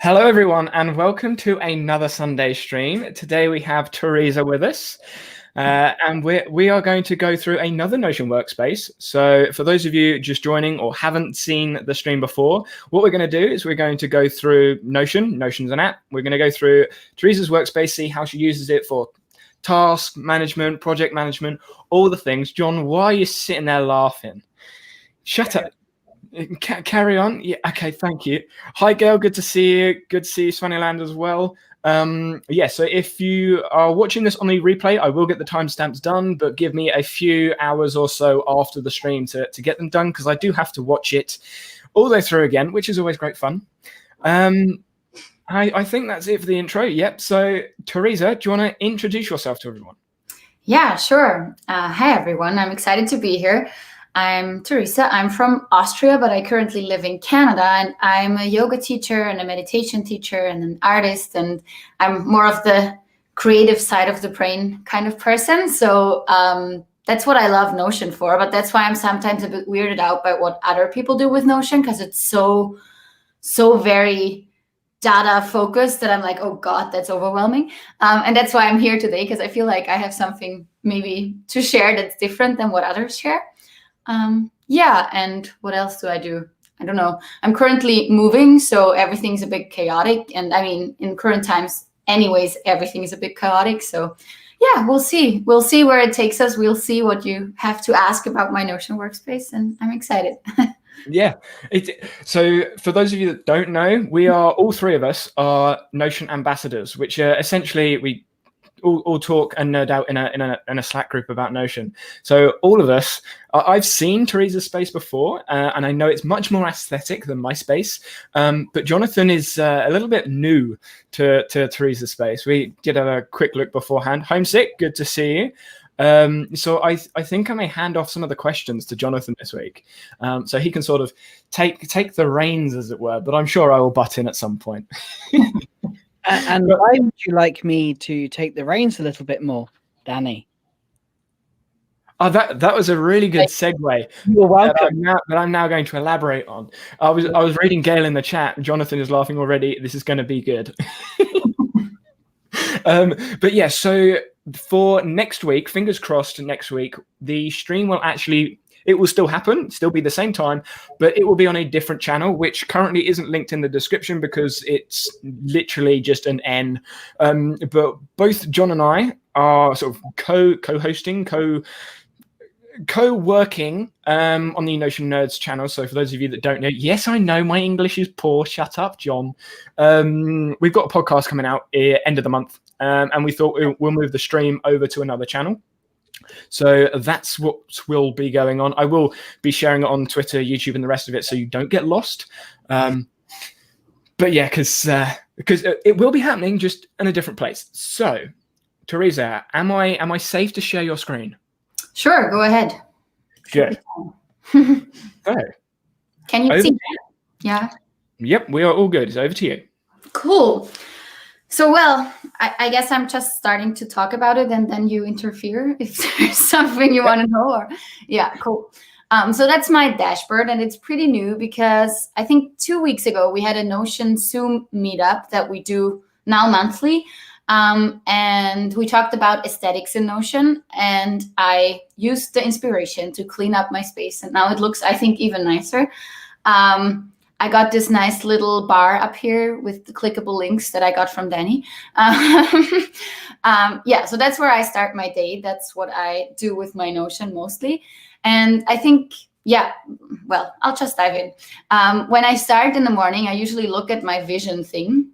Hello, everyone, and welcome to another Sunday stream. Today we have Teresa with us, and we are going to go through another Notion Workspace. So for those of you just joining or haven't seen the stream before, what we're going to do is we're going to go through Notion. Notion's an app. We're going to go through Teresa's workspace, see how she uses it for task management, project management, all the things. Jon, why are you sitting there laughing? Shut up. Carry on. Yeah. Okay. Thank you. Hi, Gail. Good to see you. Good to see you, Swaneland, as well. Yeah. So if you are watching this on the replay, I will get the timestamps done, but give me a few hours or so after the stream to get them done, because I do have to watch it all the way through again, which is always great fun. I think that's it for the intro. Yep. So Teresa, do you want to introduce yourself to everyone? Yeah, sure. Hi, everyone. I'm excited to be here. I'm Teresa. I'm from Austria, but I currently live in Canada, and I'm a yoga teacher and a meditation teacher and an artist, and I'm more of the creative side of the brain kind of person. So that's what I love Notion for, but that's why I'm sometimes a bit weirded out by what other people do with Notion, because it's so very data focused that I'm like, oh God, that's overwhelming. And that's why I'm here today, because I feel like I have something maybe to share that's different than what others share. Yeah, and what else do? I don't know. I'm currently moving, so everything's a bit chaotic. And I mean, in current times, anyways, everything is a bit chaotic. So yeah, we'll see. We'll see where it takes us. We'll see what you have to ask about my Notion workspace, and I'm excited. Yeah. So for those of you that don't know, all three of us are Notion ambassadors, which essentially we all talk and nerd out in a Slack group about Notion. So all of us, I've seen Teresa's space before, and I know it's much more aesthetic than my space. But Jonathan is a little bit new to Teresa's space. We did have a quick look beforehand. Homesick, good to see you. So I think I may hand off some of the questions to Jonathan this week, so he can sort of take the reins, as it were. But I'm sure I will butt in at some point. And why would you like me to take the reins a little bit more, Danny? Oh, that was a really good segue. You're welcome. That I'm now going to elaborate on. I was reading Gail in the chat. Jonathan is laughing already. This is going to be good. But yeah, so for next week, fingers crossed, next week, the stream will actually... It will still happen, still be the same time, but it will be on a different channel, which currently isn't linked in the description because it's literally just an N. But both Jon and I are sort of co-hosting, co-working on the Notion Nerds channel. So for those of you that don't know, yes, I know my English is poor. Shut up, Jon. We've got a podcast coming out end of the month, and we thought we'll move the stream over to another channel. So that's what will be going on. I will be sharing it on Twitter, YouTube, and the rest of it, so you don't get lost. But yeah, because it will be happening, just in a different place. So, Teresa, am I safe to share your screen? Sure, go ahead. Good. So, can you see that? Yeah. Yep, we are all good. It's over to you. Cool. So, well, I guess I'm just starting to talk about it, and then you interfere if there's something you want to know. Or, yeah, cool. So that's my dashboard, and it's pretty new because I think 2 weeks ago we had a Notion Zoom meetup that we do now monthly, and we talked about aesthetics in Notion, and I used the inspiration to clean up my space, and now it looks, I think, even nicer. I got this nice little bar up here with the clickable links that I got from Danny. Yeah, so that's where I start my day. That's what I do with my Notion mostly. And I think, yeah, well, I'll just dive in. When I start in the morning, I usually look at my vision thing.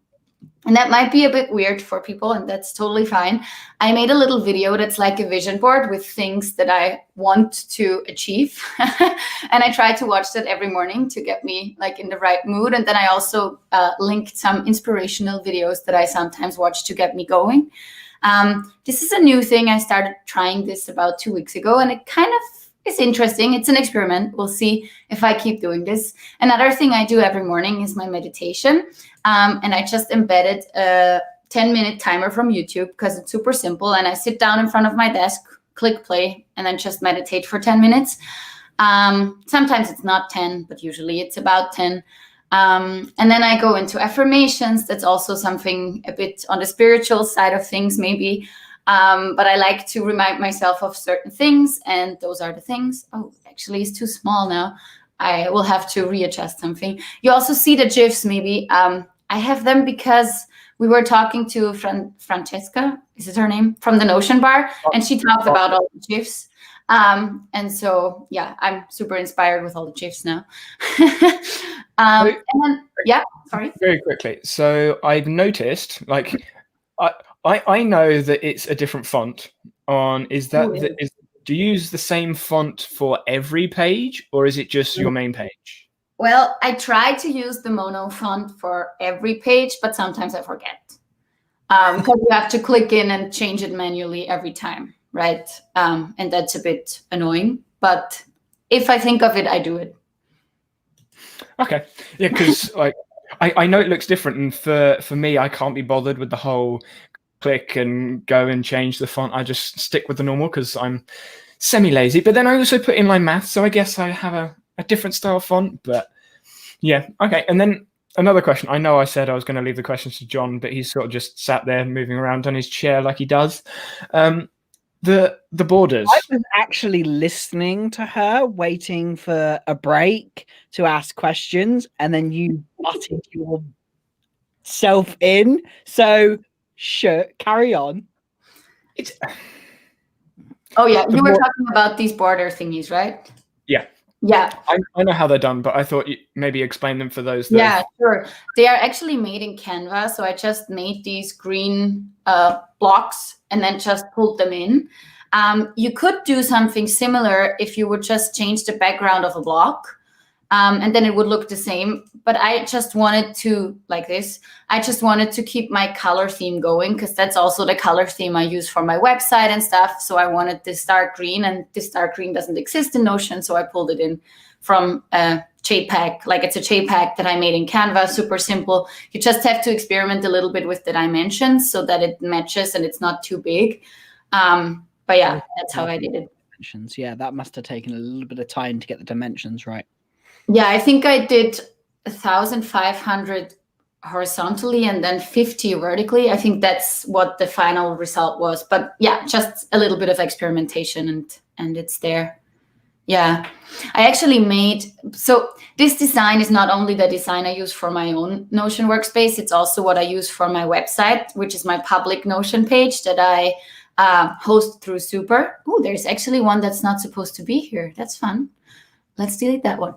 And that might be a bit weird for people, and that's totally fine. I made a little video that's like a vision board with things that I want to achieve. And I try to watch that every morning to get me like in the right mood. And then I also linked some inspirational videos that I sometimes watch to get me going. This is a new thing. I started trying this about 2 weeks ago, and it kind of is interesting. It's an experiment. We'll see if I keep doing this. Another thing I do every morning is my meditation. And I just embedded a 10-minute timer from YouTube because it's super simple. And I sit down in front of my desk, click play, and then just meditate for 10 minutes. Sometimes it's not 10, but usually it's about 10. And then I go into affirmations. That's also something a bit on the spiritual side of things, maybe. But I like to remind myself of certain things, and those are the things. Oh, actually, it's too small now. I will have to readjust something. You also see the GIFs, maybe. I have them because we were talking to Francesca, is it her name, from the Notion bar, and she talked about all the GIFs. And so, yeah, I'm super inspired with all the GIFs now. And then, yeah, sorry. Very quickly. So I've noticed, like, I know that it's a different font on. Do you use the same font for every page, or is it just your main page? Well, I try to use the mono font for every page, but sometimes I forget. Because you have to click in and change it manually every time, right? And that's a bit annoying. But if I think of it, I do it. Okay. Yeah, because like I know it looks different, and for me, I can't be bothered with the whole click and go and change the font. I just stick with the normal because I'm semi-lazy. But then I also put inline math, so I guess I have a different style font. But yeah, okay. And then another question. I know I said I was going to leave the questions to Jon, but he's sort of just sat there moving around on his chair like he does. The borders. I was actually listening to her, waiting for a break to ask questions, and then you butted yourself in. So, sure, carry on. Oh yeah, you were talking about these border thingies, right? Yeah. Yeah. I know how they're done, but I thought you maybe explain them for those. Yeah, sure. They are actually made in Canva. So I just made these green blocks and then just pulled them in. You could do something similar if you would just change the background of a block. And then it would look the same. But I just wanted to, like this, I just wanted to keep my color theme going, because that's also the color theme I use for my website and stuff. So I wanted this dark green, and this dark green doesn't exist in Notion. So I pulled it in from a JPEG, like it's a JPEG that I made in Canva, super simple. You just have to experiment a little bit with the dimensions so that it matches and it's not too big. But yeah, that's how I did it. Dimensions. Yeah, that must have taken a little bit of time to get the dimensions right. Yeah, I think I did 1,500 horizontally and then 50 vertically. I think that's what the final result was. But yeah, just a little bit of experimentation and it's there. Yeah, I actually made, so this design is not only the design I use for my own Notion workspace, it's also what I use for my website, which is my public Notion page that I host through Super. Oh, there's actually one that's not supposed to be here. That's fun. Let's delete that one.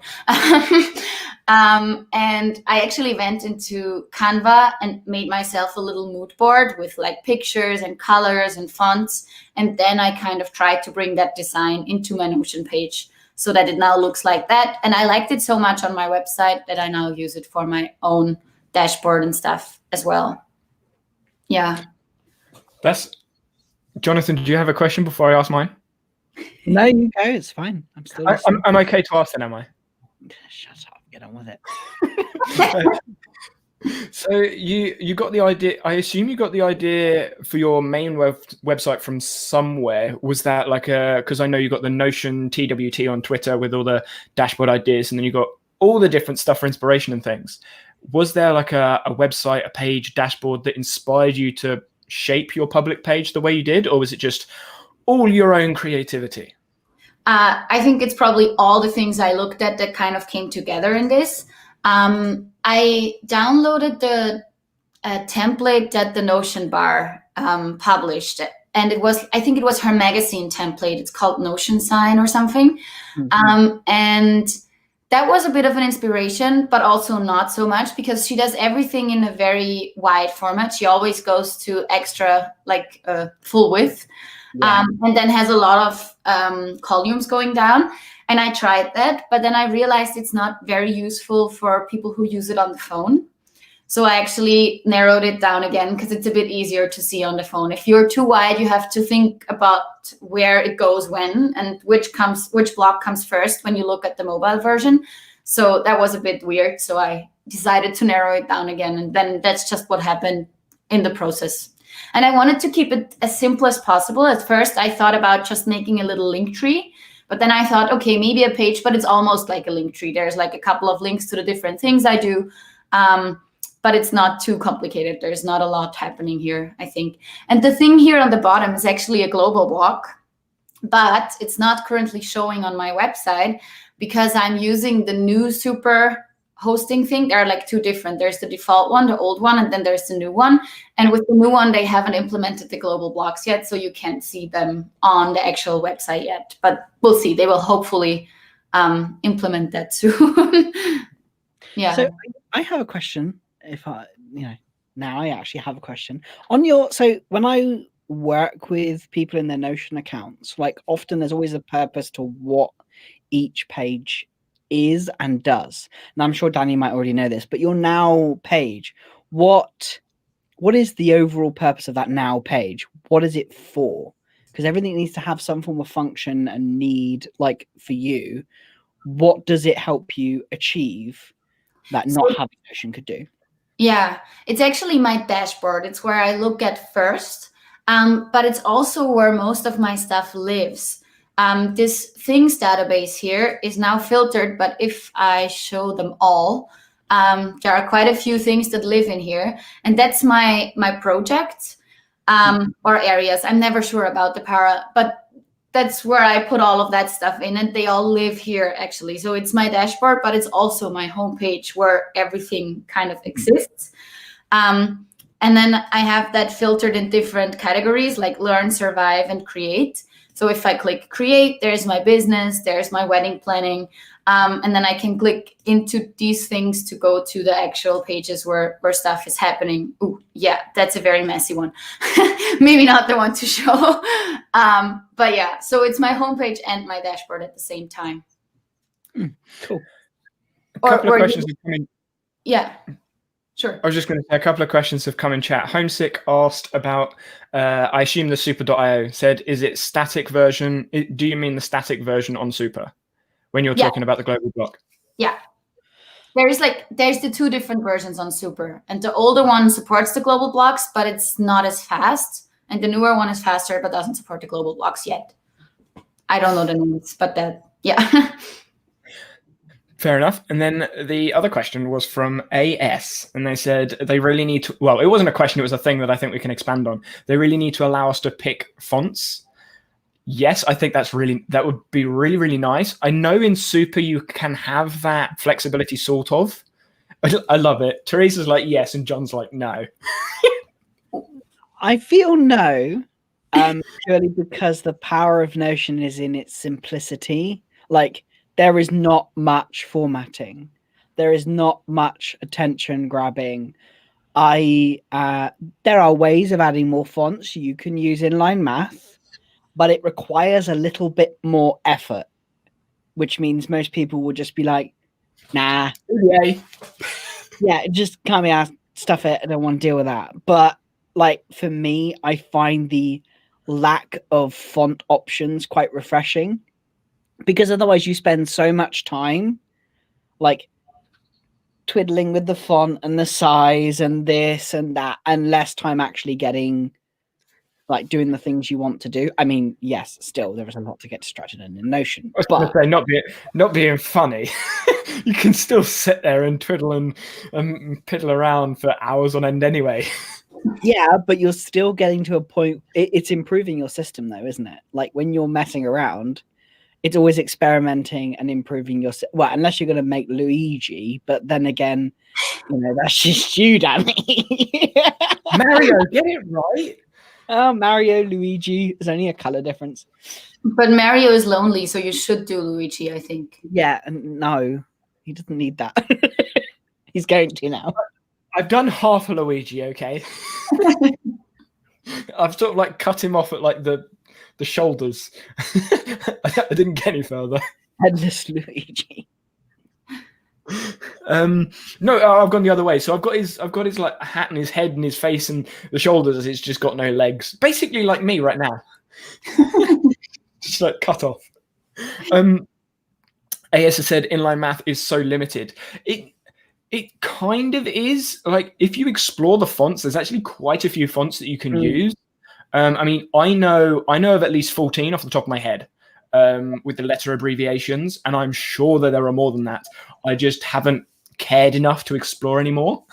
And I actually went into Canva and made myself a little mood board with like pictures and colors and fonts. And then I kind of tried to bring that design into my Notion page so that it now looks like that. And I liked it so much on my website that I now use it for my own dashboard and stuff as well. Yeah. Jonathan, did you have a question before I ask mine? No, you go. It's fine. I'm still. I'm okay to ask then, am I? Shut up. Get on with it. So you got the idea. I assume you got the idea for your main website from somewhere. Was that like because I know you got the Notion TWT on Twitter with all the dashboard ideas, and then you got all the different stuff for inspiration and things. Was there like a website, a page, dashboard that inspired you to shape your public page the way you did, or was it just all your own creativity? I think it's probably all the things I looked at that kind of came together in this. I downloaded the template that the Notion bar published, and I think it was her magazine template. It's called Notion Sign or something. Mm-hmm. And that was a bit of an inspiration, but also not so much, because she does everything in a very wide format. She always goes to extra, like full width. Yeah. And then has a lot of columns going down. And I tried that, but then I realized it's not very useful for people who use it on the phone. So I actually narrowed it down again, because it's a bit easier to see on the phone. If you're too wide, you have to think about where it goes when, and which block comes first when you look at the mobile version. So that was a bit weird. So I decided to narrow it down again. And then that's just what happened in the process. And I wanted to keep it as simple as possible. At first, I thought about just making a little link tree, But then I thought, okay, maybe a page, but it's almost like a link tree. There's like a couple of links to the different things I do. But it's not too complicated. There's not a lot happening here, I think. And the thing here on the bottom is actually a global block, but it's not currently showing on my website because I'm using the new super hosting thing. There are like two different. There's the default one, the old one, and then there's the new one. And with the new one, they haven't implemented the global blocks yet, so you can't see them on the actual website yet. But we'll see. They will hopefully implement that soon. Yeah. So I have a question. If I, now I actually have a question on your. So when I work with people in their Notion accounts, like often there's always a purpose to what each page is and does. And I'm sure Danny might already know this, but your now page, what is the overall purpose of that now page? What is it for? Because everything needs to have some form of function and need. Like for you, what does it help you achieve that not having Notion could do? Yeah, it's actually my dashboard. It's where I look at first, but it's also where most of my stuff lives. This things database here is now filtered, but if I show them all, there are quite a few things that live in here, and that's my projects or areas. I'm never sure about the para, but that's where I put all of that stuff in, and they all live here actually. So it's my dashboard, but it's also my homepage where everything kind of exists. And then I have that filtered in different categories like learn, survive, and create. So if I click create, there's my business, there's my wedding planning. And then I can click into these things to go to the actual pages where stuff is happening. Ooh, yeah, that's a very messy one. Maybe not the one to show. But yeah, so it's my homepage and my dashboard at the same time. Cool. A couple of questions have come in. Yeah, sure. I was just going to say a couple of questions have come in chat. Homesick asked about, I assume the super.io said, is it static version? Do you mean the static version on super when you're talking about the global block? Yeah. There's the two different versions on super, and the older one supports the global blocks, but it's not as fast. And the newer one is faster, but doesn't support the global blocks yet. I don't know the names, but yeah. Fair enough. And then the other question was from AS, and they said they really need to, well, it wasn't a question, it was a thing that I think we can expand on. They really need to allow us to pick fonts. Yes, I think that would be really, really nice. I know in Super you can have that flexibility sort of. I love it. Teresa's like, yes, and John's like, no. I feel no, purely because the power of Notion is in its simplicity. Like, there is not much formatting. There is not much attention grabbing. There are ways of adding more fonts. You can use inline math, but it requires a little bit more effort, which means most people will just be like, nah. Yeah, just can't be asked, stuff it. I don't want to deal with that. But like for me, I find the lack of font options quite refreshing, because otherwise you spend so much time like twiddling with the font and the size and this and that, and less time actually getting like doing the things you want to do. I mean, yes, still there is a lot to get distracted in Notion. I was going to say, not being funny. You can still sit there and twiddle and piddle around for hours on end anyway. Yeah, but you're still getting to a point. It's improving your system though, isn't it? Like when you're messing around, it's always experimenting and improving your. Well, unless you're going to make Luigi, but then again, that's just you, Danny. Mario, get it right. Oh, Mario, Luigi. There's only a color difference. But Mario is lonely, so you should do Luigi, I think. Yeah, and no, he doesn't need that. He's going to now. I've done half a Luigi, okay? I've sort of like cut him off at like the shoulders. I didn't get any further. Headless Luigi. No, I've gone the other way. So I've got his like hat and his head and his face and the shoulders, as it's just got no legs. Basically like me right now. Just like cut off. AS has said inline math is so limited. It kind of is. Like if you explore the fonts, there's actually quite a few fonts that you can use. I mean, I know of at least 14 off the top of my head. with the letter abbreviations, and I'm sure that there are more than that. I just haven't cared enough to explore anymore.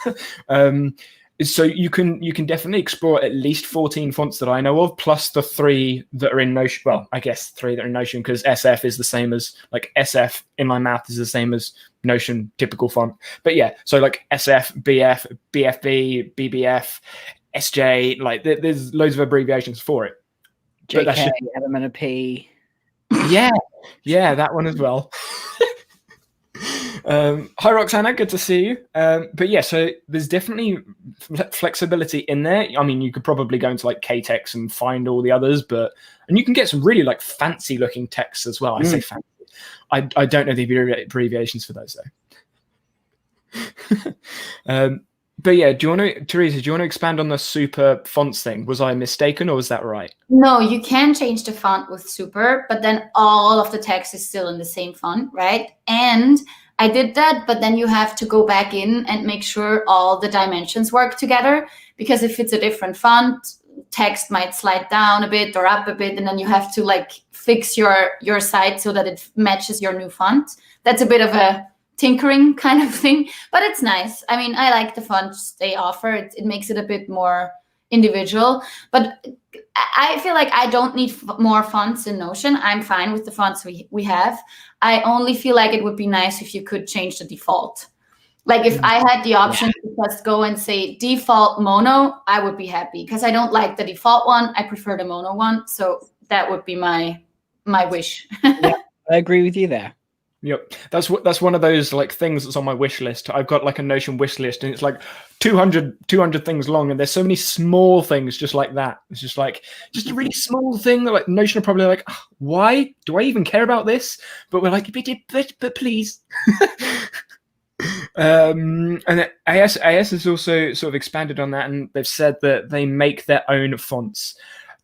So you can definitely explore at least 14 fonts that I know of, plus the 3 that are in Notion. Well, I guess 3 that are in Notion, because SF is the same as, like, SF in my math is the same as Notion typical font. But yeah, so like SF, BF, BFB, BBF, SJ, like there's loads of abbreviations for it. JK, element of P. Yeah, that one as well. Hi Roxana, good to see you. But yeah, so there's definitely flexibility in there. I mean, you could probably go into like KTeX and find all the others, and you can get some really like fancy looking texts as well. I say fancy. I don't know the abbreviations for those though. But yeah, Teresa, do you want to expand on the super fonts thing? Was I mistaken, or was that right? No, you can change the font with super, but then all of the text is still in the same font, right? And I did that, but then you have to go back in and make sure all the dimensions work together, because if it's a different font, text might slide down a bit or up a bit, and then you have to like fix your site so that it matches your new font. That's a bit of a tinkering kind of thing, but it's nice. I mean, I like the fonts they offer. It makes it a bit more individual, but I feel like I don't need more fonts in Notion. I'm fine with the fonts we have. I only feel like it would be nice if you could change the default. Like if I had the option to just go and say default mono, I would be happy, because I don't like the default one. I prefer the mono one. So that would be my wish. Yeah, I agree with you there. Yep, that's one of those like things that's on my wish list. I've got like a Notion wish list, and it's like 200 things long, and there's so many small things just like that. It's just like a really small thing that like Notion are probably like, oh, why do I even care about this? But we're like, but please. And AS has also sort of expanded on that, and they've said that they make their own fonts.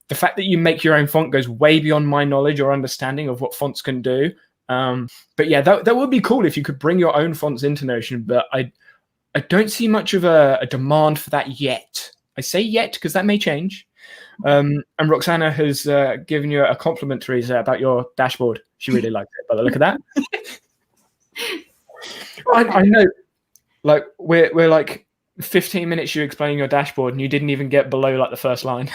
The fact that you make your own font goes way beyond my knowledge or understanding of what fonts can do. But yeah, that would be cool if you could bring your own fonts into Notion, but I don't see much of a demand for that yet. I say yet because that may change. And Roxana has given you a compliment, Teresa, about your dashboard. She really liked it by the look of that. I know, like we're like 15 minutes you explaining your dashboard, and you didn't even get below like the first line.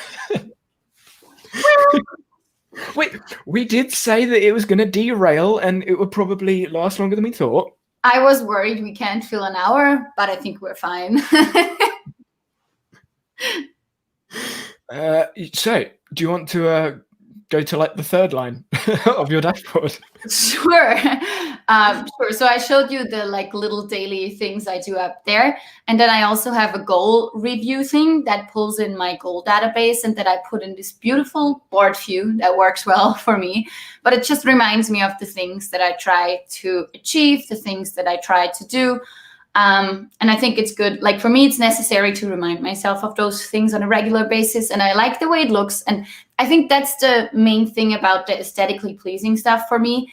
Wait, we did say that it was going to derail and it would probably last longer than we thought. I was worried we can't fill an hour, but I think we're fine. So, do you want to go to like the third line of your dashboard? Sure. Sure. So I showed you the like little daily things I do up there. And then I also have a goal review thing that pulls in my goal database and that I put in this beautiful board view that works well for me. But it just reminds me of the things that I try to achieve, the things that I try to do. And I think it's good. Like for me, it's necessary to remind myself of those things on a regular basis. And I like the way it looks. And I think that's the main thing about the aesthetically pleasing stuff for me.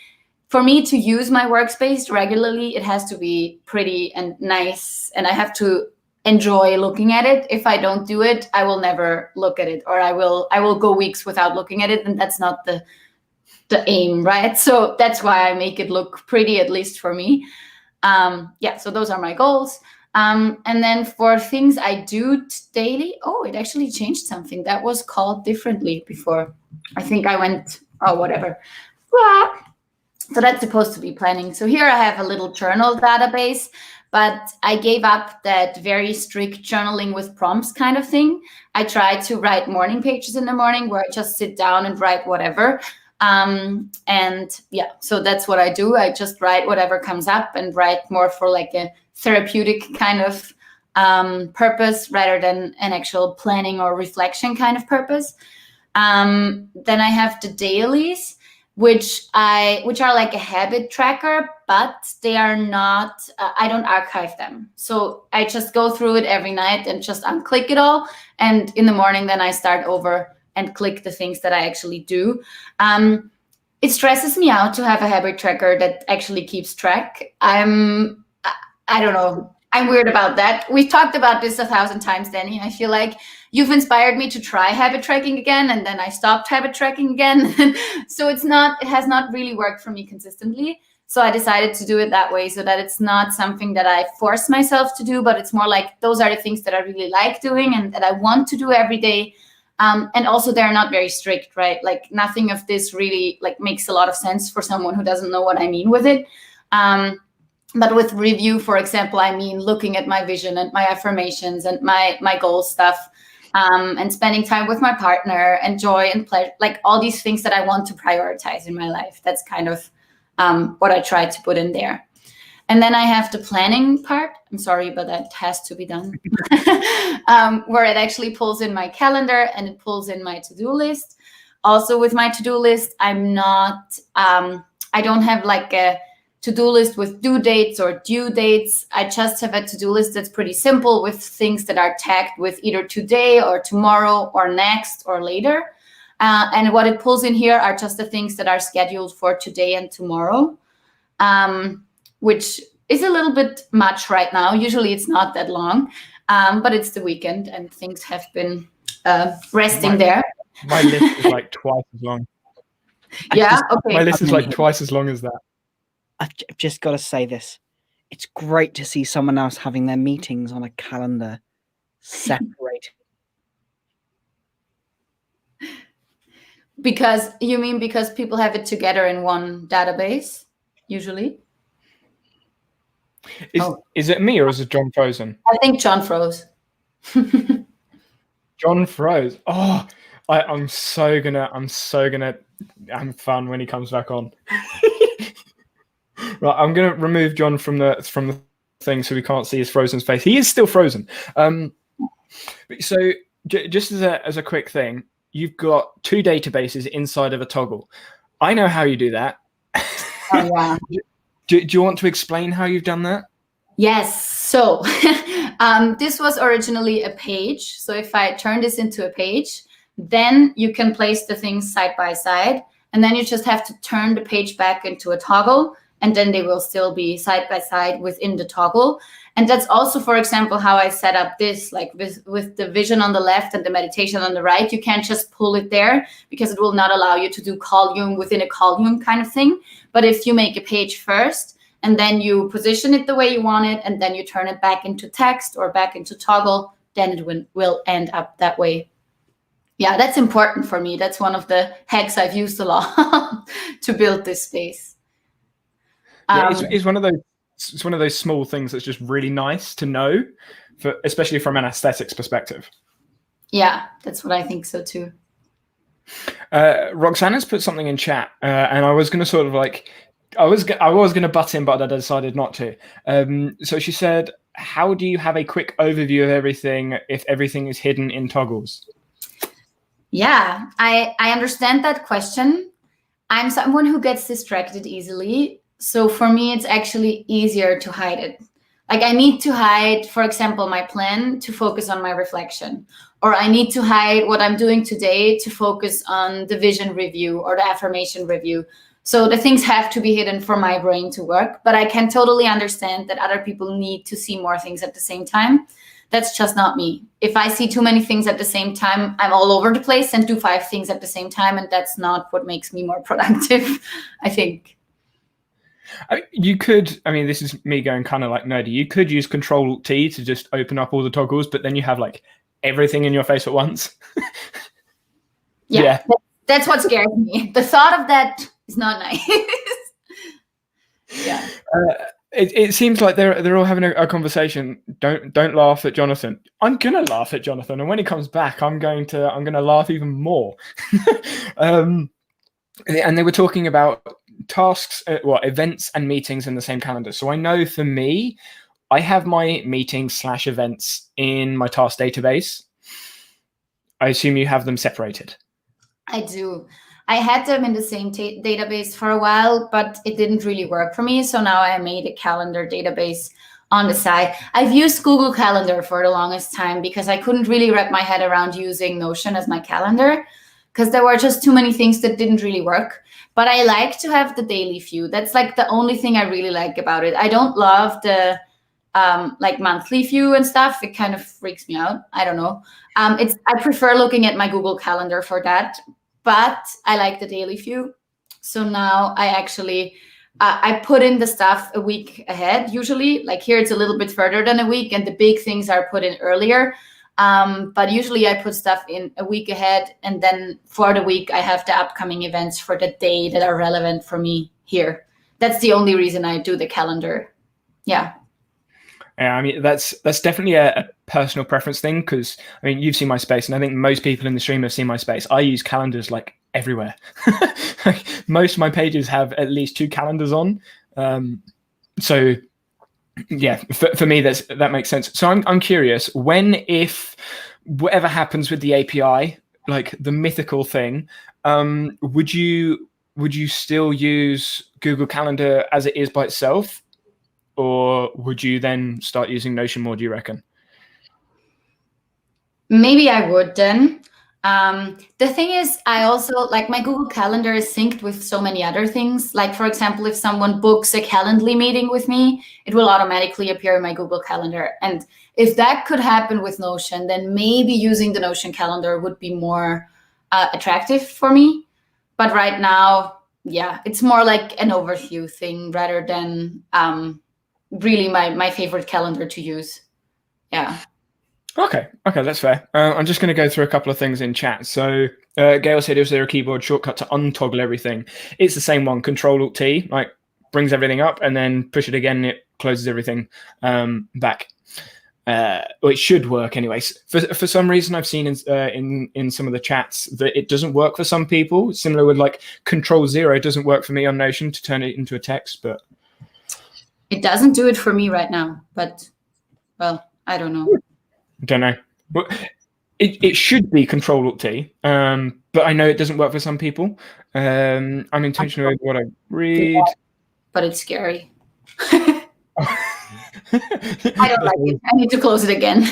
For me to use my workspace regularly, it has to be pretty and nice. And I have to enjoy looking at it. If I don't do it, I will never look at it, or I will go weeks without looking at it. And that's not the aim, right? So that's why I make it look pretty, at least for me. Yeah, so those are my goals. And then for things I do daily, oh, it actually changed something that was called differently before. I think I went, oh, whatever. So that's supposed to be planning. So here I have a little journal database, but I gave up that very strict journaling with prompts kind of thing. I try to write morning pages in the morning where I just sit down and write whatever. And yeah, so that's what I do. I just write whatever comes up and write more for like a therapeutic kind of purpose rather than an actual planning or reflection kind of purpose. Then I have the dailies, which are like a habit tracker, but they are not, I don't archive them. So I just go through it every night and just unclick it all. And in the morning, then I start over and click the things that I actually do. It stresses me out to have a habit tracker that actually keeps track. I don't know. I'm weird about that. We've talked about this 1,000 times, Danny. I feel like you've inspired me to try habit tracking again, and then I stopped habit tracking again. So it has not really worked for me consistently. So I decided to do it that way, so that it's not something that I force myself to do, but it's more like those are the things that I really like doing and that I want to do every day. And also they're not very strict, right? Like nothing of this really like makes a lot of sense for someone who doesn't know what I mean with it. But with review, for example, I mean looking at my vision and my affirmations and my goal stuff, and spending time with my partner and joy and pleasure, like all these things that I want to prioritize in my life. That's kind of what I tried to put in there. And then I have the planning part. I'm sorry, but that has to be done. Where it actually pulls in my calendar and it pulls in my to-do list. Also with my to-do list, I don't have like a to-do list with due dates or due dates. I just have a to-do list that's pretty simple with things that are tagged with either today or tomorrow or next or later. And what it pulls in here are just the things that are scheduled for today and tomorrow, which is a little bit much right now. Usually it's not that long, but it's the weekend and things have been resting there. My list is like twice as long. Yeah, okay. My list is like twice as long as that. I've just got to say this. It's great to see someone else having their meetings on a calendar separated. Because people have it together in one database, usually? Is it me or is it John frozen? I think John froze. John froze. Oh, I'm so gonna have fun when he comes back on. Right, I'm gonna remove John from the thing so we can't see his frozen face. He is still frozen. So just as a quick thing, you've got two databases inside of a toggle. I know how you do that. Oh, yeah. Do you want to explain how you've done that? Yes. So this was originally a page. So if I turn this into a page, then you can place the things side by side. And then you just have to turn the page back into a toggle. And then they will still be side by side within the toggle. And that's also, for example, how I set up this, like with the vision on the left and the meditation on the right. You can't just pull it there because it will not allow you to do column within a column kind of thing. But if you make a page first and then you position it the way you want it, and then you turn it back into text or back into toggle, then it will end up that way. Yeah, that's important for me. That's one of the hacks I've used a lot to build this space. Yeah, it's one of those. It's one of those small things that's just really nice to know, especially from an aesthetics perspective. Yeah, that's what I think so too. Roxana's put something in chat, and I was going to sort of like, I was going to butt in, but I decided not to. So she said, "How do you have a quick overview of everything if everything is hidden in toggles?" Yeah, I understand that question. I'm someone who gets distracted easily. So for me, it's actually easier to hide it. Like I need to hide, for example, my plan to focus on my reflection, or I need to hide what I'm doing today to focus on the vision review or the affirmation review. So the things have to be hidden for my brain to work, but I can totally understand that other people need to see more things at the same time. That's just not me. If I see too many things at the same time, I'm all over the place and do 5 things at the same time. And that's not what makes me more productive, I think. You could, I mean, this is me going kind of like nerdy. You could use Control-T to just open up all the toggles, but then you have like everything in your face at once. Yeah. That's what scares me. The thought of that is not nice. Yeah. It seems like they're all having a conversation. Don't laugh at Jonathan. I'm gonna laugh at Jonathan, and when he comes back, I'm gonna laugh even more. And they were talking about tasks, events and meetings in the same calendar. So I know for me, I have my meetings/events in my task database. I assume you have them separated. I do. I had them in the same database for a while, but it didn't really work for me. So now I made a calendar database on the side. I've used Google Calendar for the longest time because I couldn't really wrap my head around using Notion as my calendar because there were just too many things that didn't really work. But I like to have the daily view. That's like the only thing I really like about it. I don't love the like monthly view and stuff, it kind of freaks me out. I don't know. I prefer looking at my Google Calendar for that, but I like the daily view. So now I actually I put in the stuff a week ahead. Usually, like here, it's a little bit further than a week, and the big things are put in earlier. But usually I put stuff in a week ahead, and then for the week I have the upcoming events for the day that are relevant for me here. That's the only reason I do the calendar. Yeah. Yeah, I mean, that's definitely a personal preference thing, because I mean, you've seen my space, and I think most people in the stream have seen my space. I use calendars like everywhere. Most of my pages have at least 2 calendars on. So yeah, for me, that makes sense. So I'm curious, if whatever happens with the API, like the mythical thing, would you still use Google Calendar as it is by itself? Or would you then start using Notion more, do you reckon? Maybe I would then. The thing is, I also, like, my Google Calendar is synced with so many other things. Like, for example, if someone books a Calendly meeting with me, it will automatically appear in my Google Calendar. And if that could happen with Notion, then maybe using the Notion calendar would be more attractive for me. But right now, yeah, it's more like an overview thing rather than really my favorite calendar to use. Yeah. Okay, that's fair. I'm just going to go through a couple of things in chat. So Gail said, is there a keyboard shortcut to untoggle everything? It's the same one, Control-Alt-T, like brings everything up, and then push it again, it closes everything back. Well, it should work anyways. For some reason, I've seen in some of the chats that it doesn't work for some people. Similar with like Control-0, it doesn't work for me on Notion to turn it into a text, but it doesn't do it for me right now, but, well, I don't know. Don't know. But it should be Control-Alt-T, but I know it doesn't work for some people. I'm intentional with what I read. But it's scary. I don't like it. I need to close it again.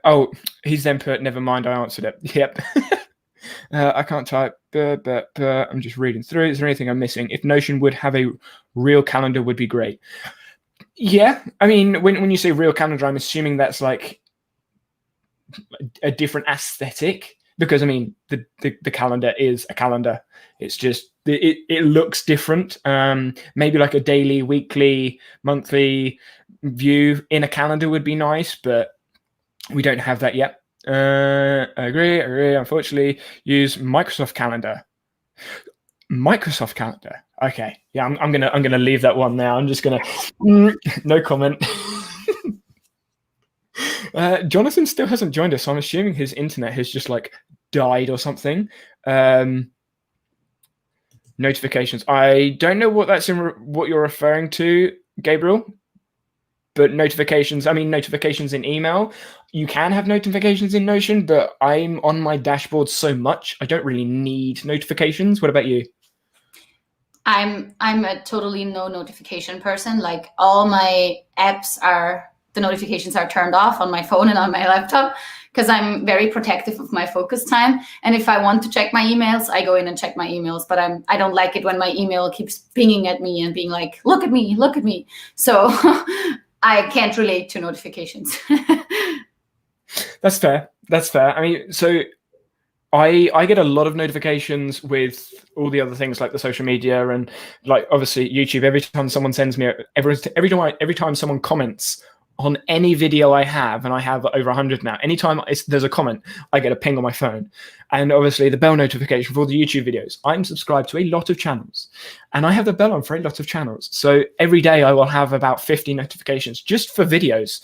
Oh, he's then put, never mind, I answered it. Yep. I can't type, but I'm just reading through. Is there anything I'm missing? If Notion would have a real calendar, would be great. Yeah, I mean, when you say real calendar, I'm assuming that's like a different aesthetic, because I mean, the calendar is a calendar. It's just it looks different. Maybe like a daily, weekly, monthly view in a calendar would be nice, but we don't have that yet. I agree. Unfortunately, use Microsoft Calendar. Microsoft Calendar. Okay, yeah, I'm gonna leave that one now. I'm just gonna no comment. Jonathan still hasn't joined us, so I'm assuming his internet has just like died or something. Notifications. I don't know what that's what you're referring to, Gabriel. But notifications, I mean, notifications in email. You can have notifications in Notion, but I'm on my dashboard so much, I don't really need notifications. What about you? I'm a totally no notification person. Like, all my apps the notifications are turned off on my phone and on my laptop, because I'm very protective of my focus time. And if I want to check my emails, I go in and check my emails. But I don't like it when my email keeps pinging at me and being like, look at me, look at me. So I can't relate to notifications. That's fair. I mean, so I get a lot of notifications with all the other things like the social media and like obviously YouTube. Every time someone sends me, every time someone comments on any video I have, and I have over 100 now, anytime there's a comment, I get a ping on my phone. And obviously the bell notification for all the YouTube videos. I'm subscribed to a lot of channels, and I have the bell on for a lot of channels. So every day I will have about 50 notifications just for videos.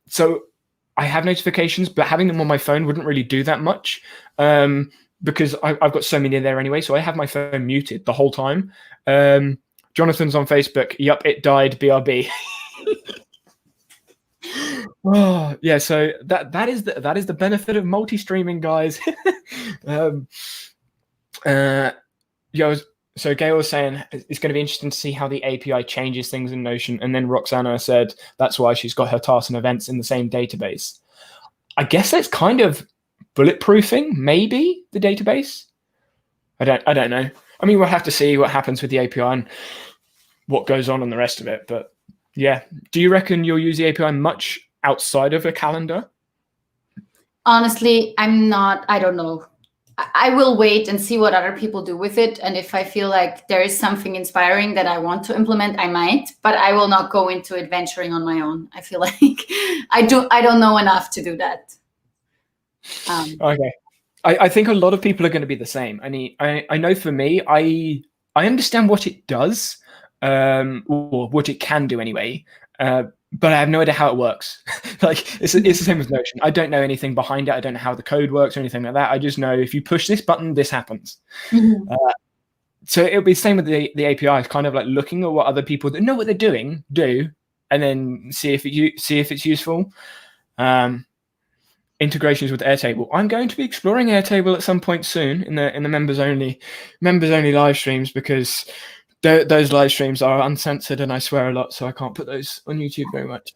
So I have notifications, but having them on my phone wouldn't really do that much, because I've got so many there anyway. So I have my phone muted the whole time. Jonathan's on Facebook. Yup, it died. BRB. Oh yeah, so that is the benefit of multi-streaming, guys. So Gail was saying it's going to be interesting to see how the API changes things in Notion, and then Roxana said that's why she's got her tasks and events in the same database. I guess that's kind of bulletproofing, maybe, the database. I don't know. I mean, we'll have to see what happens with the API and what goes on the rest of it. But yeah, do you reckon you'll use the API much outside of a calendar? Honestly, I don't know. I will wait and see what other people do with it. And if I feel like there is something inspiring that I want to implement, I might, but I will not go into adventuring on my own. I feel like I don't know enough to do that. Okay. I think a lot of people are going to be the same. I know for me, I understand what it does, or what it can do anyway, but I have no idea how it works. Like it's the same with Notion. I don't know anything behind it. I don't know how the code works or anything like that. I just know if you push this button, this happens. Mm-hmm. So it'll be the same with the API. It's kind of like looking at what other people that know what they're doing do, and then see if it's useful. Integrations with Airtable. I'm going to be exploring Airtable at some point soon in the members only live streams, because those live streams are uncensored and I swear a lot, so I can't put those on YouTube very much.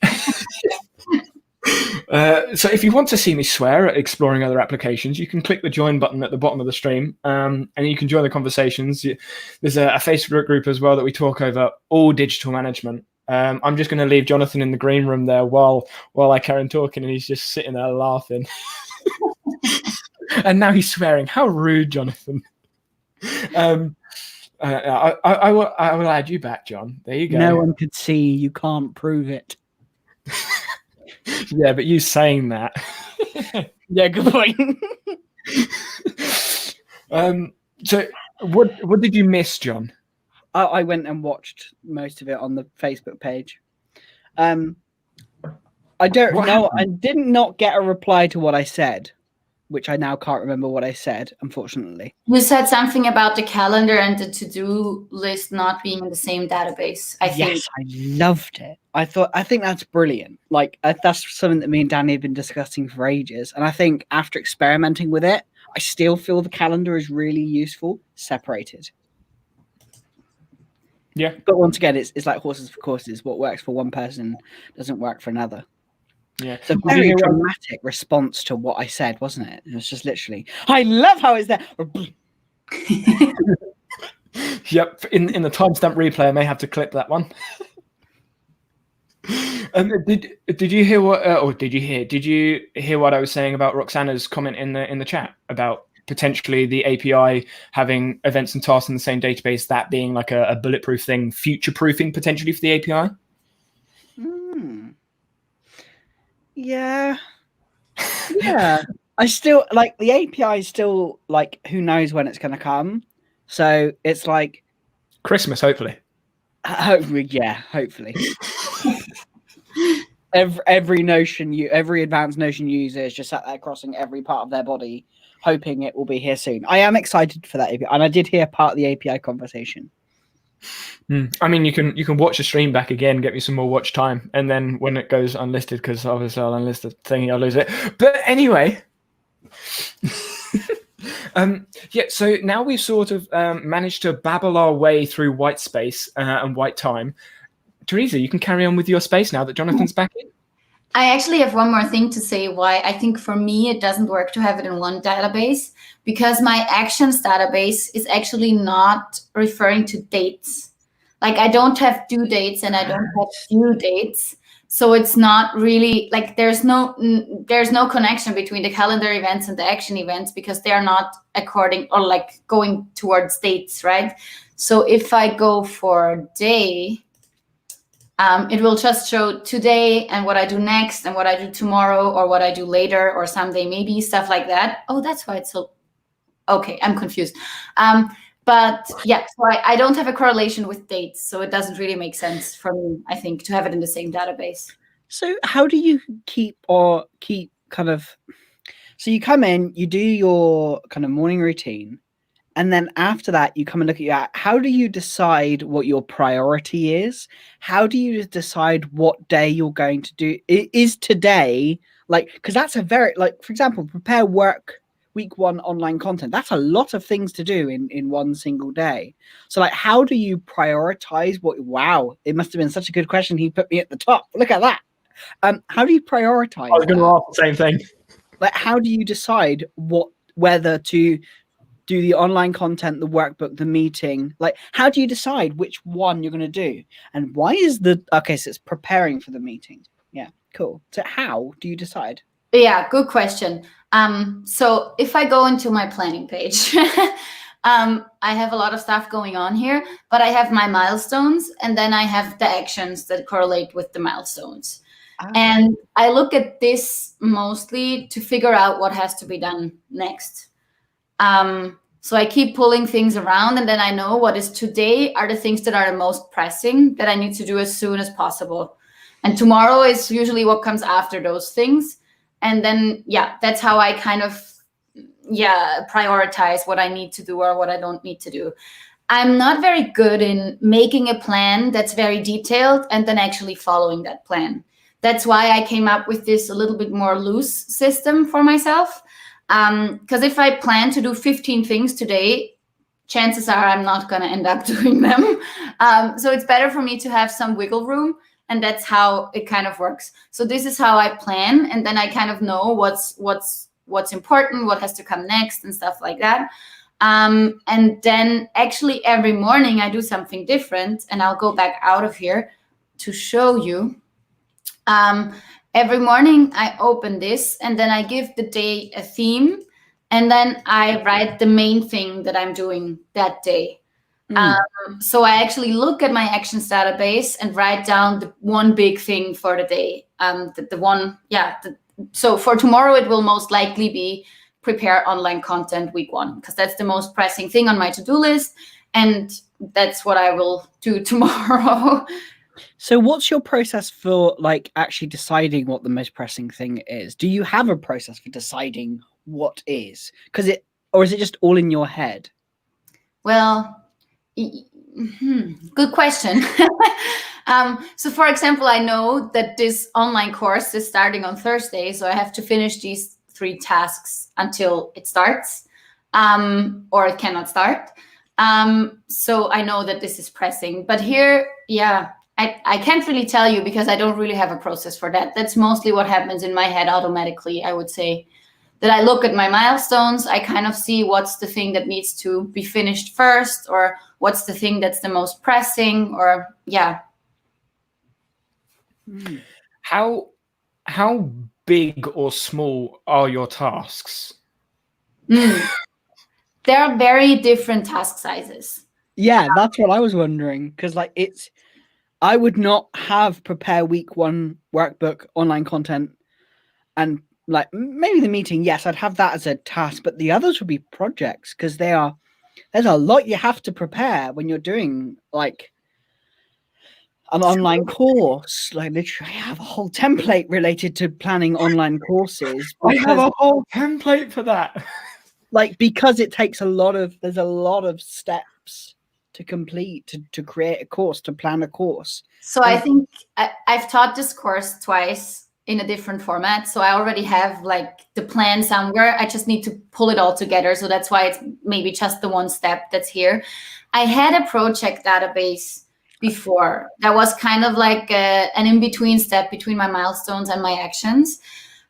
So if you want to see me swear at exploring other applications, you can click the join button at the bottom of the stream, and you can join the conversations. There's a Facebook group as well that we talk over all digital management. I'm just going to leave Jonathan in the green room there while I carry on talking, and he's just sitting there laughing. And now he's swearing. How rude, Jonathan. I will add you back, John. There you go. No one could see. You can't prove it. Yeah, but you saying that. Yeah, good point. So what did you miss, John? I went and watched most of it on the Facebook page. I don't know. I did not get a reply to what I said, which I now can't remember what I said, unfortunately. You said something about the calendar and the to-do list not being in the same database, I think. Yes, I loved it. I think that's brilliant. Like, that's something that me and Danny have been discussing for ages. And I think after experimenting with it, I still feel the calendar is really useful, separated. Yeah. But once again, it's like horses for courses. What works for one person doesn't work for another. Yeah. It's a very dramatic response to what I said, wasn't it? It was just literally, I love how it's there. Yep. In the timestamp replay, I may have to clip that one. Did you hear what? Or did you hear what I was saying about Roxana's comment in the chat about potentially the API having events and tasks in the same database, that being like a bulletproof thing, future-proofing potentially for the API? Yeah. I still like the API is still like, who knows when it's going to come. So it's like Christmas, hopefully. Hopefully. every advanced Notion user is just sat there crossing every part of their body, hoping it will be here soon. I am excited for that API, and I did hear part of the API conversation. I mean, you can watch the stream back again, get me some more watch time, and then when it goes unlisted, because obviously I'll unlist the thing, I'll lose it. But anyway, yeah. So now we've sort of managed to babble our way through white space and white time. Teresa, you can carry on with your space now that Jonathan's back in. I actually have one more thing to say why I think for me it doesn't work to have it in one database, because my actions database is actually not referring to dates. Like, I don't have due dates and I don't have due dates. So it's not really like there's no connection between the calendar events and the action events, because they are not according or like going towards dates, right? So if I go for day, it will just show today and what I do next and what I do tomorrow or what I do later or someday maybe, stuff like that. Oh, that's why it's so... Okay, I'm confused. But yeah, so I don't have a correlation with dates, so it doesn't really make sense for me, I think, to have it in the same database. So how do you keep kind of... So you come in, you do your kind of morning routine, and then after that, you come and look at your... How do you decide what your priority is? How do you decide what day you're going to do? Is today, like, because that's a very, like, for example, prepare work week 1 online content. That's a lot of things to do in one single day. So, like, how do you prioritize what... Wow, it must have been such a good question. He put me at the top. Look at that. How do you prioritize? I was going to ask the same thing. Like, how do you decide whether to do the online content, the workbook, the meeting. Like, how do you decide which one you're going to do? And why is okay, so it's preparing for the meeting. Yeah, cool. So how do you decide? Yeah, good question. So if I go into my planning page, I have a lot of stuff going on here, but I have my milestones, and then I have the actions that correlate with the milestones. And I look at this mostly to figure out what has to be done next. So I keep pulling things around, and then I know what is today are the things that are the most pressing that I need to do as soon as possible. And tomorrow is usually what comes after those things. And then, yeah, that's how I kind of, prioritize what I need to do or what I don't need to do. I'm not very good in making a plan that's very detailed and then actually following that plan. That's why I came up with this a little bit more loose system for myself. Because if I plan to do 15 things today, chances are I'm not going to end up doing them. So it's better for me to have some wiggle room, and that's how it kind of works. So this is how I plan, and then I kind of know what's important, what has to come next, and stuff like that. And then actually every morning I do something different, and I'll go back out of here to show you. Every morning I open this, and then I give the day a theme, and then I write the main thing that I'm doing that day. So I actually look at my actions database and write down the one big thing for the day. So for tomorrow, it will most likely be prepare online content week 1, because that's the most pressing thing on my to-do list. And that's what I will do tomorrow. So what's your process for like actually deciding what the most pressing thing is? Do you have a process for deciding what is? Or is it just all in your head? Well, good question. So for example, I know that this online course is starting on Thursday, so I have to finish these 3 tasks until it starts, or it cannot start. So I know that this is pressing, but here, I can't really tell you because I don't really have a process for that. That's mostly what happens in my head automatically, I would say. That I look at my milestones, I kind of see what's the thing that needs to be finished first, or what's the thing that's the most pressing, or How big or small are your tasks? There are very different task sizes. Yeah, that's what I was wondering. Because like I would not have prepare week 1 workbook online content, and like maybe the meeting, yes, I'd have that as a task, but the others would be projects, because there's a lot you have to prepare when you're doing like an online course. Like literally I have a whole template related to planning online courses. I have a whole template for that. Like, because it takes there's a lot of steps to complete, to create a course, to plan a course. So I think I've taught this course twice in a different format. So I already have like the plan somewhere. I just need to pull it all together. So that's why it's maybe just the one step that's here. I had a project database before that was kind of like an in-between step between my milestones and my actions.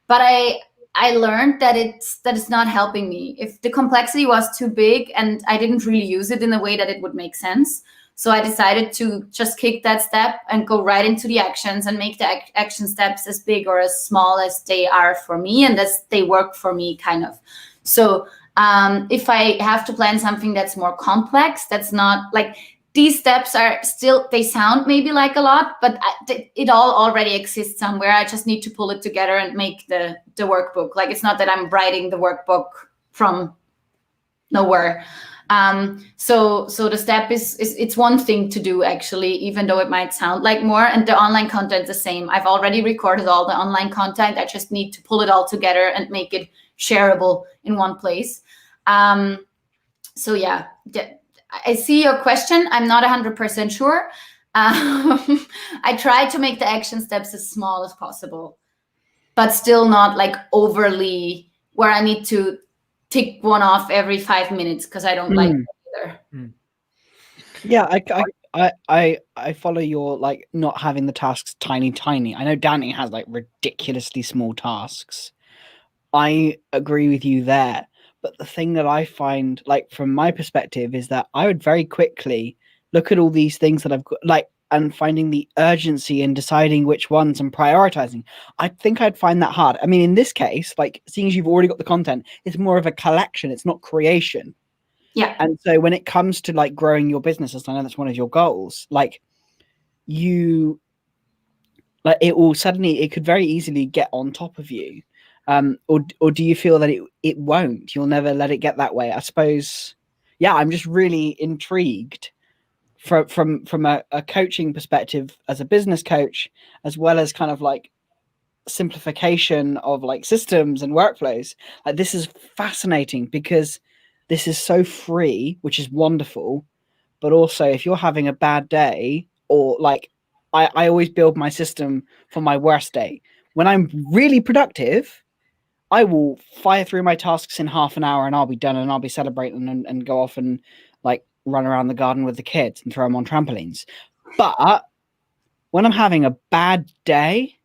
But I learned that it's not helping me. If the complexity was too big and I didn't really use it in a way that it would make sense. So I decided to just kick that step and go right into the actions and make the action steps as big or as small as they are for me and as they work for me, kind of. So if I have to plan something that's more complex, that's not like, these steps are still, they sound maybe like a lot, but it all already exists somewhere. I just need to pull it together and make the workbook. Like, it's not that I'm writing the workbook from nowhere. So the step is it's one thing to do, actually, even though it might sound like more. And the online content the same. I've already recorded all the online content. I just need to pull it all together and make it shareable in one place. So yeah, I see your question. I'm not 100% sure. I try to make the action steps as small as possible, but still not like overly where I need to tick one off every 5 minutes, because I don't like it either. Yeah, I follow your like not having the tasks tiny. I know Danny has like ridiculously small tasks. I agree with you there, But the thing that I find, like from my perspective, is that I would very quickly look at all these things that I've got, like, and finding the urgency in deciding which ones and prioritizing. I think I'd find that hard. I mean, in this case, like, seeing as you've already got the content, it's more of a collection. It's not creation. Yeah. And so when it comes to like growing your business, as I know that's one of your goals, like you, like it could very easily get on top of you. Or do you feel that it won't? You'll never let it get that way? I suppose. Yeah, I'm just really intrigued from a coaching perspective as a business coach, as well as kind of like simplification of like systems and workflows. Like, this is fascinating because this is so free, which is wonderful. But also, if you're having a bad day, or like, I always build my system for my worst day. When I'm really productive, I will fire through my tasks in half an hour and I'll be done, and I'll be celebrating and go off and like run around the garden with the kids and throw them on trampolines. But when I'm having a bad day,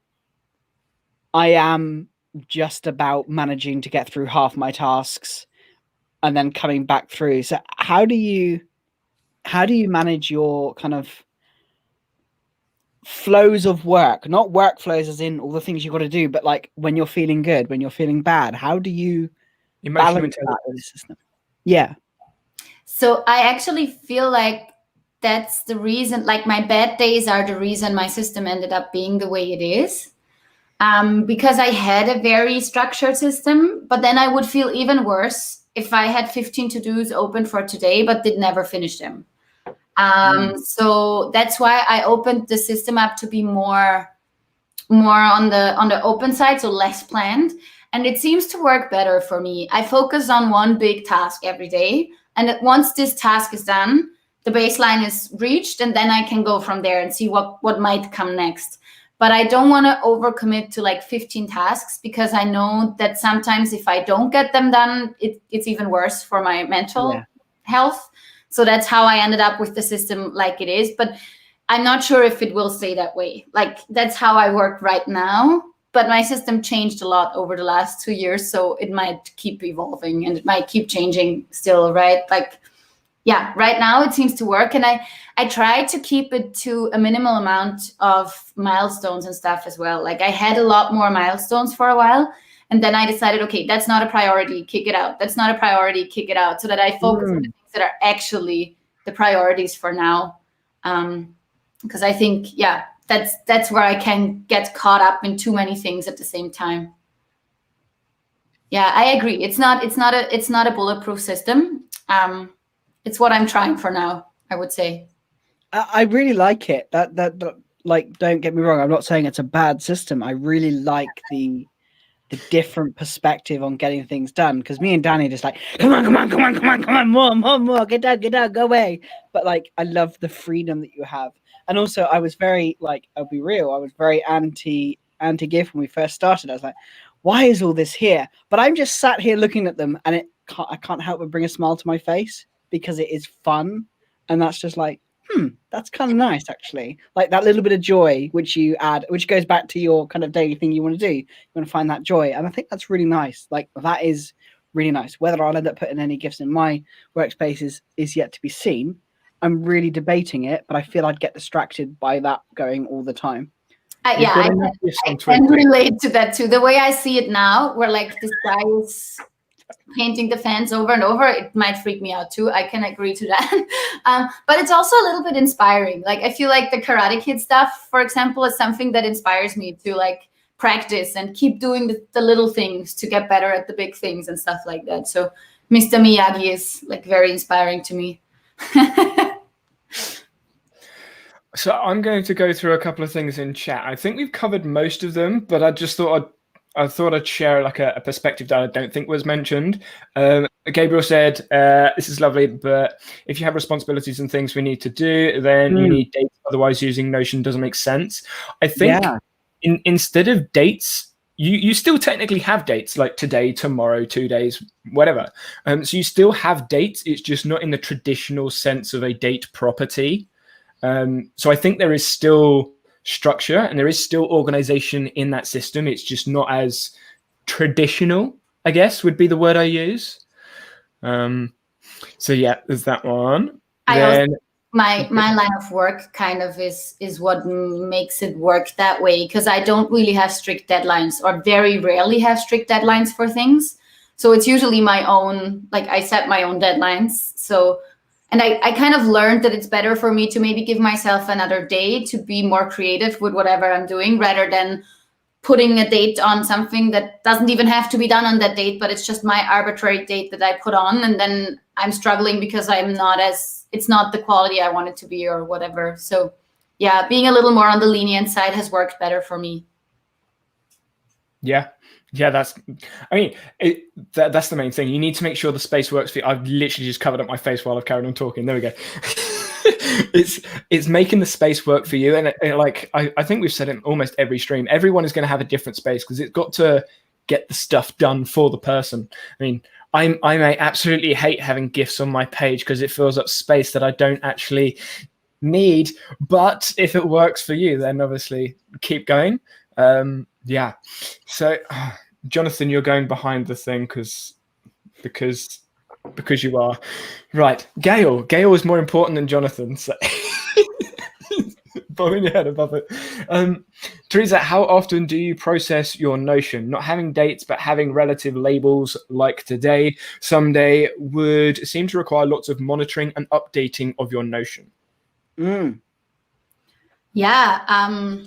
I am just about managing to get through half my tasks and then coming back through. So how do you manage your kind of flows of work, not workflows as in all the things you got to do, but like when you're feeling good, when you're feeling bad, how do you balance that with the system? Yeah. So I actually feel like that's the reason, like my bad days are the reason my system ended up being the way it is. Because I had a very structured system, but then I would feel even worse if I had 15 to-dos open for today, but did never finish them. So that's why I opened the system up to be more on the open side, so less planned. And it seems to work better for me. I focus on one big task every day. And once this task is done, the baseline is reached, and then I can go from there and see what might come next. But I don't want to overcommit to like 15 tasks, because I know that sometimes if I don't get them done, it's even worse for my mental health. So that's how I ended up with the system like it is. But I'm not sure if it will stay that way. Like, that's how I work right now. But my system changed a lot over the last 2 years. So it might keep evolving and it might keep changing still, right? Like, yeah, right now it seems to work. And I try to keep it to a minimal amount of milestones and stuff as well. Like, I had a lot more milestones for a while. And then I decided, okay, that's not a priority, kick it out. That's not a priority, kick it out. So that I focus on the things that are actually the priorities for now. Because I think, yeah, that's where I can get caught up in too many things at the same time. Yeah, I agree. It's not a bulletproof system. It's what I'm trying for now, I would say. I really like it. That like, don't get me wrong, I'm not saying it's a bad system. I really like the different perspective on getting things done, because me and Danny just like, come on, more, get down, go away. But like, I love the freedom that you have. And also, I was very, like, I'll be real, I was very anti GIF when we first started. I was like, why is all this here? But I'm just sat here looking at them, and I can't help but bring a smile to my face, because it is fun. And that's just like, that's kind of nice, actually. Like, that little bit of joy which you add, which goes back to your kind of daily thing you want to do. You want to find that joy. And I think that's really nice. Like, that is really nice. Whether I'll end up putting any GIFs in my workspace is yet to be seen. I'm really debating it, but I feel I'd get distracted by that going all the time. I can relate to that too. The way I see it now, where like this guy is painting the fence over and over, it might freak me out too. I can agree to that. But it's also a little bit inspiring. Like, I feel like the Karate Kid stuff, for example, is something that inspires me to like practice and keep doing the little things to get better at the big things and stuff like that. So Mr. Miyagi is like very inspiring to me. So I'm going to go through a couple of things in chat. I think we've covered most of them, but I just thought I'd share like a perspective that I don't think was mentioned. Gabriel said, this is lovely, but if you have responsibilities and things we need to do, then you need dates. Otherwise, using Notion doesn't make sense. I think instead of dates, you still technically have dates, like today, tomorrow, 2 days, whatever. So you still have dates. It's just not in the traditional sense of a date property. So I think there is still structure and there is still organization in that system. It's just not as traditional, I guess, would be the word I use. So yeah, there's that one. My line of work kind of is what makes it work that way, because I don't really have strict deadlines, or very rarely have strict deadlines for things. So it's usually my own, like I set my own deadlines. So, and I kind of learned that it's better for me to maybe give myself another day to be more creative with whatever I'm doing, rather than putting a date on something that doesn't even have to be done on that date, but it's just my arbitrary date that I put on, and then I'm struggling because it's not the quality I want it to be or whatever. So yeah, being a little more on the lenient side has worked better for me. Yeah, that's the main thing. You need to make sure the space works for you. I've literally just covered up my face while I've carried on talking. There we go. It's making the space work for you. And I think we've said it in almost every stream, everyone is going to have a different space, because it's got to get the stuff done for the person. I mean, I may absolutely hate having GIFs on my page because it fills up space that I don't actually need. But if it works for you, then obviously keep going. Yeah. So, Jonathan, you're going behind the thing because you are. Right. Gail is more important than Jonathan. So bobbing your head above it. Teresa, how often do you process your Notion? Not having dates, but having relative labels like today, someday would seem to require lots of monitoring and updating of your Notion. Yeah,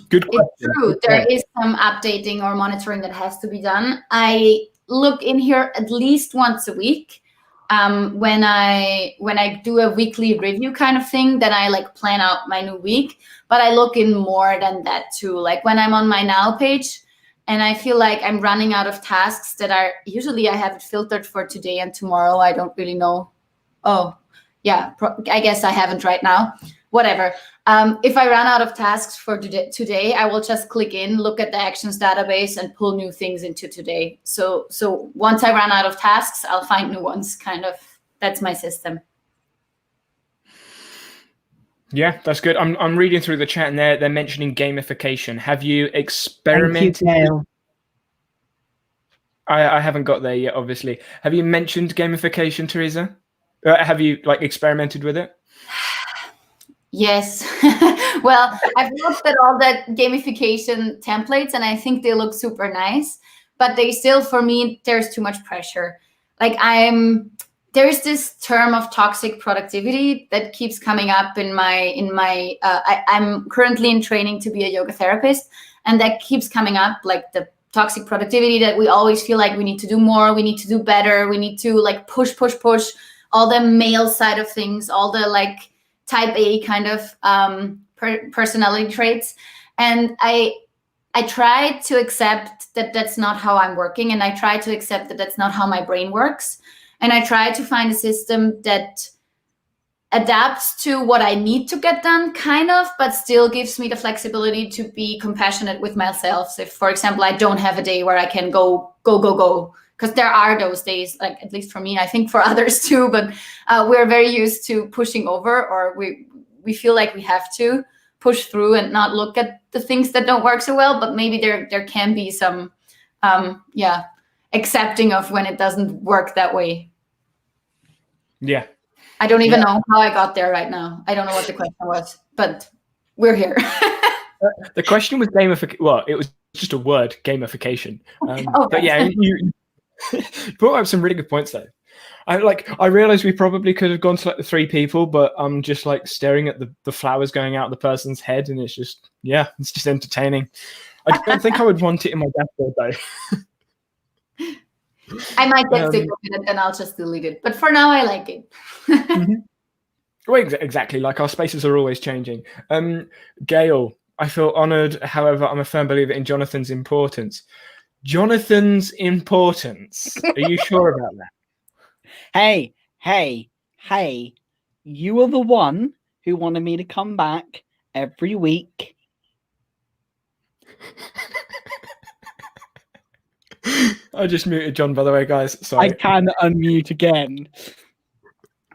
good question. It's true. There is some updating or monitoring that has to be done. I look in here at least once a week. When I do a weekly review kind of thing, then I like plan out my new week. But I look in more than that too. Like when I'm on my now page and I feel like I'm running out of tasks that are usually I have it filtered for today and tomorrow. I don't really know. Oh, yeah, I guess I haven't right now. Whatever. If I run out of tasks for today, I will just click in, look at the actions database, and pull new things into today. So once I run out of tasks, I'll find new ones. Kind of, that's my system. Yeah, that's good. I'm reading through the chat, and they're mentioning gamification. Have you experimented? Thank you, Gail. I haven't got there yet, obviously. Have you mentioned gamification, Teresa? Have you experimented with it? Yes. Well, I've looked at all the gamification templates and I think they look super nice, but they still, for me, there's too much pressure. There's this term of toxic productivity that keeps coming up I'm currently in training to be a yoga therapist, and that keeps coming up, like the toxic productivity that we always feel like we need to do more, we need to do better, we need to push all the male side of things, all the type A kind of personality traits. And I try to accept that that's not how I'm working, and I try to accept that that's not how my brain works. And I try to find a system that adapts to what I need to get done, kind of, but still gives me the flexibility to be compassionate with myself. If, for example, I don't have a day where I can go, because there are those days, at least for me, I think for others too, but we're very used to pushing over, or we feel like we have to push through and not look at the things that don't work so well, but maybe there can be some, accepting of when it doesn't work that way. Yeah. I don't even know how I got there right now. I don't know what the question was, but we're here. The question was gamification. Well, it was just a word, gamification. But yeah, you brought up some really good points there. I realized we probably could have gone to the 3 people, but I'm just staring at the flowers going out of the person's head, and it's just entertaining. I don't think I would want it in my dashboard though. I might get sick of it and then I'll just delete it. But for now, I like it. Mm-hmm. Well, exactly. Our spaces are always changing. Gail, I feel honored. However, I'm a firm believer in Jonathan's importance. Jonathan's importance. Are you sure about that? Hey. You are the one who wanted me to come back every week. I just muted John, by the way, guys. Sorry. I can unmute again.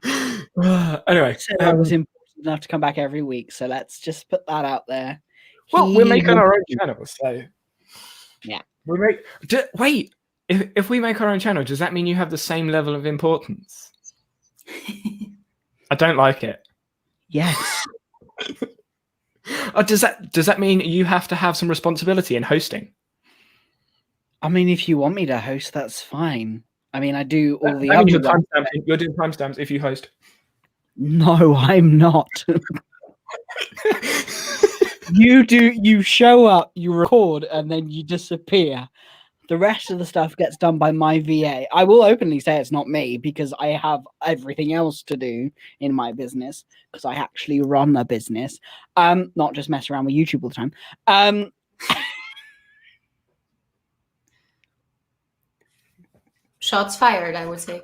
Anyway, I was important enough to come back every week, so let's just put that out there. Well, we're making our own channel, so yeah. Wait, if we make our own channel, does that mean you have the same level of importance? I don't like it. Yes. Does that mean you have to have some responsibility in hosting? I mean, if you want me to host, that's fine. I mean, I do all the That means other you're doing timestamps if you host. No, I'm not. You show up, you record, and then you disappear. The rest of the stuff gets done by my VA. I will openly say it's not me because I have everything else to do in my business because I actually run a business. Not just mess around with YouTube all the time. Shots fired, I would say.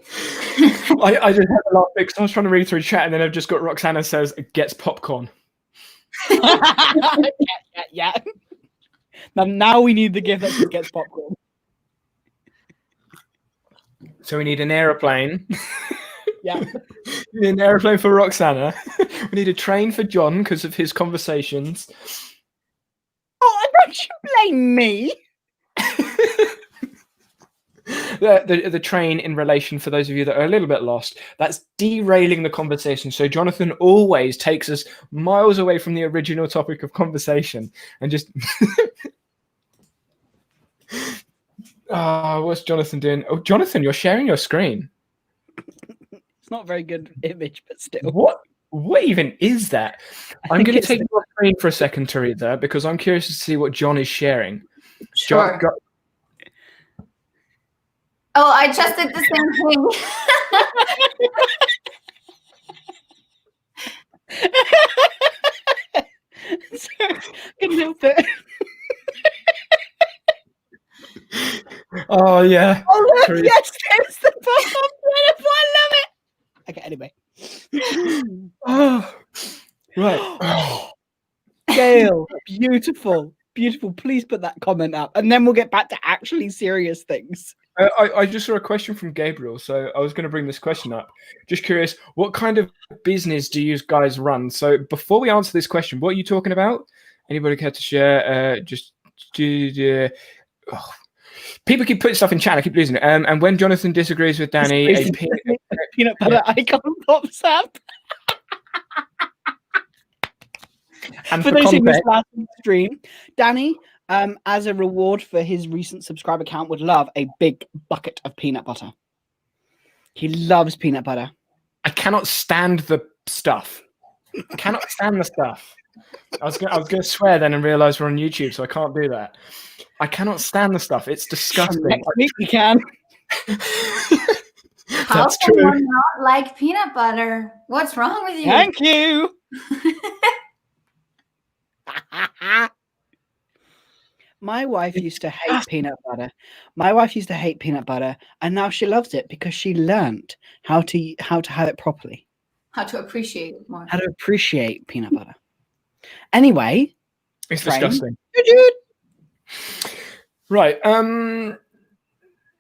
I just had a laugh because I was trying to read through chat and then I've just got Roxana says gets popcorn. yeah. Now we need the GIF that gets popcorn. So we need an aeroplane. Yeah. We need an aeroplane for Roxana. We need a train for Jon because of his conversations. Oh, don't you blame me? The train in relation, for those of you that are a little bit lost, that's derailing the conversation. So Jonathan always takes us miles away from the original topic of conversation and just what's Jonathan doing? Oh, Jonathan, you're sharing your screen. It's not a very good image, but still. What even is that? I'm going to take your screen for a second, Teresa, because I'm curious to see what Jon is sharing. Sure. Oh, I just did the same thing. Sorry, couldn't help it. Oh yeah. Oh look, Teresa. Yes, there's the pop-up. I love it. Okay, anyway. Oh, right. Gail, beautiful. Please put that comment up, and then we'll get back to actually serious things. I just saw a question from Gabriel, so I was going to bring this question up. Just curious, what kind of business do you guys run? So before we answer this question, what are you talking about? Anybody care to share? People keep putting stuff in chat. I keep losing it. And when Jonathan disagrees with Danny, a peanut butter icon pops up. And for those who missed last stream, Danny, as a reward for his recent subscriber count, would love a big bucket of peanut butter. He loves peanut butter. I cannot stand the stuff. I cannot stand the stuff. I was going to swear then and realize we're on YouTube, so I can't do that. I cannot stand the stuff. It's disgusting. Next week we can. How can one not like peanut butter? What's wrong with you? Thank you. My wife used to hate peanut butter. And now she loves it because she learned how to have it properly. How to appreciate it more. How to appreciate peanut butter. Anyway, it's disgusting. Right.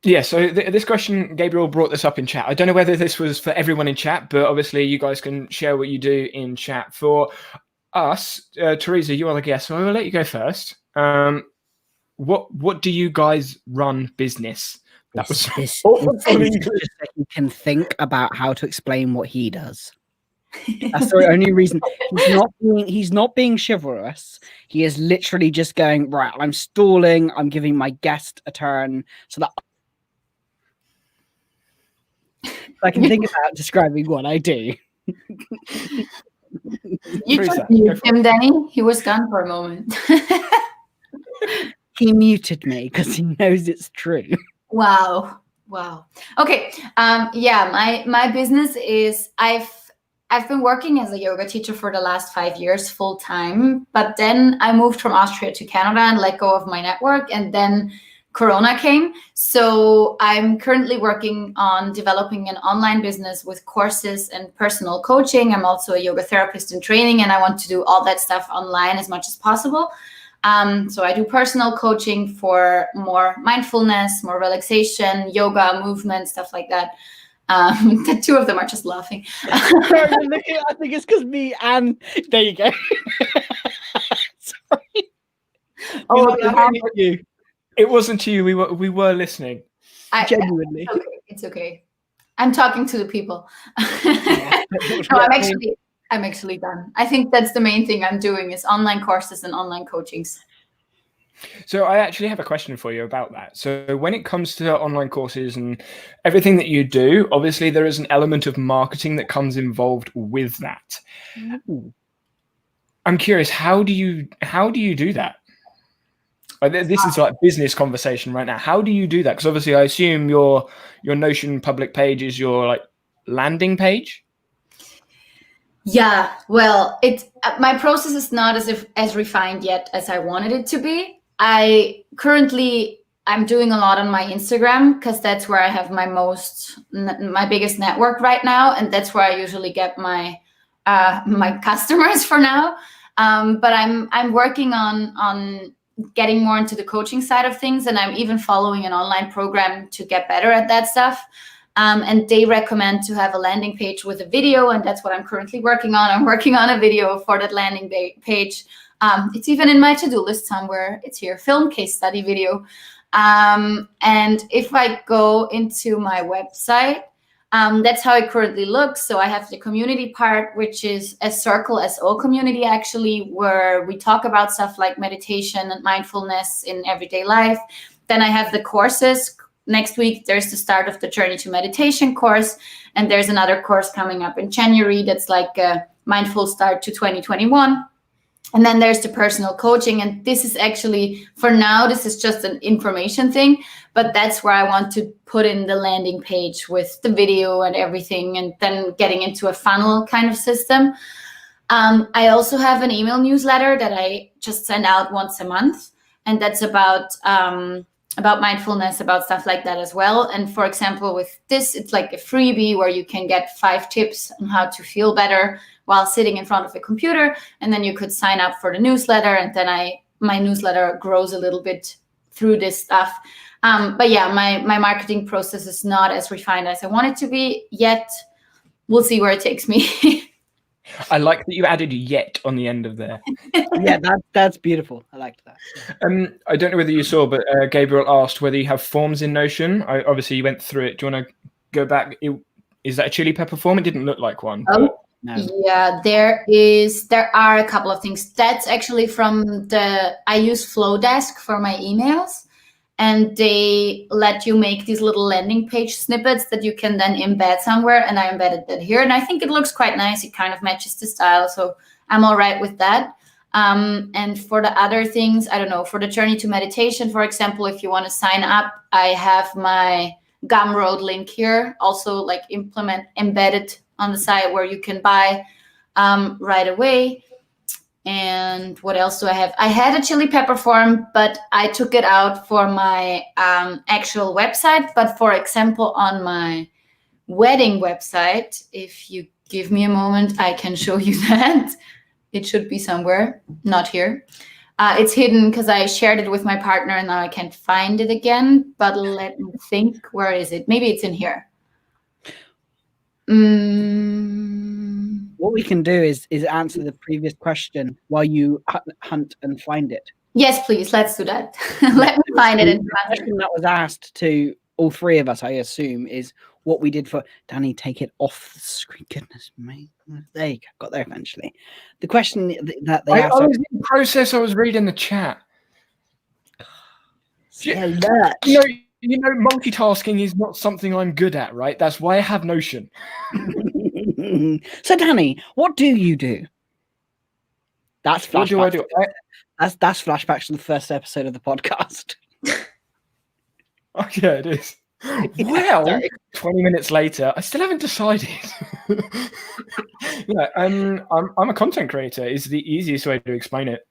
Yeah, so this question, Gabriel brought this up in chat. I don't know whether this was for everyone in chat, but obviously you guys can share what you do in chat. For us, Teresa, you are the guest, so I will let you go first. What do you guys run business? That was just so you can think about how to explain what he does. That's the only reason. He's not being chivalrous. He is literally just going, right, I'm stalling, I'm giving my guest a turn so that I can think about describing what I do. You just muted him, Danny. He was gone for a moment. He muted me because he knows it's true. Wow. Okay. Yeah, my business is I've been working as a yoga teacher for the last 5 years full time, but then I moved from Austria to Canada and let go of my network, and then Corona came. So I'm currently working on developing an online business with courses and personal coaching. I'm also a yoga therapist in training, and I want to do all that stuff online as much as possible. So I do personal coaching for more mindfulness, more relaxation, yoga, movement, stuff like that. The two of them are just laughing. I think it's because me and there you go. Sorry. Oh, it wasn't you. We were listening. Genuinely. It's okay. I'm talking to the people. No, I'm actually done. I think that's the main thing I'm doing is online courses and online coachings. So I actually have a question for you about that. So when it comes to online courses and everything that you do, obviously there is an element of marketing that comes involved with that. Ooh. I'm curious, how do you do that? Like, this is like business conversation right now. How do you do that? Because obviously I assume your Notion public page is your like landing page. Yeah, well, my process is not as refined yet as I wanted it to be. I'm doing a lot on my Instagram because that's where I have my biggest network right now, and that's where I usually get my customers for now. But I'm working on getting more into the coaching side of things, and I'm even following an online program to get better at that stuff. And they recommend to have a landing page with a video, and that's what I'm currently working on. I'm working on a video for that landing page. It's even in my to-do list somewhere. It's here, film case study video. And if I go into my website, that's how it currently looks. So I have the community part, which is a Circle SO community, actually, where we talk about stuff like meditation and mindfulness in everyday life. Then I have the courses. Next week, there's the start of the Journey to Meditation course. And there's another course coming up in January that's like a mindful start to 2021. And then there's the personal coaching. And this is actually, for now, this is just an information thing. But that's where I want to put in the landing page with the video and everything, and then getting into a funnel kind of system. I also have an email newsletter that I just send out once a month. And that's about mindfulness, about stuff like that as well. And for example, with this, it's like a freebie where you can get 5 tips on how to feel better while sitting in front of a computer. And then you could sign up for the newsletter. And then my newsletter grows a little bit through this stuff. But yeah, my marketing process is not as refined as I want it to be yet. We'll see where it takes me. I like that you added "yet" on the end of there. Yeah, that's beautiful. I liked that. I don't know whether you saw, but Gabriel asked whether you have forms in Notion. Obviously, you went through it. Do you want to go back? Is that a chili pepper form? It didn't look like one. Oh, no. Yeah, there are a couple of things. That's actually from I use Flowdesk for my emails. And they let you make these little landing page snippets that you can then embed somewhere. And I embedded that here. And I think it looks quite nice. It kind of matches the style. So I'm all right with that. And for the other things, I don't know, for the Journey to Meditation, for example, if you want to sign up, I have my Gumroad link here, also like embedded on the site where you can buy right away. And what else do I have? I had a chili pepper form, but I took it out for my actual website. But for example, on my wedding website, if you give me a moment, I can show you that. It should be somewhere, not here. It's hidden because I shared it with my partner and now I can't find it again. But let me think, where is it? Maybe it's in here. What we can do is answer the previous question while you hunt and find it. Yes, please. Let's do that. Let me find it. The question that was asked to all 3 of us, I assume, is what we did for Danny. Take it off the screen. Goodness me. There you go. Got there eventually. The question that they asked. I was in process. I was reading the chat. Alert. You know, multitasking is not something I'm good at, right? That's why I have Notion. So, Danny, what do you do? That's flashbacks. What do I do? That's flashbacks to the first episode of the podcast. Oh, yeah, it is. Well, sorry. 20 minutes later, I still haven't decided. I'm a content creator is the easiest way to explain it.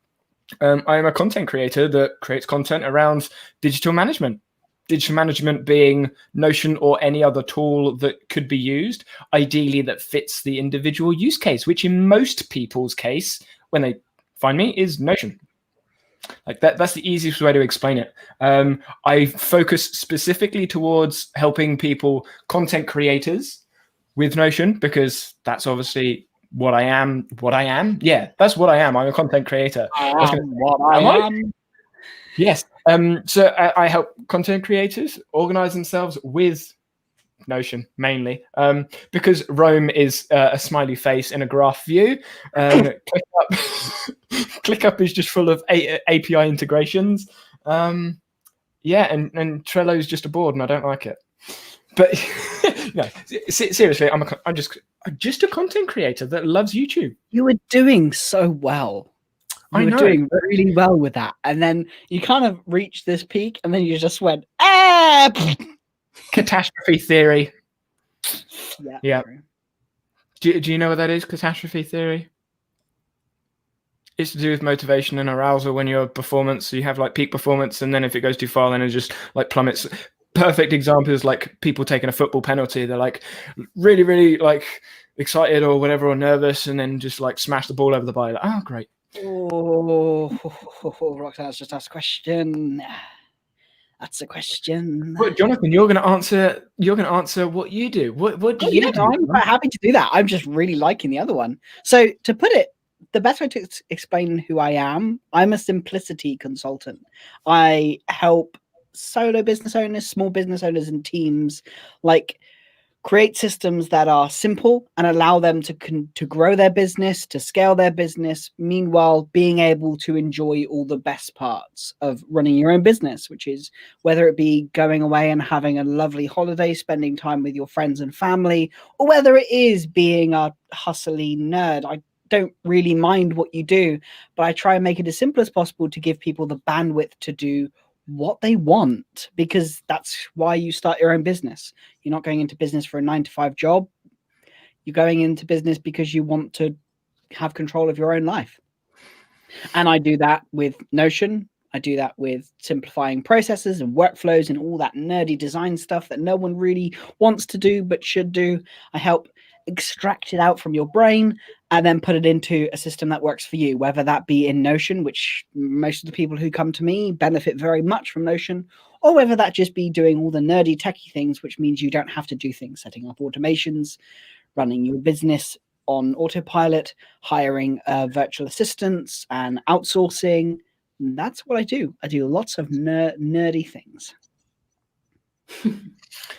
I am a content creator that creates content around digital management. Digital management being Notion or any other tool that could be used, ideally that fits the individual use case, which in most people's case, when they find me, is Notion. Like that's the easiest way to explain it. I focus specifically towards helping people, content creators, with Notion, because that's obviously what I am. Yeah, that's what I am. I'm a content creator. I am. Yes. So I help content creators organize themselves with Notion mainly, because Rome is a smiley face in a graph view. ClickUp is just full of API integrations. Yeah, and Trello is just a board, and I don't like it. But no, seriously, I'm just a content creator that loves YouTube. You were doing so well. You were doing really well with that, and then you kind of reached this peak, and then you just went, ah! Catastrophe theory. Yeah. True. Do you know what that is? Catastrophe theory. It's to do with motivation and arousal when your performance. So you have like peak performance, and then if it goes too far, then it just like plummets. Perfect example is like people taking a football penalty. They're like really, really like excited or whatever, or nervous, and then just like smash the ball over the bar. Like, oh, great. Oh, Roxanne's just asked a question. That's a question. Well, Jonathan, you're going to answer what you do. What do you do? I'm quite happy to do that. I'm just really liking the other one. So to put it, the best way to explain who I am, I'm a simplicity consultant. I help solo business owners, small business owners, and teams like create systems that are simple and allow them to grow their business, to scale their business, meanwhile being able to enjoy all the best parts of running your own business, which is whether it be going away and having a lovely holiday, spending time with your friends and family, or whether it is being a hustly nerd. I don't really mind what you do, but I try and make it as simple as possible to give people the bandwidth to do what they want, because that's why you start your own business. You're not going into business for a 9-to-5 job. You're going into business because you want to have control of your own life. And I do that with Notion. I do that with simplifying processes and workflows and all that nerdy design stuff that no one really wants to do but should do. I help extract it out from your brain and then put it into a system that works for you, whether that be in Notion, which most of the people who come to me benefit very much from Notion, or whether that just be doing all the nerdy techie things, which means you don't have to do things, setting up automations, running your business on autopilot, hiring virtual assistants and outsourcing. That's what I do. I do lots of nerdy things.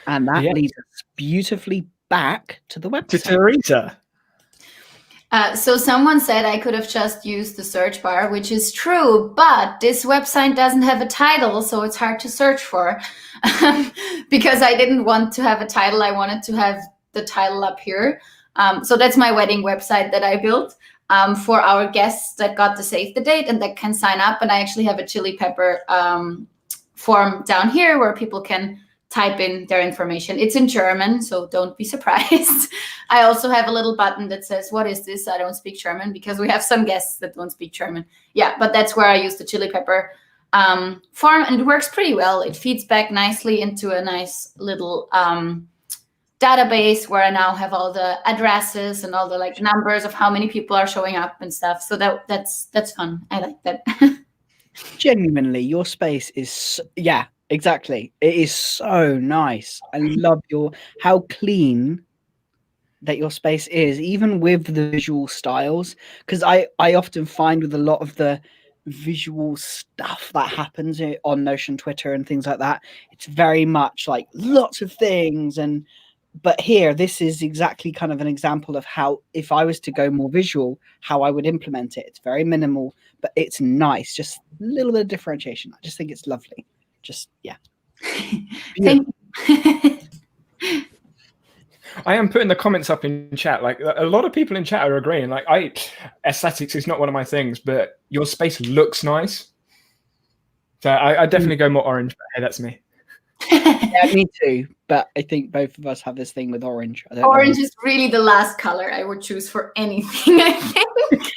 And that leads us beautifully back to the website. To Teresa. So someone said I could have just used the search bar, which is true, but this website doesn't have a title, so it's hard to search for. Because I didn't want to have a title, I wanted to have the title up here. So that's my wedding website that I built for our guests that got to save the date and that can sign up. And I actually have a chili pepper form down here where people can type in their information. It's in German, so don't be surprised. I also have a little button that says, what is this? I don't speak German, because we have some guests that don't speak German. Yeah, but that's where I use the chili pepper form, and it works pretty well. It feeds back nicely into a nice little database where I now have all the addresses and all the like numbers of how many people are showing up and stuff. So that's fun. I like that. Genuinely, your space is, yeah, exactly. It is so nice. I love how clean that your space is, even with the visual styles. Because I often find with a lot of the visual stuff that happens on Notion, Twitter, and things like that, it's very much like lots of things. But here, this is exactly kind of an example of how, if I was to go more visual, how I would implement it. It's very minimal, but it's nice. Just a little bit of differentiation. I just think it's lovely. Just, yeah. Thank you. I am putting the comments up in chat. Like a lot of people in chat are agreeing. Like aesthetics is not one of my things, but your space looks nice. So I definitely go more orange, but hey, that's me. Yeah, me too. But I think both of us have this thing with orange. Orange is really the last color I would choose for anything, I think.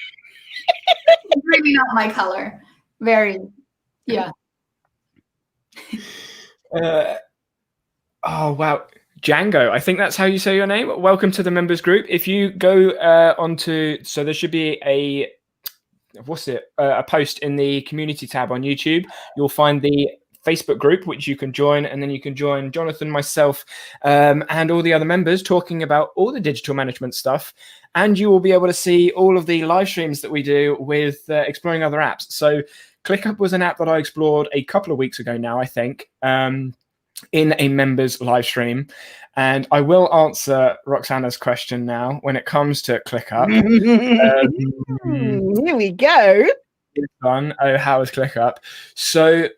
It's really not my color. Very, yeah. Oh, wow. Django, I think that's how you say your name. Welcome to the members group. If you go so there should be a post in the community tab on YouTube. You'll find the Facebook group, which you can join, and then you can join Jonathan, myself, and all the other members talking about all the digital management stuff. And you will be able to see all of the live streams that we do with exploring other apps. So ClickUp was an app that I explored a couple of weeks ago now, I think. in a members live stream. And I will answer Roxana's question now when it comes to ClickUp. Here we go. Fun. Oh, how is ClickUp? So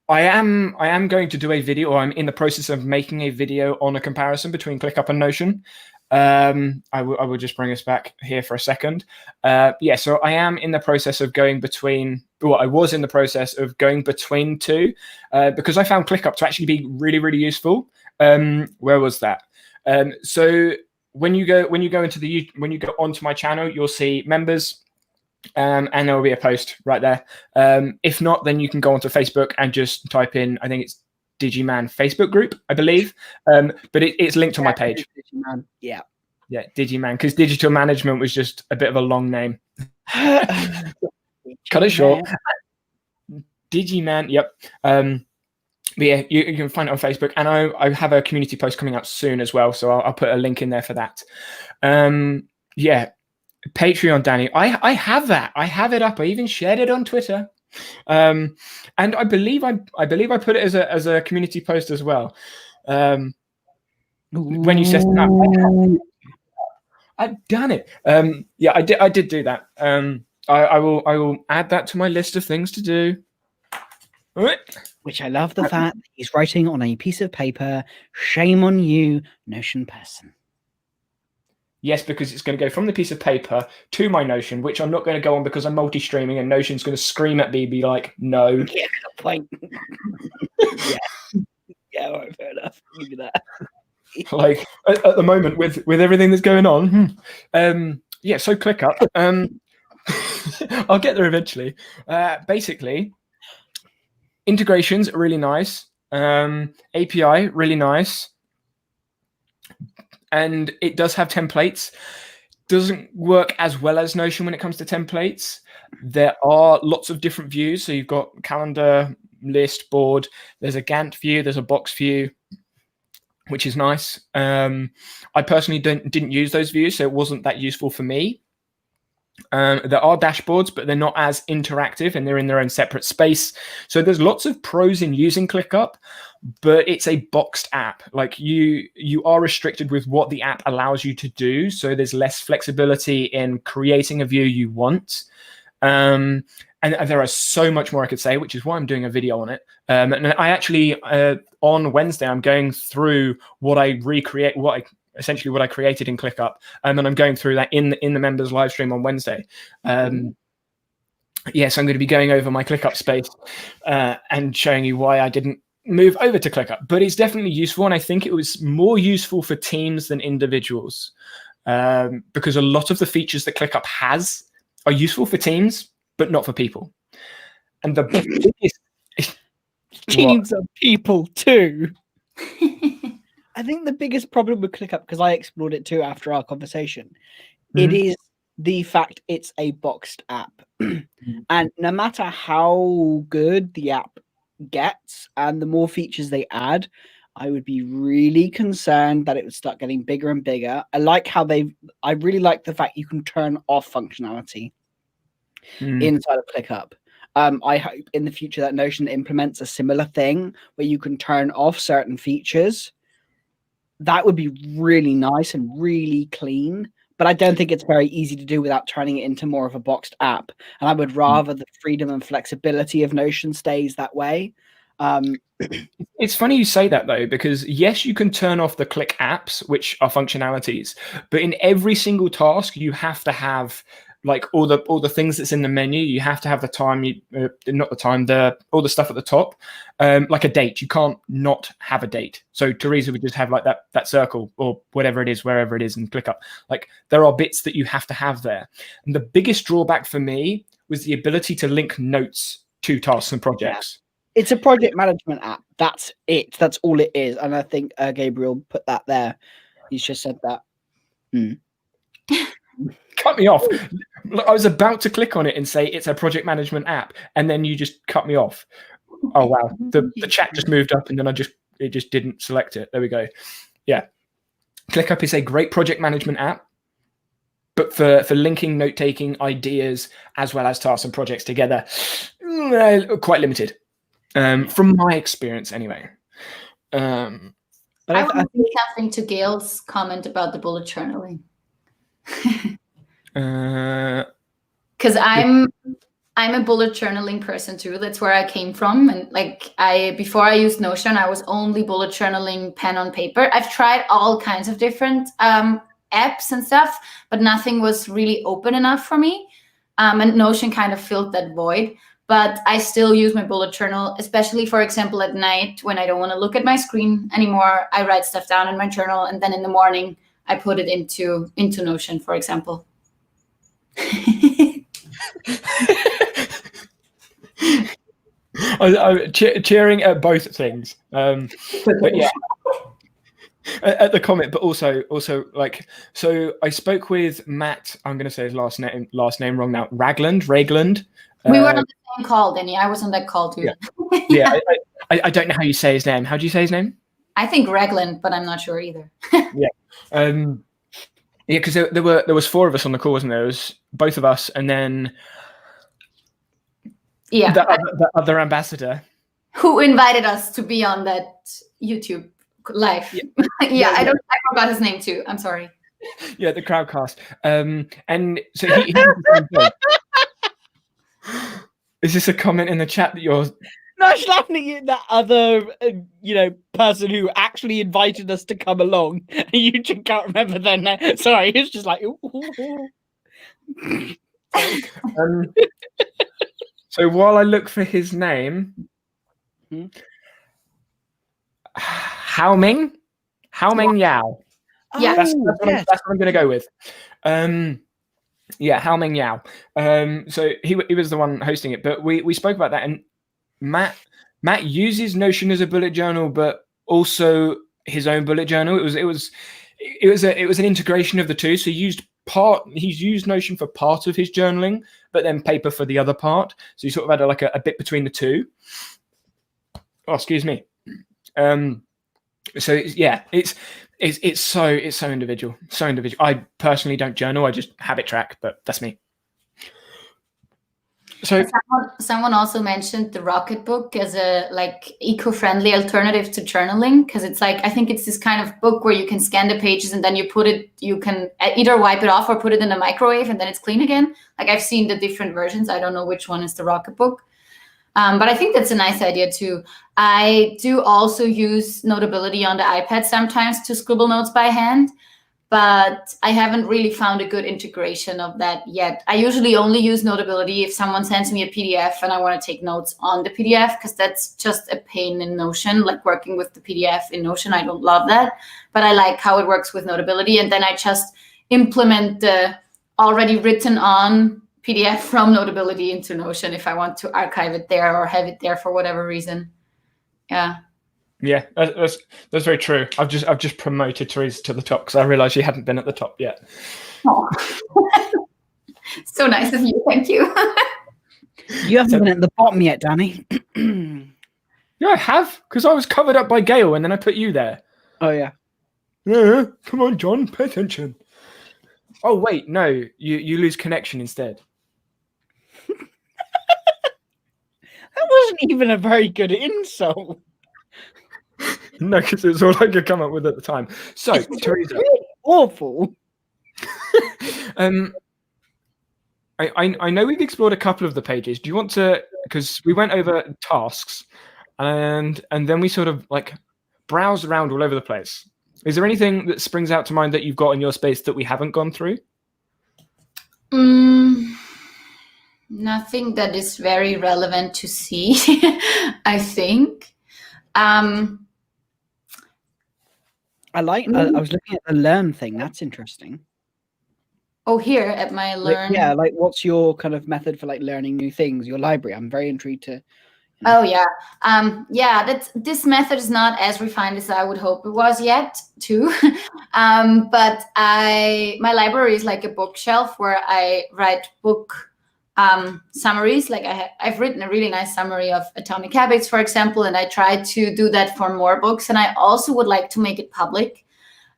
I am going to do a video, or I'm in the process of making a video on a comparison between ClickUp and Notion. I will just bring us back here for a second. Yeah, so I am in the process of going between, well, I was in the process of going between two, because I found ClickUp to actually be really, really useful. Where was that? So when you go onto my channel, you'll see members, and there will be a post right there. If not, then you can go onto Facebook and just type in, I think it's Digiman Facebook group, I believe. But it's linked to my page. Digiman. Yeah, Digiman, because digital management was just a bit of a long name. Cut it short. Digiman. Yep. But yeah, you can find it on Facebook, and I have a community post coming out soon as well, so I'll put a link in there for that. Yeah, Patreon, Danny. I have that. I have it up. I even shared it on Twitter, and I believe I put it as a community post as well. When you set it up, I've done it. Yeah, I did do that. I will add that to my list of things to do. All right. Which I love the fact that he's writing on a piece of paper. Shame on you, Notion person. Yes, because it's going to go from the piece of paper to my Notion, which I'm not going to go on because I'm multi-streaming, and Notion's going to scream at me, be like, no. Yeah, good point. Yeah, all right, fair enough. Give you that. Like at the moment with everything that's going on. Yeah, so ClickUp. I'll get there eventually. Basically, integrations are really nice. API, really nice. And it does have templates. Doesn't work as well as Notion when it comes to templates. There are lots of different views. So you've got calendar, list, board. There's a Gantt view. There's a box view, which is nice. I personally didn't use those views, so it wasn't that useful for me. There are dashboards, but they're not as interactive, and they're in their own separate space. So there's lots of pros in using ClickUp, but it's a boxed app. Like you are restricted with what the app allows you to do. So there's less flexibility in creating a view you want. And there is so much more I could say, which is why I'm doing a video on it. And I actually, on Wednesday, I'm going through what I essentially what I created in ClickUp, and I'm going through that in the members live stream on Wednesday. Yes, I'm going to be going over my ClickUp space and showing you why I didn't move over to ClickUp. But it's definitely useful, and I think it was more useful for teams than individuals, because a lot of the features that ClickUp has are useful for teams, but not for people. And the biggest teams are people too. I think the biggest problem with ClickUp, because I explored it too after our conversation, it is the fact it's a boxed app. And no matter how good the app gets and the more features they add, I would be really concerned that it would start getting bigger and bigger. I really like the fact you can turn off functionality inside of ClickUp. I hope in the future that Notion implements a similar thing where you can turn off certain features. That would be really nice and really clean, but I don't think it's very easy to do without turning it into more of a boxed app. And I would rather the freedom and flexibility of Notion stays that way. It's funny you say that, though, because yes, you can turn off the click apps, which are functionalities, but in every single task, you have to have like all the things that's in the menu. You have to have the time, all the stuff at the top, like a date. You can't not have a date. So Teresa would just have like that circle or whatever it is, wherever it is, and ClickUp. Like there are bits that you have to have there. And the biggest drawback for me was the ability to link notes to tasks and projects. Yeah. It's a project management app. That's it. That's all it is. And I think Gabriel put that there. He's just said that. Cut me off. I was about to click on it and say it's a project management app, and then you just cut me off. Oh wow, the chat just moved up, and then it just didn't select it. There we go. Yeah, ClickUp is a great project management app, but for linking note-taking ideas as well as tasks and projects together, quite limited, from my experience anyway. But I want to say something to Gail's comment about the bullet journaling. Because I'm a bullet journaling person too. That's where I came from. And like before I used Notion, I was only bullet journaling pen on paper. I've tried all kinds of different apps and stuff, but nothing was really open enough for me. And Notion kind of filled that void. But I still use my bullet journal, especially, for example, at night when I don't want to look at my screen anymore. I write stuff down in my journal, and then in the morning I put it into Notion, for example. I'm cheering at both things. But yeah, at the comment, but also like, so I spoke with Matt. I'm going to say his last name wrong now. Ragland. We were on the same call, Danny. I was on that call too. Yeah. I don't know how you say his name. How do you say his name? I think Ragland, but I'm not sure either. Yeah. Because there was 4 of us on the call, wasn't there? It was both of us, and then the other ambassador who invited us to be on that YouTube live. I forgot his name too. I'm sorry. Yeah, the crowdcast. And so he did the same thing. Is this a comment in the chat that you're? No, I was laughing at that other, person who actually invited us to come along. You just can't remember their name. Sorry, it's just like. So while I look for his name, Hao Ming Yao. Yeah, that's what I'm going to go with. Yeah, Hao Ming Yao. So he was the one hosting it, but we spoke about that, and Matt uses Notion as a bullet journal, but also his own bullet journal. It was an integration of the two. So he's used Notion for part of his journaling, but then paper for the other part. So he sort of had a bit between the two. Oh, excuse me. So yeah, it's so individual, so individual. I personally don't journal. I just habit track, but that's me. So someone also mentioned the Rocket Book as a eco-friendly alternative to journaling, because it's I think it's this kind of book where you can scan the pages and then you can either wipe it off or put it in the microwave and then it's clean again. I've seen the different versions. I don't know which one is the Rocket Book. But I think that's a nice idea too. I do also use Notability on the iPad sometimes to scribble notes by hand, but I haven't really found a good integration of that yet. I usually only use Notability if someone sends me a PDF and I want to take notes on the PDF, because that's just a pain in Notion, working with the PDF in Notion. I don't love that, but I like how it works with Notability. And then I just implement the already written on PDF from Notability into Notion if I want to archive it there or have it there for whatever reason. Yeah, that's very true. I've just promoted Teresa to the top because I realized she hadn't been at the top yet. Oh. So nice of you. Thank you. You haven't been at the bottom yet, Danny. Yeah, I have, because I was covered up by Gail and then I put you there. Oh yeah. Yeah, come on, John, pay attention. Oh wait, no, you lose connection instead. That wasn't even a very good insult. No, because it was all I could come up with at the time. So, Teresa, really awful. I know we've explored a couple of the pages. Do you want to? Because we went over tasks, and then we sort of browsed around all over the place. Is there anything that springs out to mind that you've got in your space that we haven't gone through? Nothing that is very relevant to see, I think. I was looking at the learn thing. That's interesting. Oh, here at my learn. What's your kind of method for learning new things? Your library. I'm very intrigued to. Oh yeah. This method is not as refined as I would hope it was yet too. But my library is like a bookshelf where I write book summaries. I've written a really nice summary of Atomic Habits, for example, and I try to do that for more books. And I also would like to make it public,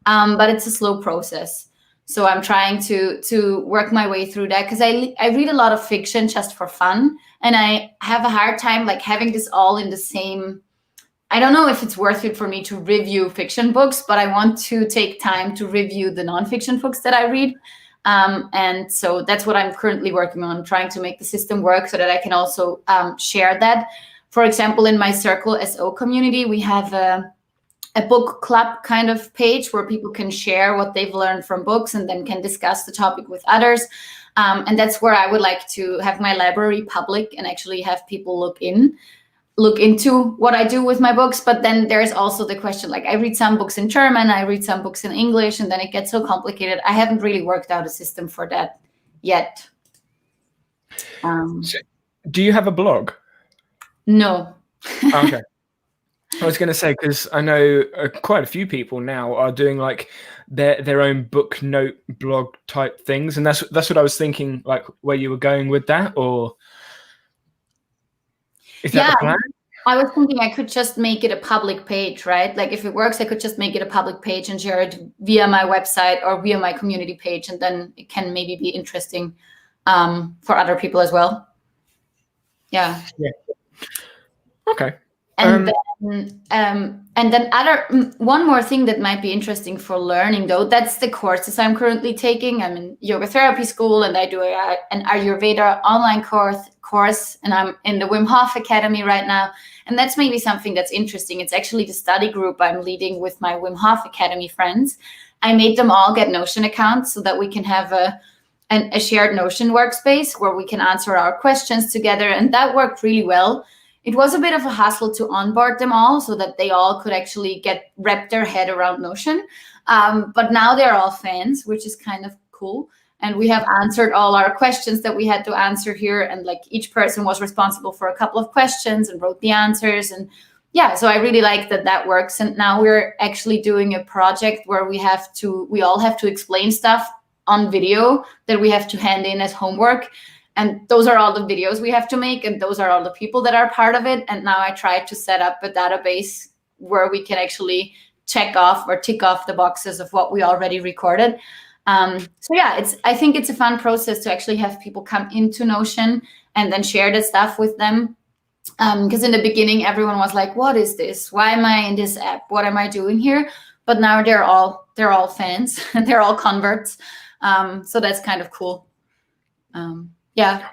but it's a slow process. So I'm trying to work my way through that, because I read a lot of fiction just for fun, and I have a hard time having this all in the same. I don't know if it's worth it for me to review fiction books, but I want to take time to review the nonfiction books that I read. And so that's what I'm currently working on, trying to make the system work so that I can also share that. For example, in my Circle SO community, we have a book club kind of page where people can share what they've learned from books and then can discuss the topic with others. And that's where I would like to have my library public and actually have people look into what I do with my books. But then there's also the question, like I read some books in German, I read some books in English, and then it gets so complicated. I haven't really worked out a system for that yet. So do you have a blog? No. Okay. I was going to say, because I know quite a few people now are doing like their own book note blog type things, and that's what I was thinking, like where you were going with that, or is that the plan? I was thinking I could just make it a public page, right? Like if it works, I could just make it a public page and share it via my website or via my community page, and then it can maybe be interesting for other people as well. Yeah. Okay. And then one more thing that might be interesting for learning, though, that's the courses I'm currently taking. I'm in yoga therapy school, and I do an Ayurveda online course, and I'm in the Wim Hof Academy right now. And that's maybe something that's interesting. It's actually the study group I'm leading with my Wim Hof Academy friends. I made them all get Notion accounts so that we can have a shared Notion workspace where we can answer our questions together. And that worked really well. It was a bit of a hassle to onboard them all so that they all could actually wrap their head around Notion. But now they're all fans, which is kind of cool. And we have answered all our questions that we had to answer here. And like each person was responsible for a couple of questions and wrote the answers. And yeah, so I really like that works. And now we're actually doing a project where we all have to explain stuff on video that we have to hand in as homework. And those are all the videos we have to make, and those are all the people that are part of it. And now I try to set up a database where we can actually check off or tick off the boxes of what we already recorded. So yeah, I think it's a fun process to actually have people come into Notion and then share the stuff with them. Because in the beginning, everyone was like, "What is this? Why am I in this app? What am I doing here?" But now they're all fans and they're all converts. So that's kind of cool. Yeah,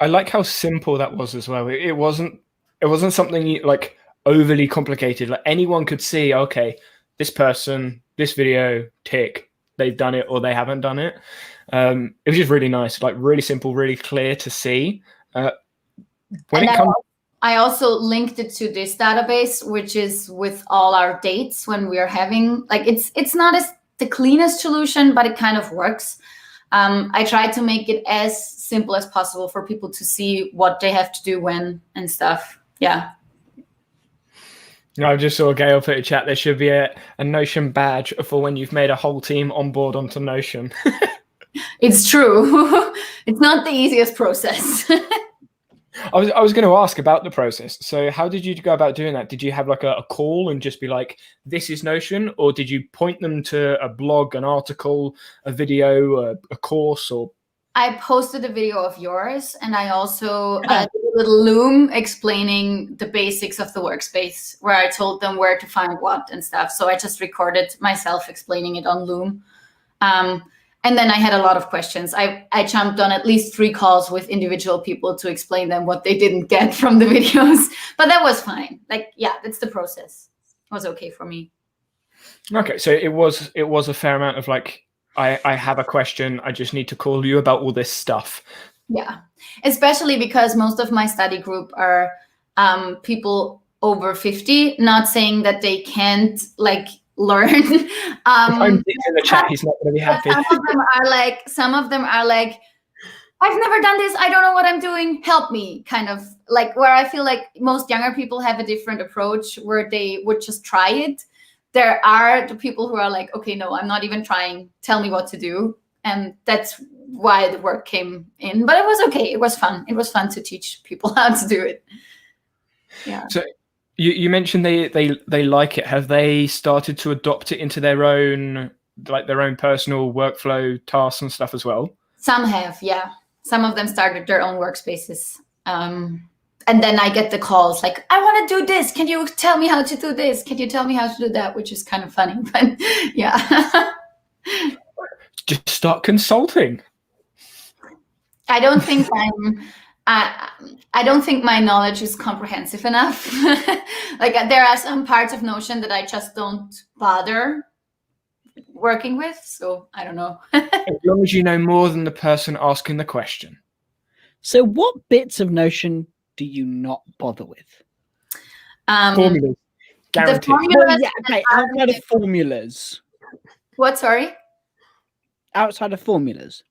I like how simple that was as well. It wasn't something like overly complicated. Like anyone could see, okay, this person, this video, tick, they've done it or they haven't done it. It was just really nice, like really simple, really clear to see. I also linked it to this database, which is with all our dates when we're having, like, it's not the cleanest solution, but it kind of works. I tried to make it as simple as possible for people to see what they have to do when and stuff. Yeah. I just saw Gail put a chat. There should be a Notion badge for when you've made a whole team on board onto Notion. It's true. It's not the easiest process. I was going to ask about the process. So how did you go about doing that? Did you have like a call and just be like, this is Notion? Or did you point them to a blog, an article, a video, a course? Or I posted a video of yours, and I also did a little Loom explaining the basics of the workspace, where I told them where to find what and stuff. So I just recorded myself explaining it on Loom. And then I had a lot of questions. I jumped on at least 3 calls with individual people to explain them what they didn't get from the videos. But that was fine. Like, yeah, that's the process. It was okay for me. Okay, so it was a fair amount of like, I have a question. I just need to call you about all this stuff. Yeah, especially because most of my study group are people over 50, not saying that they can't like learn. I'm in the chat, he's not going to be happy. Some of them are like, I've never done this. I don't know what I'm doing. Help me, kind of like, where I feel like most younger people have a different approach where they would just try it. There are the people who are like, okay, no, I'm not even trying. Tell me what to do. And that's why the work came in. But it was okay. It was fun. It was fun to teach people how to do it. Yeah. So you mentioned they like it. Have they started to adopt it into their own personal workflow tasks and stuff as well? Some have, yeah. Some of them started their own workspaces. and then I get the calls like, I want to do this. Can you tell me how to do this? Can you tell me how to do that? Which is kind of funny, but yeah. Just start consulting. I don't think I don't think my knowledge is comprehensive enough. Like there are some parts of Notion that I just don't bother working with. So I don't know. As long as you know more than the person asking the question. So what bits of Notion do you not bother with? Formulas. Guaranteed. The formulas. Yeah, okay, outside of formulas. What? Sorry. Outside of formulas.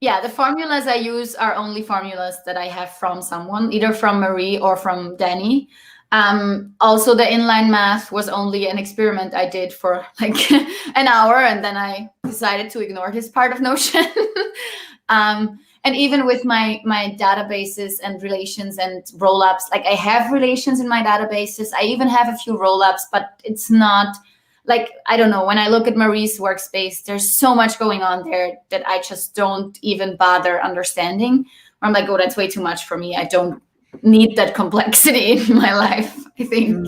Yeah, the formulas I use are only formulas that I have from someone, either from Marie or from Danny. Also, the inline math was only an experiment I did for like an hour, and then I decided to ignore this part of Notion. And even with my databases and relations and roll-ups, like I have relations in my databases. I even have a few roll-ups, but it's not like, I don't know, when I look at Marie's workspace, there's so much going on there that I just don't even bother understanding. I'm like, oh, that's way too much for me. I don't need that complexity in my life, I think.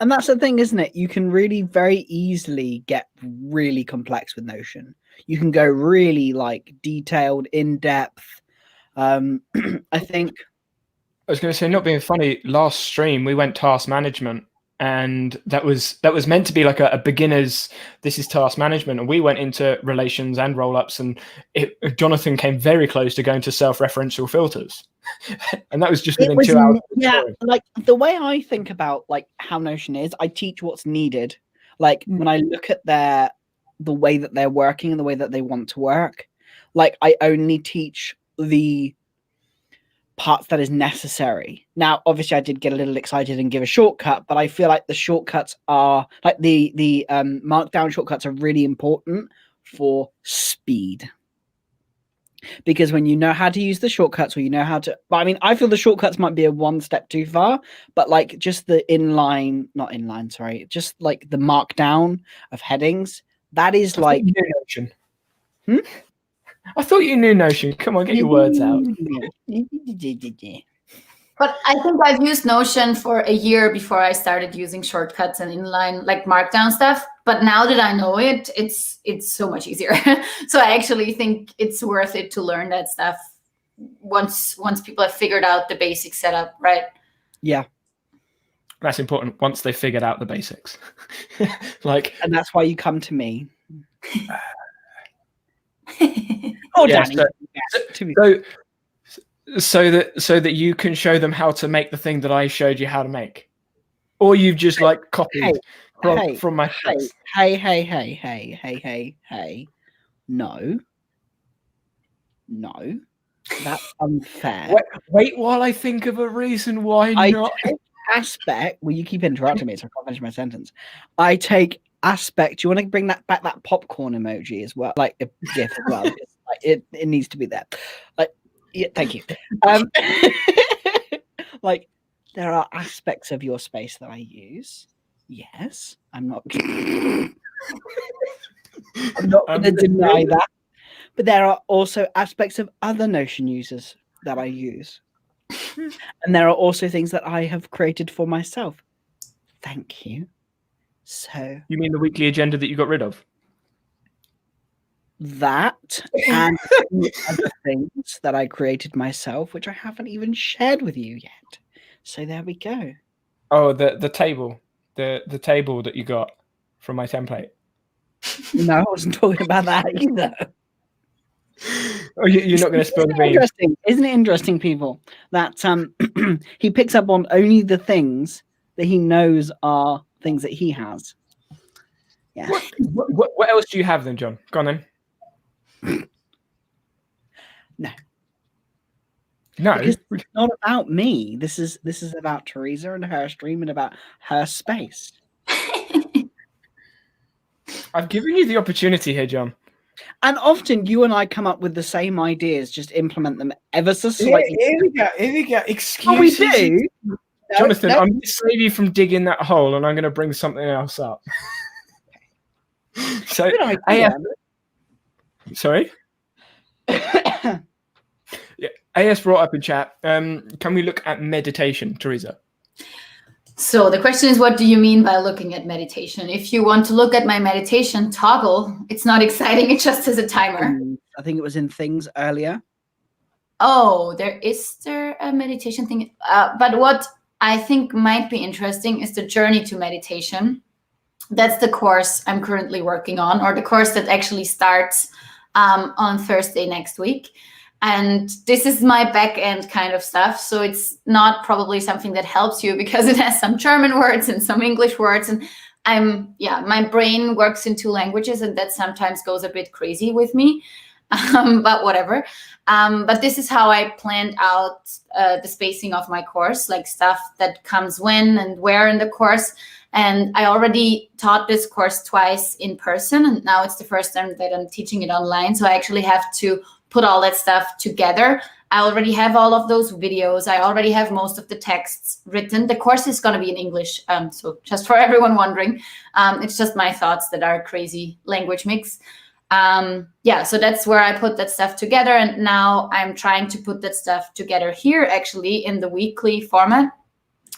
And that's the thing, isn't it? You can really very easily get really complex with Notion. You can go really like detailed, in depth. I think I was going to say, not being funny, last stream we went task management, and that was meant to be like a beginner's, this is task management, and we went into relations and roll-ups, and Jonathan came very close to going to self-referential filters. And that was just within 2 hours. Yeah, like the way I think about like how Notion is, I teach what's needed. Like when I look at the way that they're working and the way that they want to work, like I only teach the parts that is necessary. Now, obviously I did get a little excited and give a shortcut, but I feel like the shortcuts are like the markdown shortcuts are really important for speed. Because when you know how to use the shortcuts, or you know how to, but I mean, I feel the shortcuts might be a one step too far, but like just the just like the markdown of headings, that is like Notion. I thought you knew Notion. Come on, get your words out. But I think I've used Notion for a year before I started using shortcuts and inline like markdown stuff. But now that I know it, it's so much easier. So I actually think it's worth it to learn that stuff once people have figured out the basic setup, right? Yeah. That's important. Once they figured out the basics. Like, and that's why you come to me. Oh, yeah, Danny. So that you can show them how to make the thing that I showed you how to make, or you've just like copied from my face. Hey. No, that's unfair. Wait while I think of a reason why not. Aspect. Well, you keep interrupting me, so I can't finish my sentence. I take aspect. Do you want to bring that back? That popcorn emoji as well, like a GIF as well. Like, it needs to be there. Like, yeah, thank you. Like, there are aspects of your space that I use. Yes, I'm not. I'm not going to deny that. But there are also aspects of other Notion users that I use. And there are also things that I have created for myself. Thank you. So you mean the weekly agenda that you got rid of? That and other things that I created myself, which I haven't even shared with you yet. So there we go. Oh, the table, the table that you got from my template. No, I wasn't talking about that either. Oh, you're not going to spill the beans. Interesting, isn't it interesting, people, that he picks up on only the things that he knows are things that he has. Yeah. What else do you have then, John? Go on then. No. Because it's not about me. This is about Teresa and her stream and about her space. I've given you the opportunity here, John. And often you and I come up with the same ideas, just implement them ever so slightly. Here we go. Excuses. Oh, we do. Jonathan, I'm going to save you from digging that hole, and I'm going to bring something else up. So, sorry. Yeah. AS brought up in chat. Can we look at meditation, Teresa? So the question is, what do you mean by looking at meditation? If you want to look at my meditation toggle, it's not exciting. It just has a timer. I think it was in things earlier. Oh, is there a meditation thing? But what I think might be interesting is the journey to meditation. That's the course I'm currently working on, or the course that actually starts on Thursday next week. And this is my back end kind of stuff. So it's not probably something that helps you because it has some German words and some English words. And my brain works in 2 languages, and that sometimes goes a bit crazy with me. But whatever. But this is how I planned out the spacing of my course, like stuff that comes when and where in the course. And I already taught this course twice in person, and now it's the first time that I'm teaching it online. So I actually have to put all that stuff together. I already have all of those videos. I already have most of the texts written. The course is going to be in English. So just for everyone wondering, it's just my thoughts that are a crazy language mix. So that's where I put that stuff together. And now I'm trying to put that stuff together here, actually, in the weekly format.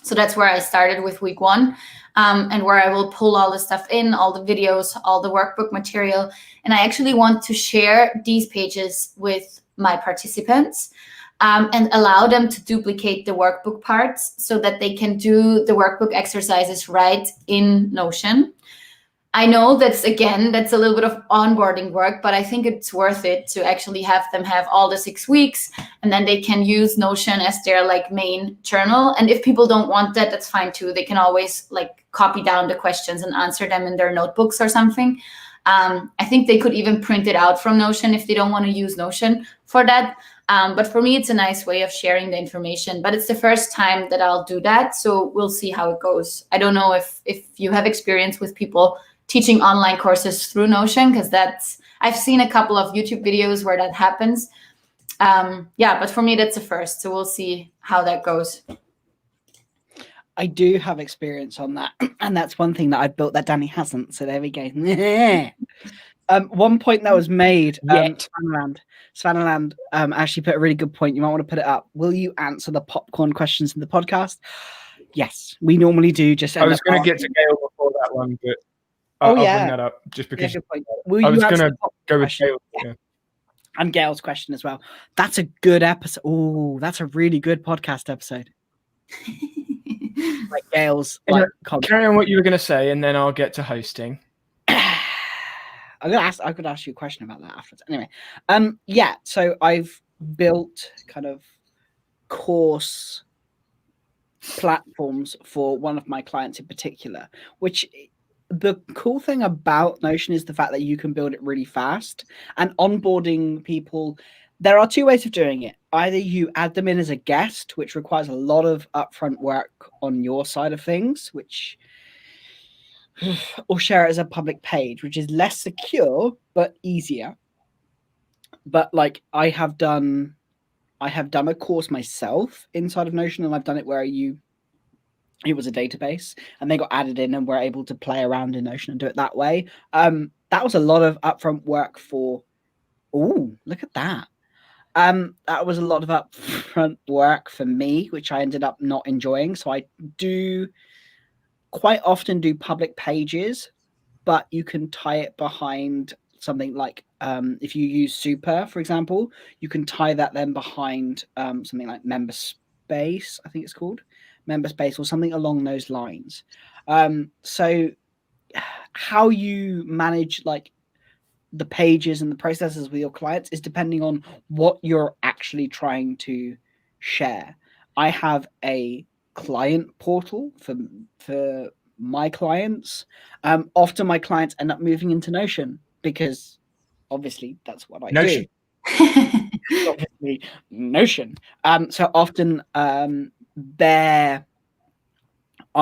So that's where I started with week 1, and where I will pull all the stuff in, all the videos, all the workbook material. And I actually want to share these pages with my participants and allow them to duplicate the workbook parts so that they can do the workbook exercises right in Notion. I know that's a little bit of onboarding work, but I think it's worth it to actually have them have all the 6 weeks, and then they can use Notion as their main journal. And if people don't want that, that's fine too. They can always copy down the questions and answer them in their notebooks or something. I think they could even print it out from Notion if they don't want to use Notion for that. But for me, it's a nice way of sharing the information. But it's the first time that I'll do that, so we'll see how it goes. I don't know if you have experience with people teaching online courses through Notion, because I've seen a couple of YouTube videos where that happens. But for me, that's a first. So we'll see how that goes. I do have experience on that. And that's one thing that I've built that Danny hasn't. So there we go. One point that was made, Svanaland actually put a really good point. You might want to put it up. Will you answer the popcorn questions in the podcast? Yes, we normally do. I was going to get to Gail before that one, but I'll bring that up just because I was going to go with Gail. Yeah. And Gail's question as well. That's a good episode. Oh, that's a really good podcast episode. Like Gail's. Carry on what you were going to say, and then I'll get to hosting. I could ask you a question about that afterwards. Anyway, so I've built kind of course platforms for one of my clients in particular, which the cool thing about Notion is the fact that you can build it really fast. And onboarding people, there are 2 ways of doing it. Either you add them in as a guest, which requires a lot of upfront work on your side of things, or share it as a public page, which is less secure but easier. But I have done a course myself inside of Notion, and I've done it where it was a database and they got added in and we're able to play around in Notion and do it that way. That was a lot of upfront work for, look at that. That was a lot of upfront work for me, which I ended up not enjoying. So I do quite often do public pages, but you can tie it behind something like, if you use Super, for example, you can tie that then behind something like MemberSpace, I think it's called. MemberSpace or something along those lines. So how you manage the pages and the processes with your clients is depending on what you're actually trying to share. I have a client portal for my clients. Often my clients end up moving into Notion because obviously that's what I do. Obviously Notion. So often our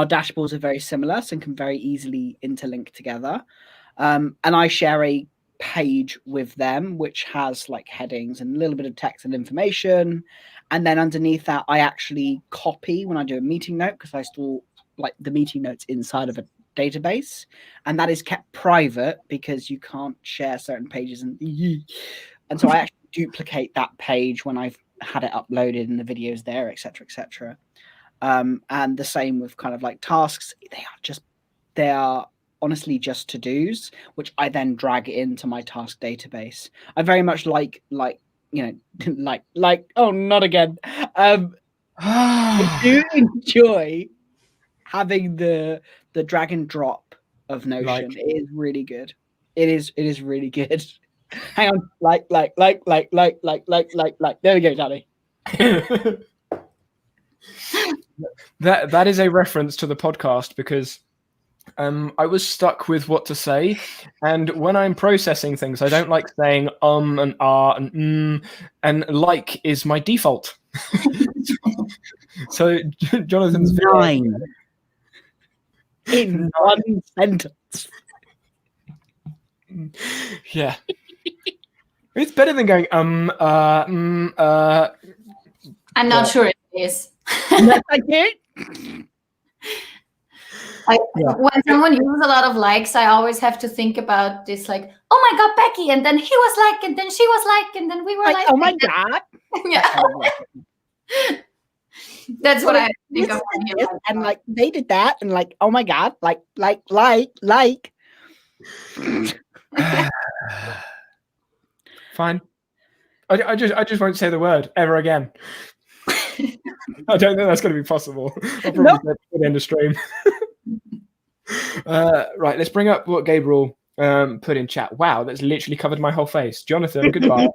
dashboards are very similar, so can very easily interlink together. And I share a page with them, which has headings and a little bit of text and information. And then underneath that, I actually copy when I do a meeting note, because I store the meeting notes inside of a database. And that is kept private because you can't share certain pages. And so I actually duplicate that page when I've had it uploaded and the videos there, etc., etc. And the same with kind of like tasks. They are honestly just to-dos, which I then drag into my task database. I very much like oh, not again. I do enjoy having the drag and drop of Notion. Like. It is really good. It is really good. Hang on, like. There we go, Danny. That is a reference to the podcast, because I was stuck with what to say, and when I'm processing things, I don't like saying and and and like is my default. So Jonathan's Nine in one sentence. Yeah. It's better than going I'm not sure it is. When someone uses a lot of likes, I always have to think about this, like, oh my God, Becky, and then he was like, and then she was like, and then we were like, oh my God. Yeah. That's what I think of. And like they did that, and like, oh my God, like. Fine. I just won't say the word ever again. I don't think that's going to be possible. I'll probably say it at the end of stream. Right, let's bring up what Gabriel put in chat. Wow, that's literally covered my whole face. Jonathan, goodbye.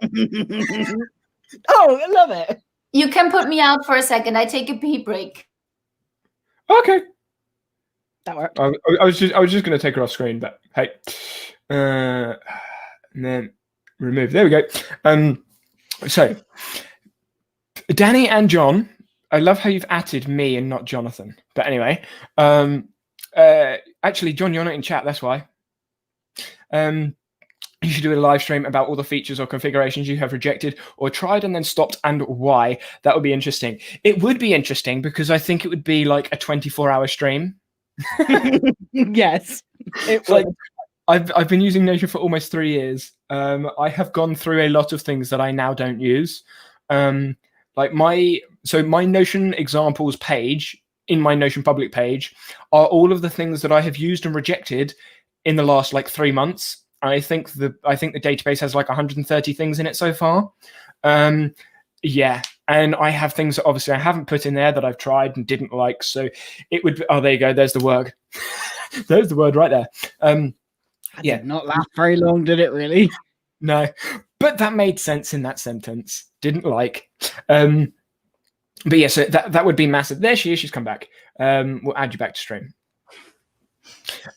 Oh, I love it. You can put me out for a second. I take a pee break. Okay. That worked. I was just going to take her off screen, but hey. And then remove. There we go. So Danny and John, I love how you've added me and not Jonathan. But anyway, actually, John, you're not in chat. That's why. You should do a live stream about all the features or configurations you have rejected or tried and then stopped, and why. That would be interesting. It would be interesting because I think it would be like a 24-hour stream. Yes. Like, I've been using Notion for almost 3 years. I have gone through a lot of things that I now don't use. Like my Notion examples page in my Notion public page are all of the things that I have used and rejected in the last like 3 months. I think the database has like 130 things in it so far. Yeah, and I have things that obviously I haven't put in there that I've tried and didn't like. So it would. Oh, there you go. There's the word. There's the word right there. Yeah, did not last very long, did it? Really? No, but that made sense in that sentence. Didn't like. But yeah, so that would be massive. There she is. She's come back. We'll add you back to stream.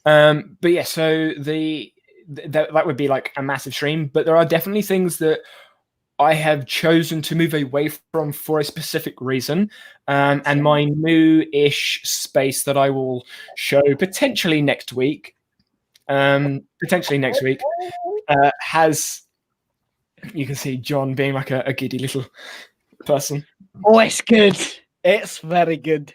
But yeah, so that would be like a massive stream. But there are definitely things that I have chosen to move away from for a specific reason. And my new-ish space that I will show potentially next week. Has, you can see John being like a giddy little person. Oh, it's good. It's very good.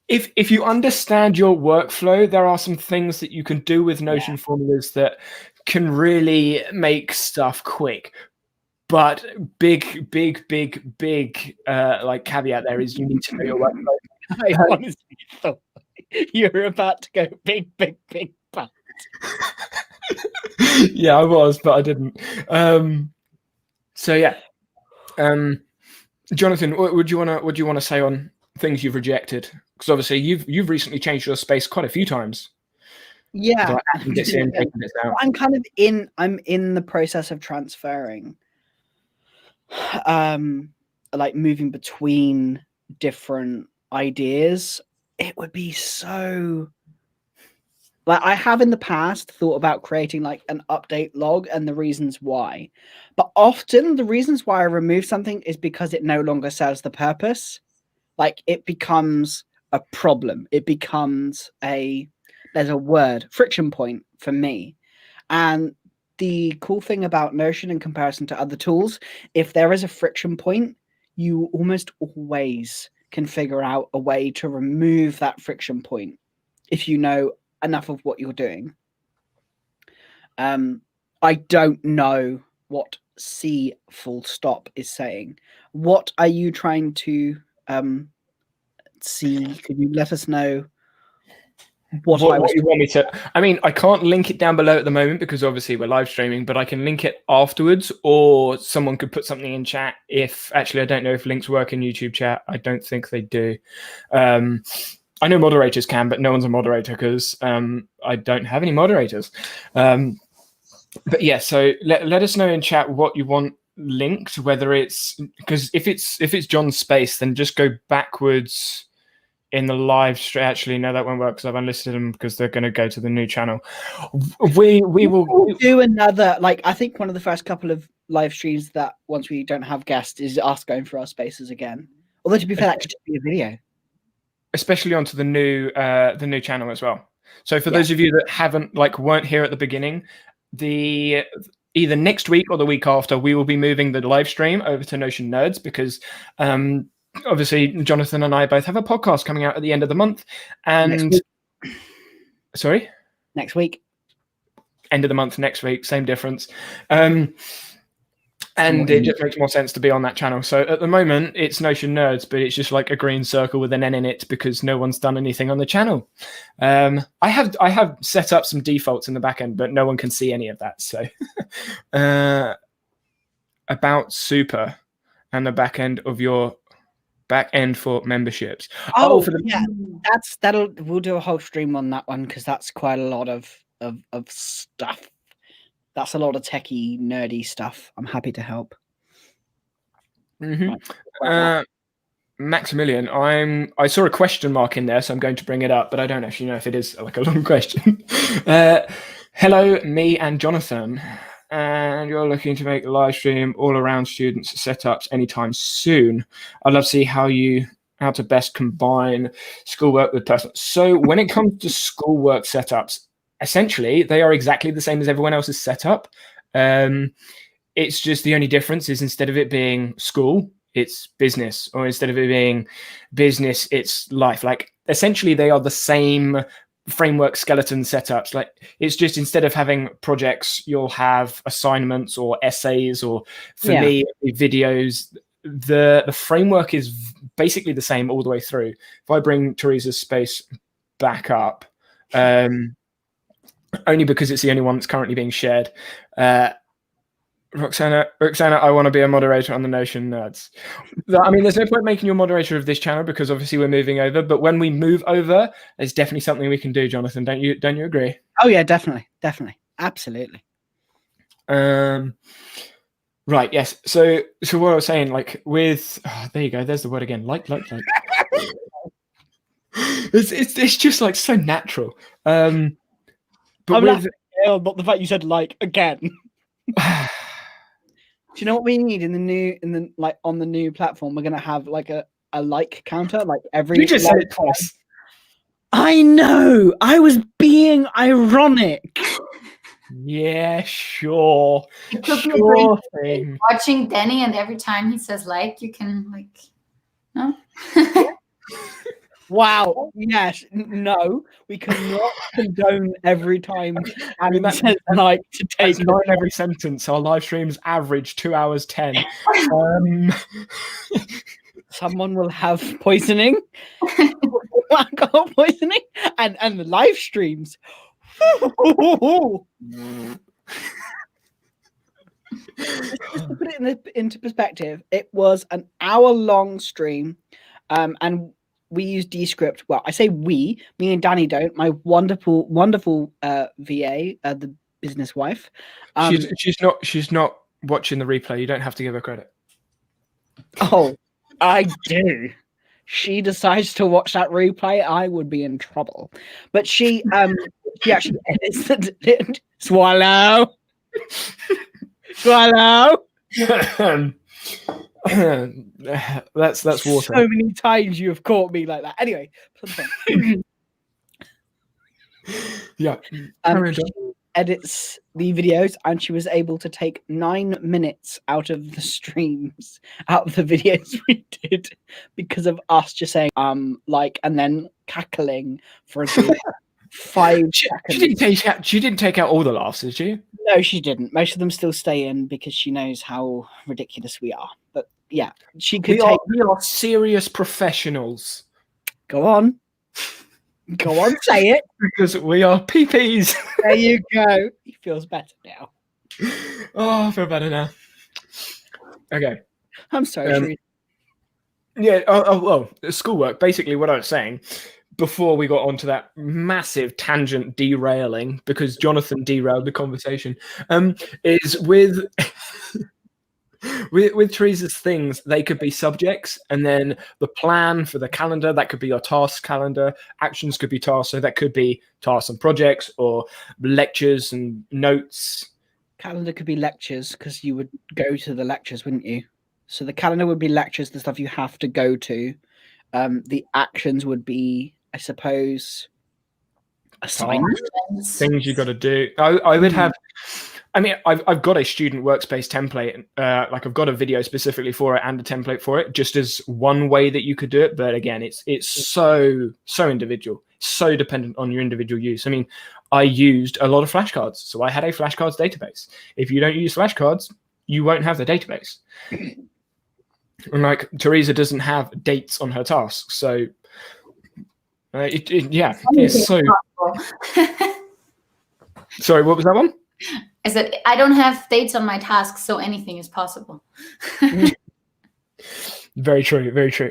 If you understand your workflow, there are some things that you can do with Notion formulas that can really make stuff quick. But big like caveat there is you need to know your workflow. I honestly thought you were about to go big, but yeah, I was, but I didn't. So yeah, Jonathan, what would you want to say on things you've rejected? Because obviously you've recently changed your space quite a few times. Yeah, I'm kind of in the process of transferring, like moving between different ideas. It would be so, like, I have in the past thought about creating like an update log and the reasons why, but often the reasons why I remove something is because it no longer serves the purpose. Like, it becomes a problem. It becomes there's a word, friction point for me. And the cool thing about Notion in comparison to other tools, if there is a friction point, you almost always can figure out a way to remove that friction point if you know enough of what you're doing. I don't know what C full stop is saying. What are you trying to see? Could you let us know what you want me to? I mean, I can't link it down below at the moment because obviously we're live streaming, but I can link it afterwards, or someone could put something in chat. If actually, I don't know if links work in YouTube chat. I don't think they do. I know moderators can, but no one's a moderator because I don't have any moderators. But yeah, so let us know in chat what you want linked, whether it's because if it's Jon's space, then just go backwards in the live stream. Actually, no, that won't work because I've unlisted them because they're going to go to the new channel. We will do another, like, I think one of the first couple of live streams that once we don't have guests is us going through our spaces again. Although to be fair, that could just be a video. Especially onto the new channel as well. So for those of you that weren't here at the beginning, either next week or the week after, we will be moving the live stream over to Notion Nerds because obviously Jonathan and I both have a podcast coming out at the end of the month. And next week, end of the month, next week, same difference. And it just makes more sense to be on that channel. So at the moment, it's Notion Nerds, but it's just like a green circle with an N in it because no one's done anything on the channel. I have set up some defaults in the back end, but no one can see any of that. So about Super and the back end of your back end for memberships. We'll do a whole stream on that one because that's quite a lot of stuff. That's a lot of techie, nerdy stuff. I'm happy to help. Maximilian, I saw a question mark in there, so I'm going to bring it up, but I don't actually know if it is like a long question. Hello, me and Jonathan, and you're looking to make a live stream all around students setups anytime soon. I'd love to see how to best combine schoolwork with personal. So when it comes to schoolwork setups, essentially, they are exactly the same as everyone else's setup. It's just the only difference is instead of it being school, it's business, or instead of it being business, it's life. Like essentially, they are the same framework skeleton setups. Like it's just instead of having projects, you'll have assignments or essays, or for me, videos. The framework is basically the same all the way through. If I bring Teresa's space back up. Only because it's the only one that's currently being shared. Roxana, I want to be a moderator on the Notion Nerds. I mean, there's no point making you a moderator of this channel because obviously we're moving over. But when we move over, it's definitely something we can do, Jonathan. Don't you agree? Oh yeah, definitely, absolutely. Right. Yes. So what I was saying, like with there you go. There's the word again. Like. it's just like so natural. But not the fact you said like again. Do you know what we need on the new platform? We're gonna have like a like counter, like every. You just said it twice. I know. I was being ironic. Yeah, sure. Thing. Watching Danny, and every time he says like, you can like, no. Wow. Yes. No. We cannot condone every time. I mean, that's like to take 9 every sentence. Our live streams average 2 hours 10. Someone will have poisoning, alcohol poisoning, and the live streams. Just to put it into perspective, it was an hour-long stream, and we use Descript. Well, I say me and Danny don't. My wonderful VA, the business wife. She's not watching the replay. You don't have to give her credit. Oh, I do. She decides to watch that replay, I would be in trouble. But she actually edits the swallow. That's water. So many times you have caught me like that. Anyway, yeah. She edits the videos, and she was able to take 9 minutes out of the streams, out of the videos we did, because of us just saying like, and then cackling for a good 5 She seconds. didn't take out all the laughs, did she? No, she didn't. Most of them still stay in because she knows how ridiculous we are. But yeah, she could We are serious professionals. Go on. Go on, say it. Because we are PPs. There you go. He feels better now. Oh, I feel better now. Okay. I'm sorry. Yeah. Well, schoolwork. Basically, what I was saying before we got onto that massive tangent derailing, because Jonathan derailed the conversation, is with Teresa's things, they could be subjects, and then the plan for the calendar, that could be your task calendar. Actions could be tasks, so that could be tasks and projects, or lectures and notes. Calendar could be lectures because you would go to the lectures, wouldn't you? So the calendar would be lectures, the stuff you have to go to. The actions would be, I suppose, assignments, things you got to do. I would have. I mean, I've got a student workspace template. Like I've got a video specifically for it and a template for it, just as one way that you could do it. But again, it's so individual, so dependent on your individual use. I mean, I used a lot of flashcards, so I had a flashcards database. If you don't use flashcards, you won't have the database. And like Teresa doesn't have dates on her tasks, so it's so. Sorry, what was that one? I said I don't have dates on my tasks, so anything is possible. Very true. Very true.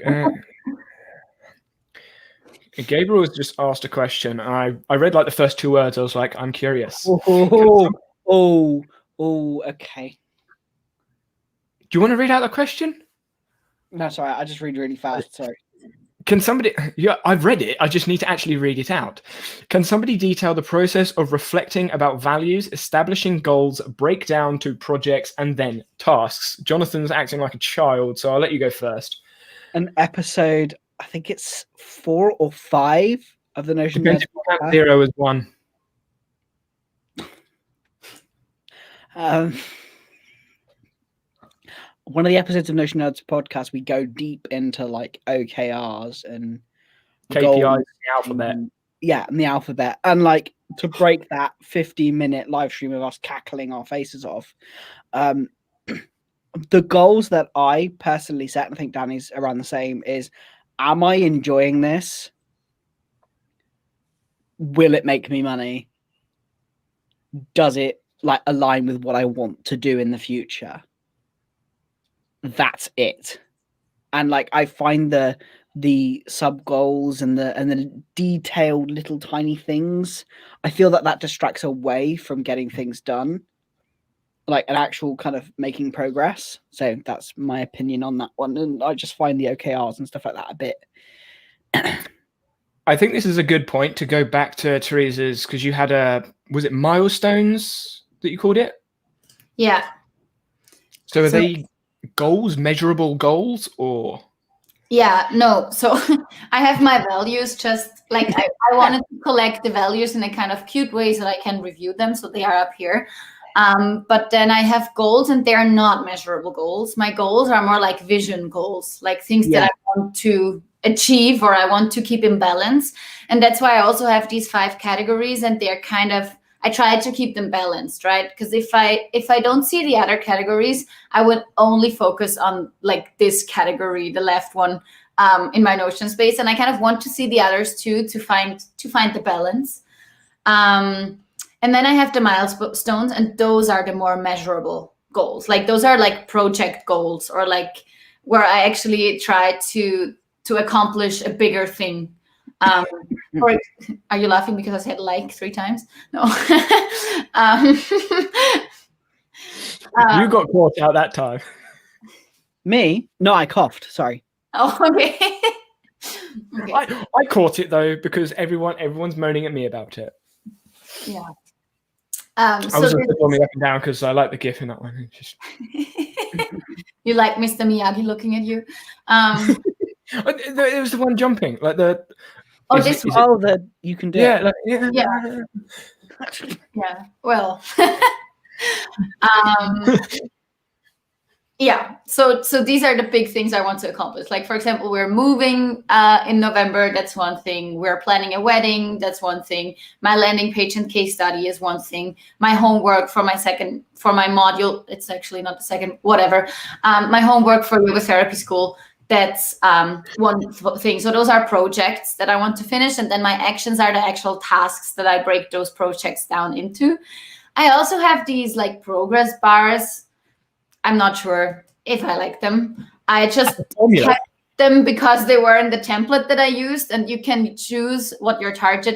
Gabriel has just asked a question. I read like the first 2 words. I was like, I'm curious. Oh, okay. Do you want to read out the question? No, sorry. I just read really fast. Sorry. Can somebody? Yeah, I've read it. I just need to actually read it out. Can somebody detail the process of reflecting about values, establishing goals, break down to projects, and then tasks? Jonathan's acting like a child, so I'll let you go first. An episode, I think it's 4 or 5 of the Notion Workspace. 0 is 1. One of the episodes of Notion Nerds podcast, we go deep into like OKRs and KPIs in the alphabet. And the alphabet. And like to break that 15-minute live stream of us cackling our faces off. The goals that I personally set, and I think Danny's around the same, is am I enjoying this? Will it make me money? Does it like align with what I want to do in the future? That's it. And like I find the sub goals and the detailed little tiny things, I feel that distracts away from getting things done, like an actual kind of making progress. So that's my opinion on that one. And I just find the OKRs and stuff like that a bit. I think this is a good point to go back to Teresa's, because you had was it milestones that you called it? Yeah. So are they goals, measurable goals, or? Yeah, no. So I have my values, just like I wanted to collect the values in a kind of cute way so that I can review them. So they are up here. But then I have goals, and they're not measurable goals. My goals are more like vision goals, like things that I want to achieve or I want to keep in balance. And that's why I also have these 5 categories, and they're kind of, I try to keep them balanced, right? Because if I don't see the other categories, I would only focus on like this category, the left one, in my Notion space, and I kind of want to see the others too to find the balance. And then I have the milestones, and those are the more measurable goals. Like those are like project goals, or like where I actually try to accomplish a bigger thing. Or are you laughing because I said like 3 times? No. You got caught out that time. Me? No, I coughed. Sorry. Oh, okay. Okay. I caught it though, because everyone's moaning at me about it. Yeah. I was just me up and down because I like the GIF in that one. Just... You like Mr. Miyagi looking at you. It was the one jumping, like the. You can do. Yeah, it. Yeah. Well. Yeah, so these are the big things I want to accomplish. Like, for example, we're moving in November. That's one thing. We're planning a wedding. That's one thing. My landing page and case study is one thing. My homework for my module, it's actually not the second, whatever. My homework for yoga therapy school, that's one thing. So those are projects that I want to finish. And then my actions are the actual tasks that I break those projects down into. I also have these like progress bars. I'm not sure if I like them. I just kept them because they were in the template that I used, and you can choose what your target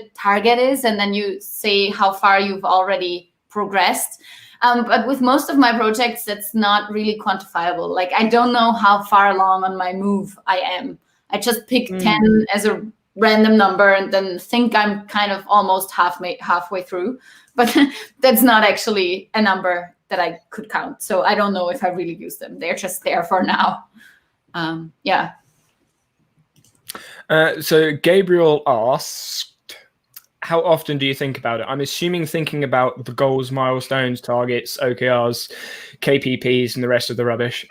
is, and then you say how far you've already progressed. But with most of my projects, that's not really quantifiable. Like, I don't know how far along on my move I am. I just pick 10 as a random number and then think I'm kind of almost halfway through. But that's not actually a number that I could count. So I don't know if I really use them. They're just there for now. Yeah. So Gabriel asked, how often do you think about it? I'm assuming thinking about the goals, milestones, targets, OKRs, KPPs, and the rest of the rubbish.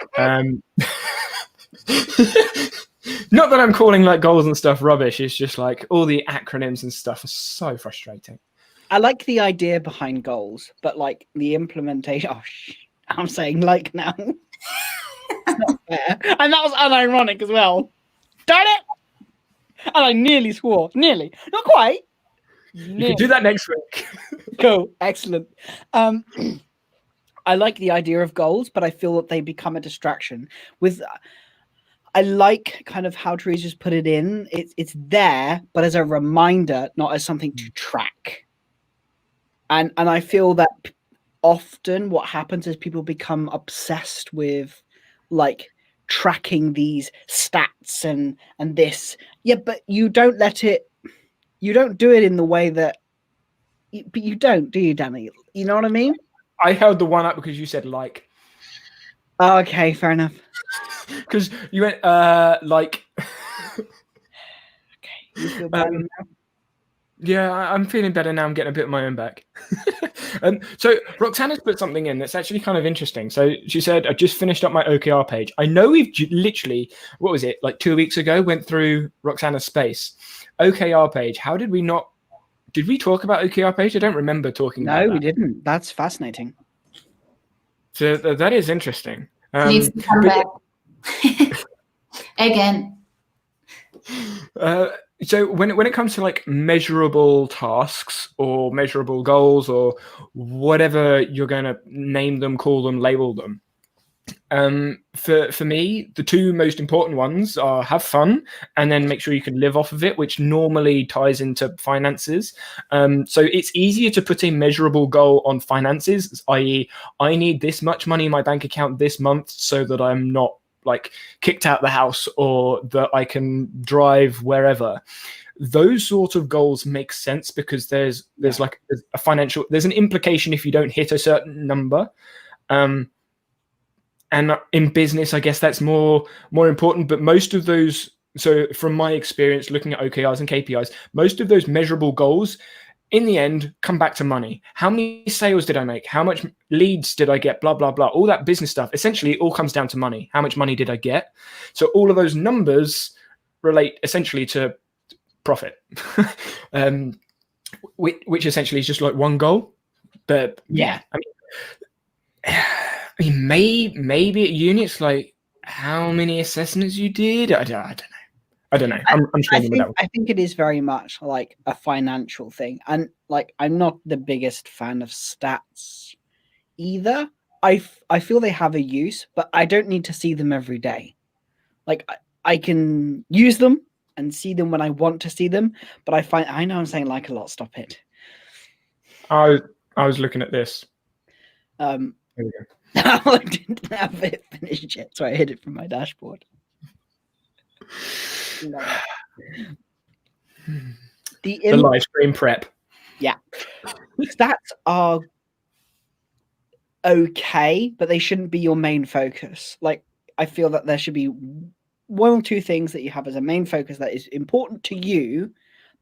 Not that I'm calling like goals and stuff rubbish. It's just like all the acronyms and stuff are so frustrating. I like the idea behind goals, but like the implementation. Oh, I'm saying like now. It's not fair. And that was unironic as well. Darn it! And I nearly swore. Nearly. Not quite. You can do that next week. Cool. Excellent. I like the idea of goals, but I feel that they become a distraction. I like kind of how Teresa's put it in. It's there, but as a reminder, not as something to track. And I feel that often what happens is people become obsessed with like tracking these stats and this. Yeah, but you don't do it in the way that, but you don't, do you, Danny? You know what I mean? I held the one up because you said like. Oh, okay, fair enough. Because you went like. Okay, you feel better now? Yeah, I'm feeling better now. I'm getting a bit of my own back. So Roxana's put something in that's actually kind of interesting. So she said, I just finished up my OKR page. I know we've literally, what was it, like 2 weeks ago, went through Roxana's space. OKR page. How did we not, did we talk about OKR page? I don't remember talking about that. No, we didn't. That's fascinating. So that is interesting. Needs to come back. Again. So when it comes to like measurable tasks or measurable goals or whatever you're going to name them, call them, label them, for me, the two most important ones are have fun and then make sure you can live off of it, which normally ties into finances. So it's easier to put a measurable goal on finances, i.e., I need this much money in my bank account this month so that I'm not like kicked out the house or that I can drive wherever. Those sort of goals make sense because there's like a financial, there's an implication if you don't hit a certain number. And in business, I guess that's more important, but most of those, so from my experience looking at OKRs and KPIs, most of those measurable goals in the end come back to money. How many sales did I make? How much leads did I get? Blah, blah, blah. All that business stuff. Essentially, it all comes down to money. How much money did I get? So all of those numbers relate essentially to profit, which essentially is just like one goal. But yeah, I mean, maybe at uni it's like how many assessments you did. I don't know. I'm struggling with that one. I think it is very much like a financial thing, and like I'm not the biggest fan of stats either. I feel they have a use, but I don't need to see them every day. Like I can use them and see them when I want to see them, but I know I'm saying like a lot. Stop it. I was looking at this. There we go. I didn't have it finished yet, so I hid it from my dashboard. No. The live stream prep. Yeah. Stats are okay, but they shouldn't be your main focus. Like, I feel that there should be one or two things that you have as a main focus that is important to you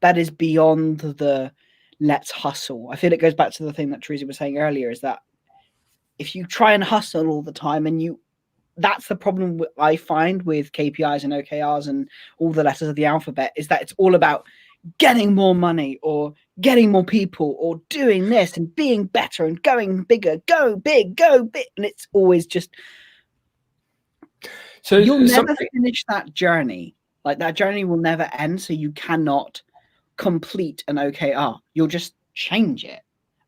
that is beyond the let's hustle. I feel it goes back to the thing that Teresa was saying earlier, is that if you try and hustle all the time and you that's the problem I find with KPIs and OKRs and all the letters of the alphabet, is that it's all about getting more money or getting more people or doing this and being better and going bigger, go big, and it's always just, so you'll never finish that journey. Like, that journey will never end, so you cannot complete an OKR. You'll just change it,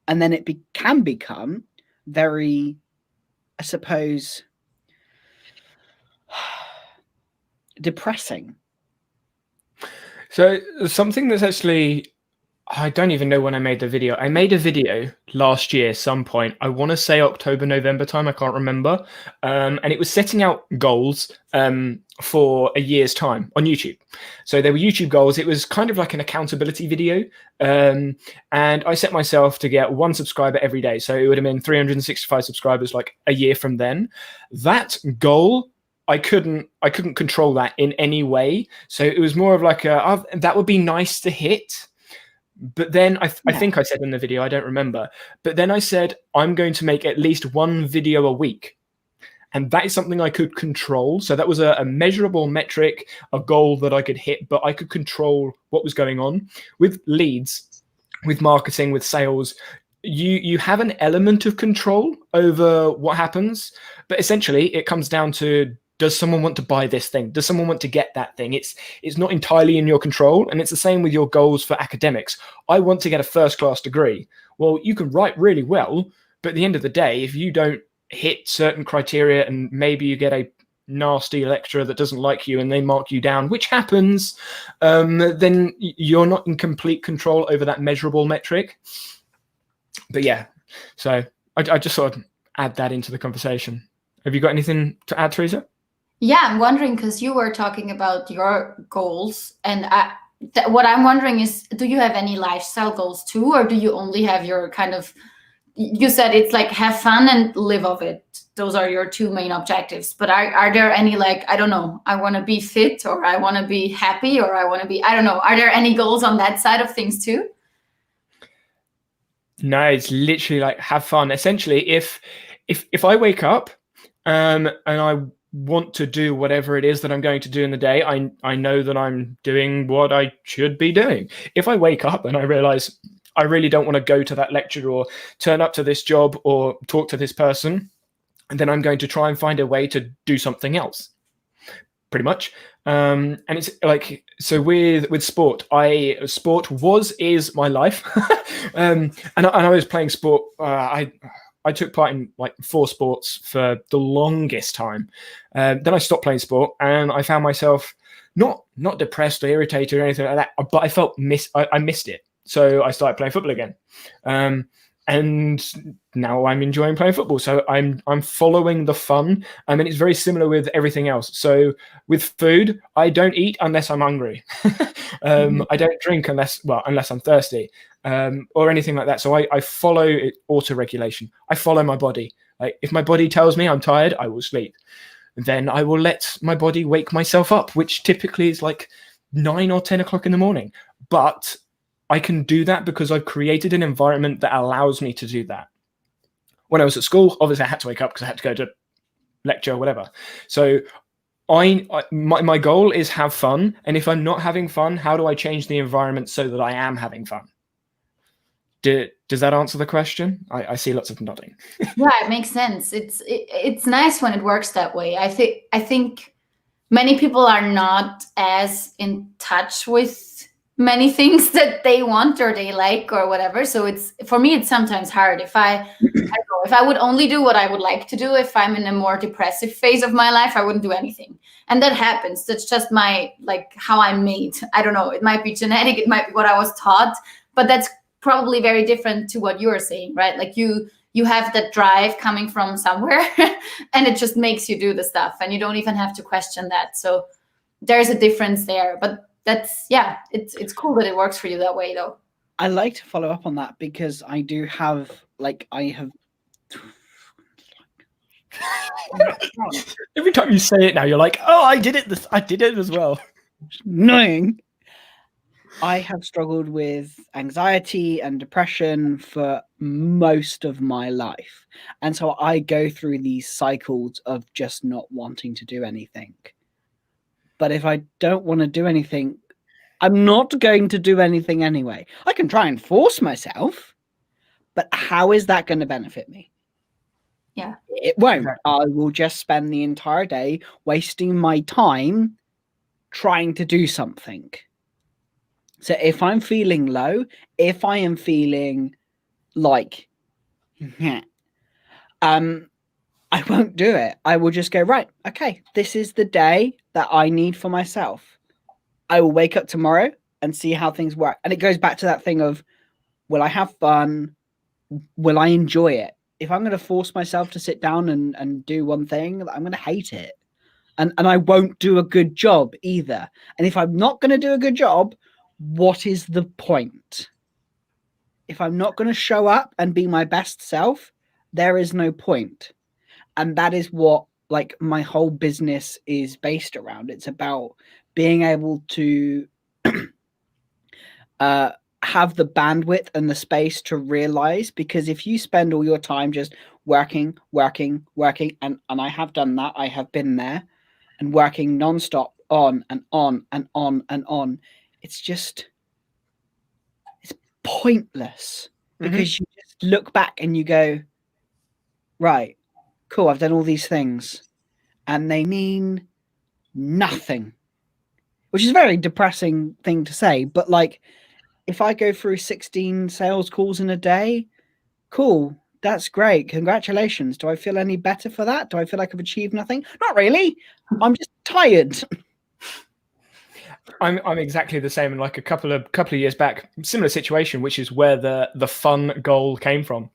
and then it can become very, I suppose, depressing. So something that's actually, I don't even know when I made the video. I made a video last year, some point. I want to say October, November time. I can't remember. And it was setting out goals for a year's time on YouTube. So there were YouTube goals. It was kind of like an accountability video. And I set myself to get 1 subscriber every day. So it would have been 365 subscribers like a year from then. That goal, I couldn't control that in any way. So it was more of like that would be nice to hit. But then I think I said in the video, I don't remember, but then I said, I'm going to make at least 1 video a week. And that is something I could control. So that was a measurable metric, a goal that I could hit, but I could control what was going on. With leads, with marketing, with sales, you have an element of control over what happens, but essentially it comes down to, does someone want to buy this thing? Does someone want to get that thing? It's not entirely in your control. And it's the same with your goals for academics. I want to get a first-class degree. Well, you can write really well, but at the end of the day, if you don't hit certain criteria and maybe you get a nasty lecturer that doesn't like you and they mark you down, which happens, then you're not in complete control over that measurable metric. But yeah, so I just sort of add that into the conversation. Have you got anything to add, Teresa? Yeah, I'm wondering, because you were talking about your goals, and what I'm wondering is, do you have any lifestyle goals too, or do you only have your kind of, you said it's like have fun and live of it. Those are your 2 main objectives. But are there any, like, I don't know, I want to be fit, or I want to be happy, or I want to be, I don't know. Are there any goals on that side of things too? No, it's literally like have fun. Essentially, if I wake up and I want to do whatever it is that I'm going to do in the day, I know that I'm doing what I should be doing. If I wake up and I realize I really don't want to go to that lecture or turn up to this job or talk to this person, then I'm going to try and find a way to do something else, pretty much. And it's like, so with sport, sport is my life. And I was playing sport. I took part in like 4 sports for the longest time. Then I stopped playing sport, and I found myself not depressed or irritated or anything like that, but I felt I missed it. So I started playing football again. And now I'm enjoying playing football. So I'm following the fun. I mean, it's very similar with everything else. So with food, I don't eat unless I'm hungry. I don't drink unless I'm thirsty, or anything like that. So I follow auto-regulation. I follow my body. Like, if my body tells me I'm tired, I will sleep. Then I will let my body wake myself up, which typically is like 9 or 10 o'clock in the morning. But I can do that because I've created an environment that allows me to do that. When I was at school, obviously I had to wake up because I had to go to lecture or whatever. So my goal is have fun. And if I'm not having fun, how do I change the environment so that I am having fun? Does that answer the question? I see lots of nodding. Yeah, it makes sense. It's nice when it works that way. I think many people are not as in touch with many things that they want or they like or whatever. So for me, it's sometimes hard. If I would only do what I would like to do, if I'm in a more depressive phase of my life, I wouldn't do anything. And that happens. That's just how I'm made. I don't know. It might be genetic. It might be what I was taught, but that's probably very different to what you're saying, right? Like you have that drive coming from somewhere and it just makes you do the stuff and you don't even have to question that. So there's a difference there, but it's cool that it works for you that way though. I like to follow up on that because I have every time you say it now, you're like, oh, I did it as well. Annoying. I have struggled with anxiety and depression for most of my life. And so I go through these cycles of just not wanting to do anything. But if I don't want to do anything, I'm not going to do anything anyway. I can try and force myself, but how is that going to benefit me? Yeah. It won't. Exactly. I will just spend the entire day wasting my time trying to do something. So if I'm feeling low, if I am feeling like, I won't do it. I will just go, right, okay, this is the day that I need for myself. I will wake up tomorrow and see how things work. And it goes back to that thing of, will I have fun? Will I enjoy it? If I'm going to force myself to sit down and do one thing, I'm going to hate it. And I won't do a good job either. And if I'm not going to do a good job, what is the point? If I'm not going to show up and be my best self, there is no point. And that is what like my whole business is based around. It's about being able to have the bandwidth and the space to realize, because if you spend all your time just working, and I have done that, I have been there, and working nonstop on and on and on and on, it's pointless, because you just look back and you go, right, cool, I've done all these things and they mean nothing, which is a very depressing thing to say. But like, if I go through 16 sales calls in a day, cool, that's great, congratulations. Do I feel any better for that? Do I feel like I've achieved nothing? Not really. I'm just tired. I'm exactly the same. And like a couple of years back, similar situation, which is where the fun goal came from.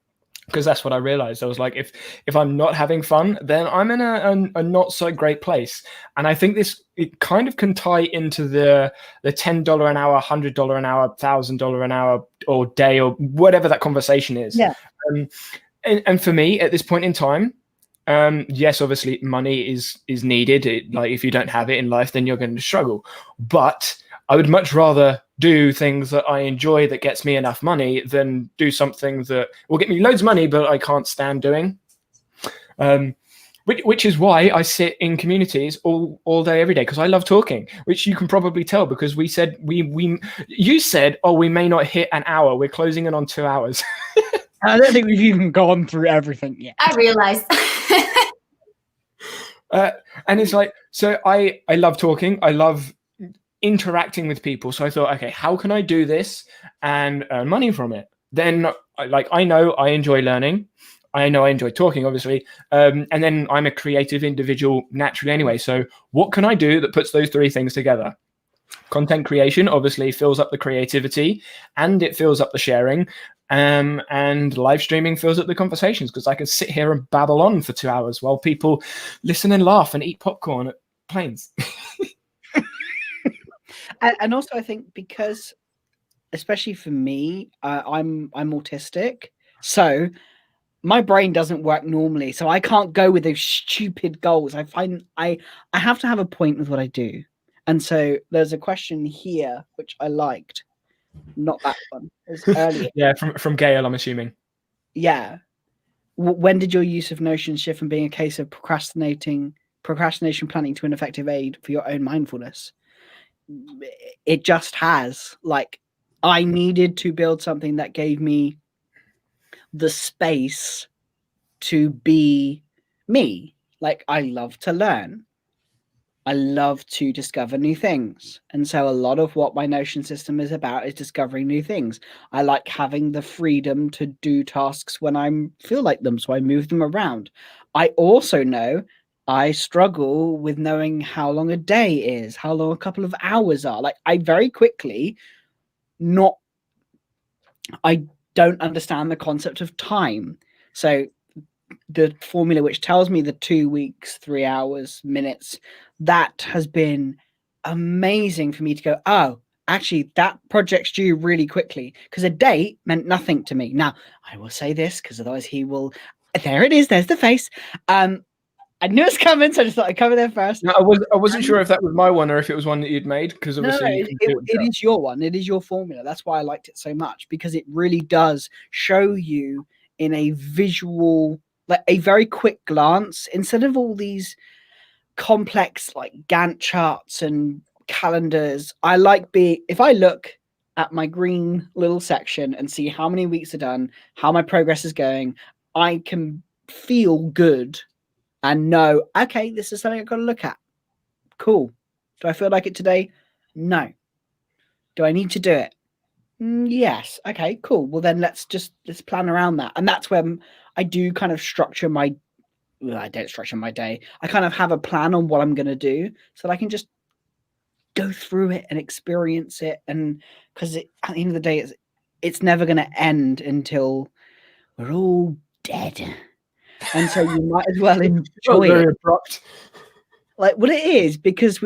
Because that's what I realized. I was like, if I'm not having fun, then I'm in a not so great place. And I think it kind of can tie into the $10 an hour, $100 an hour, $1,000 an hour or day, or whatever that conversation is. Yeah. And for me at this point in time, yes, obviously money is needed. Like if you don't have it in life, then you're going to struggle. But I would much rather do things that I enjoy that gets me enough money than do something that will get me loads of money but I can't stand doing. Which is why I sit in communities all day, every day, because I love talking, which you can probably tell, because you said, oh, we may not hit an hour. We're closing in on 2 hours. I don't think we've even gone through everything yet. I realized. And it's like, so I love talking. I love interacting with people. So I thought, okay, how can I do this and earn money from it? Then I know I enjoy learning. I know I enjoy talking, obviously. And then I'm a creative individual naturally anyway. So what can I do that puts those three things together? Content creation obviously fills up the creativity and it fills up the sharing. And live streaming fills up the conversations, because I can sit here and babble on for 2 hours while people listen and laugh and eat popcorn at planes. And also, I think because, especially for me, I'm autistic, so my brain doesn't work normally. So I can't go with those stupid goals. I find I have to have a point with what I do. And so there's a question here which I liked. Not that one. It was earlier. Yeah, from Gail, I'm assuming. Yeah. When did your use of Notion shift from being a case of procrastination planning to an effective aid for your own mindfulness? It just has. Like, I needed to build something that gave me the space to be me. Like, I love to learn. I love to discover new things. And so a lot of what my Notion system is about is discovering new things. I like having the freedom to do tasks when I feel like them, so I move them around. I also know I struggle with knowing how long a day is, how long a couple of hours are. Like, I very quickly I don't understand the concept of time. So the formula which tells me the 2 weeks, 3 hours, minutes, that has been amazing for me to go, oh, actually, that project's due really quickly, because a date meant nothing to me. Now, I will say this, because otherwise he will, there it is, there's the face. I knew it was coming, so I just thought I'd cover there first. No, I wasn't sure if that was my one or if it was one that you'd made, because obviously it is your one. It is your formula. That's why I liked it so much, because it really does show you in a visual, like a very quick glance, instead of all these complex like Gantt charts and calendars. I like if I look at my green little section and see how many weeks are done, how my progress is going, I can feel good and know, okay, this is something I've got to look at. Cool. Do I feel like it today? No. Do I need to do it? Yes. Okay, cool. Well, then let's plan around that. And that's when I do kind of structure I don't structure my day. I kind of have a plan on what I'm going to do so that I can just go through it and experience it. And because at the end of the day, it's never going to end until we're all dead. And so you might as well enjoy very it. abrupt. Like, well, it is, because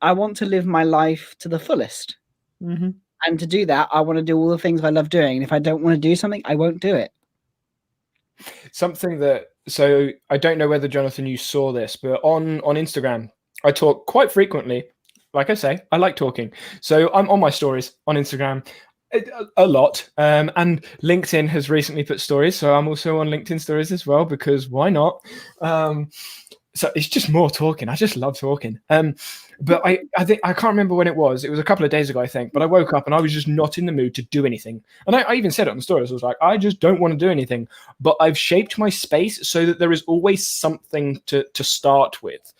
I want to live my life to the fullest. Mm-hmm. And to do that, I want to do all the things I love doing. And if I don't want to do something, I won't do it. So I don't know whether, Jonathan, you saw this, but on Instagram, I talk quite frequently. Like I say, I like talking. So I'm on my stories on Instagram a lot. And LinkedIn has recently put stories. So I'm also on LinkedIn stories as well, because why not? So it's just more talking. I just love talking. But I think I can't remember when it was. It was a couple of days ago, I think. But I woke up and I was just not in the mood to do anything. And I even said it on the stories. I was like, I just don't want to do anything. But I've shaped my space so that there is always something to start with.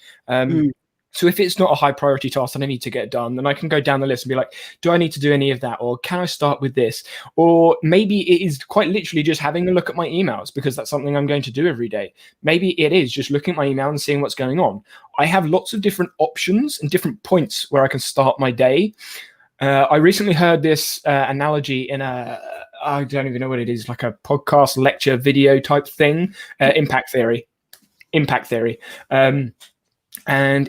So if it's not a high priority task that I need to get done, then I can go down the list and be like, do I need to do any of that? Or can I start with this? Or maybe it is quite literally just having a look at my emails, because that's something I'm going to do every day. Maybe it is just looking at my email and seeing what's going on. I have lots of different options and different points where I can start my day. I recently heard this analogy in I don't even know what it is, like a podcast lecture video type thing, impact theory. And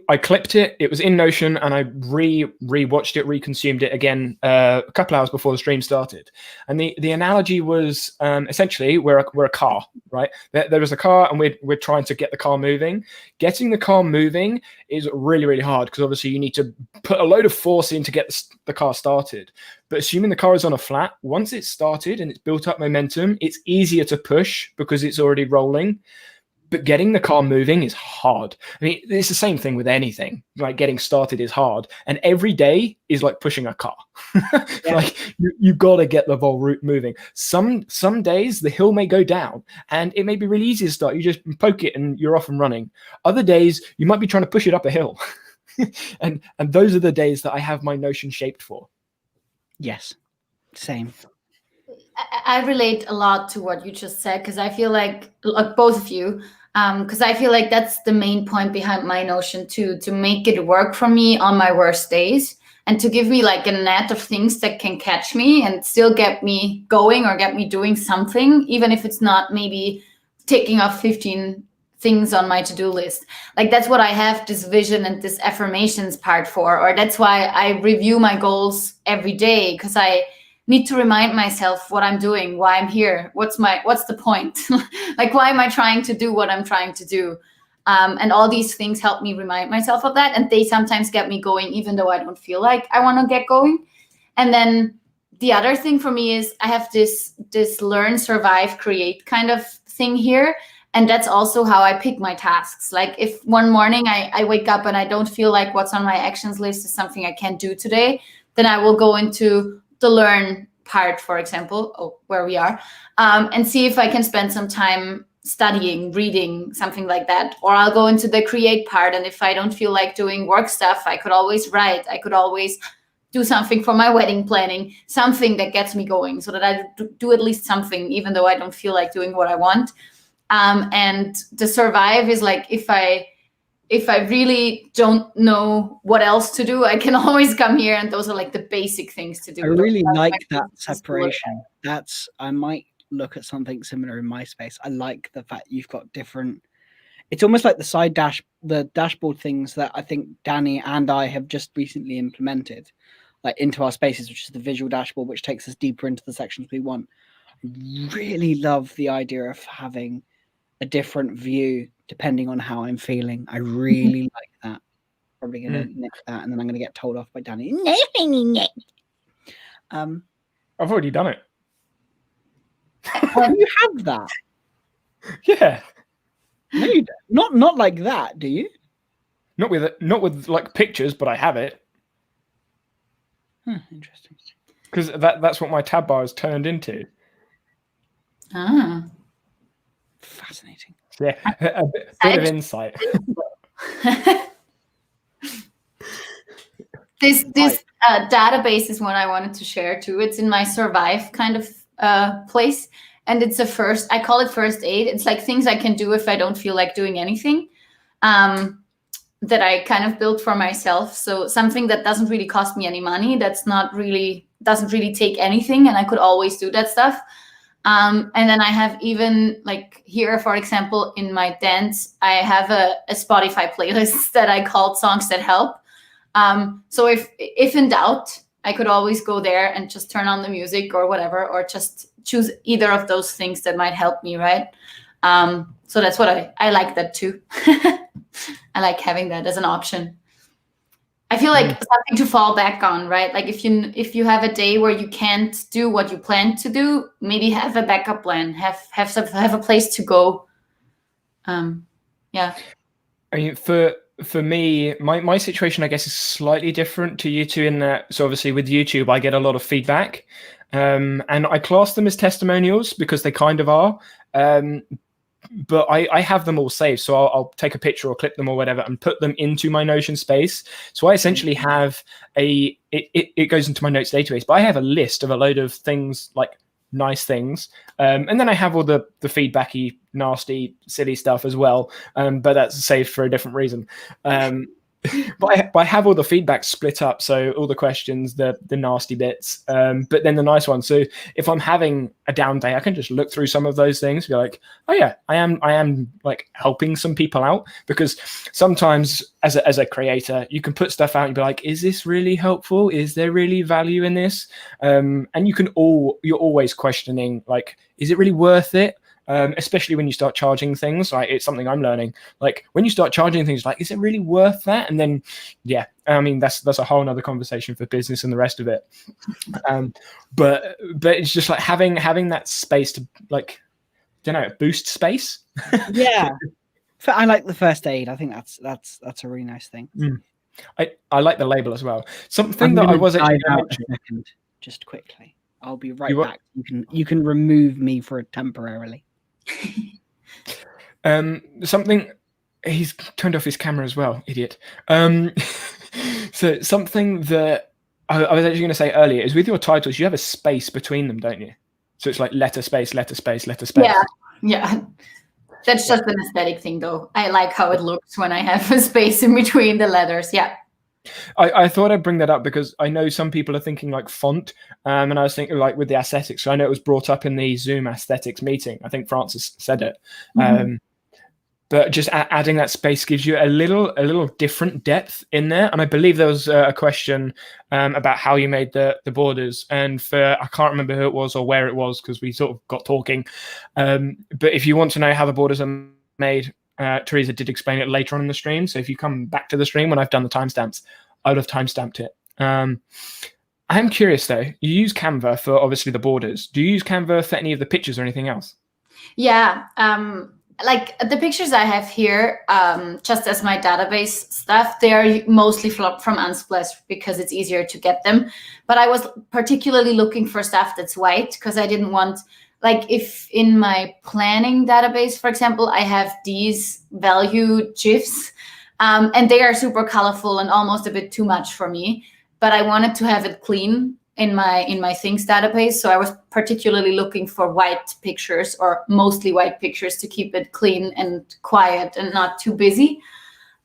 I clipped it. It was in Notion, and I rewatched it, reconsumed it again a couple hours before the stream started. And the analogy was essentially we're a car, right? There was a car, and we're trying to get the car moving. Getting the car moving is really, really hard, because obviously you need to put a load of force in to get the car started. But assuming the car is on a flat, once it's started and it's built up momentum, it's easier to push because it's already rolling. But getting the car moving is hard. I mean, it's the same thing with anything. Like, getting started is hard. And every day is like pushing a car. Yeah. Like, you got to get the whole route moving. Some days the hill may go down and it may be really easy to start. You just poke it and you're off and running. Other days you might be trying to push it up a hill. and those are the days that I have my Notion shaped for. Yes, same. I relate a lot to what you just said, because I feel like both of you, because I feel like that's the main point behind my Notion too, to make it work for me on my worst days, and to give me like a net of things that can catch me and still get me going or get me doing something, even if it's not maybe taking off 15 things on my to-do list. Like, that's what I have this vision and this affirmations part for, or that's why I review my goals every day, because I need to remind myself what I'm doing, why I'm here, what's the point? Like, why am I trying to do what I'm trying to do? And all these things help me remind myself of that. And they sometimes get me going, even though I don't feel like I want to get going. And then the other thing for me is I have this learn, survive, create kind of thing here. And that's also how I pick my tasks. Like, if one morning I wake up and I don't feel like what's on my actions list is something I can't do today, then I will go into the learn part, for example, where we are, and see if I can spend some time studying, reading, something like that. Or I'll go into the create part, and if I don't feel like doing work stuff, I could always write. I could always do something for my wedding planning, something that gets me going, so that I do at least something, even though I don't feel like doing what I want. And the survive is like, if I really don't know what else to do, I can always come here, and those are like the basic things to do. I really like that separation. I might look at something similar in my space. I like the fact you've got different, it's almost like the dashboard things that I think Danny and I have just recently implemented, like, into our spaces, which is the visual dashboard, which takes us deeper into the sections we want. I really love the idea of having a different view depending on how I'm feeling. I really like that. Probably going to nick that, and then I'm going to get told off by Danny. I've already done it. You have that? Yeah. No, you don't. Not like that, do you? Not with like pictures, but I have it. Interesting. Because that's what my tab bar is turned into. Ah. Fascinating. Yeah, a bit of insight. This database is one I wanted to share too. It's in my survive kind of place, and it's I call it first aid. It's like things I can do if I don't feel like doing anything, that I kind of built for myself. So something that doesn't really cost me any money, doesn't really take anything, and I could always do that stuff. And then I have even like here, for example, in my dance, I have a Spotify playlist that I called Songs That Help. So if in doubt, I could always go there and just turn on the music or whatever, or just choose either of those things that might help me, right? So that's what I like that too. I like having that as an option. I feel like something to fall back on, right? Like if you have a day where you can't do what you planned to do, maybe have a backup plan, have a place to go. Yeah. I mean, for me, my situation, I guess, is slightly different to you two in that. So obviously with YouTube, I get a lot of feedback, and I class them as testimonials because they kind of are. But I have them all saved, so I'll take a picture or clip them or whatever and put them into my Notion space. So I essentially have it goes into my notes database, but I have a list of a load of things, like nice things, and then I have all the feedbacky, nasty, silly stuff as well, but that's saved for a different reason. But I have all the feedback split up, so all the questions, the nasty bits, but then the nice ones. So if I'm having a down day, I can just look through some of those things, be like, oh yeah, I am like helping some people out, because sometimes as a creator, you can put stuff out and be like, is this really helpful? Is there really value in this? And you're always questioning, like, is it really worth it? Especially when you start charging things, like it's something I'm learning. Like when you start charging things, like, is it really worth that? And then, yeah, I mean, that's a whole nother conversation for business and the rest of it. But it's just like having that space to, like, don't know, boost space. Yeah. I like the first aid. I think that's a really nice thing. I like the label as well. Something that I was actually out a second, just quickly. I'll be right back. You can remove me for it temporarily. Something, he's turned off his camera as well, idiot. So something that I was actually going to say earlier is with your titles, you have a space between them, don't you? So it's like letter space, letter space, letter space. Yeah. That's just an aesthetic thing, though. I like how it looks when I have a space in between the letters. Yeah. I thought I'd bring that up because I know some people are thinking like font, and I was thinking like with the aesthetics. So I know it was brought up in the Zoom aesthetics meeting. I think Francis said it, but just adding that space gives you a little different depth in there. And I believe there was a question about how you made the borders, and I can't remember who it was or where it was because we sort of got talking. But if you want to know how the borders are made, Teresa did explain it later on in the stream. So if you come back to the stream when I've done the timestamps, I would have timestamped it. I'm curious though, you use Canva for obviously the borders. Do you use Canva for any of the pictures or anything else? Yeah. Like the pictures I have here, just as my database stuff, they are mostly from Unsplash because it's easier to get them. But I was particularly looking for stuff that's white because I didn't want, like if in my planning database, for example, I have these value GIFs, and they are super colorful and almost a bit too much for me, but I wanted to have it clean in my things database. So I was particularly looking for white pictures, or mostly white pictures, to keep it clean and quiet and not too busy.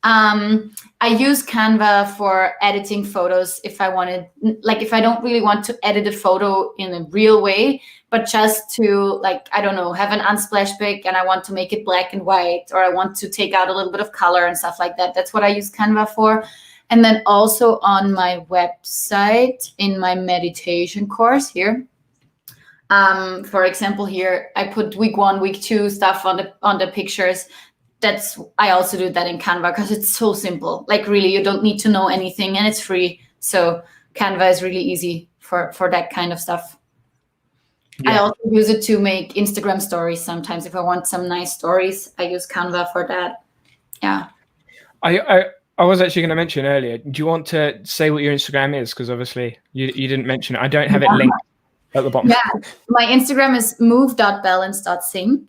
I use Canva for editing photos if I wanted, like if I don't really want to edit a photo in a real way, but just to, like, I don't know, have an Unsplash pic and I want to make it black and white, or I want to take out a little bit of color and stuff like that. That's what I use Canva for. And then also on my website, in my meditation course here, For example, here I put week 1, week 2 stuff on the pictures. I also do that in Canva because it's so simple. Like really, you don't need to know anything, and it's free. So Canva is really easy for that kind of stuff. Yeah. I also use it to make Instagram stories sometimes. If I want some nice stories, I use Canva for that. Yeah. I was actually going to mention earlier, do you want to say what your Instagram is? Because obviously you didn't mention it. I don't have it linked at the bottom. Yeah, my Instagram is move.balance.sing.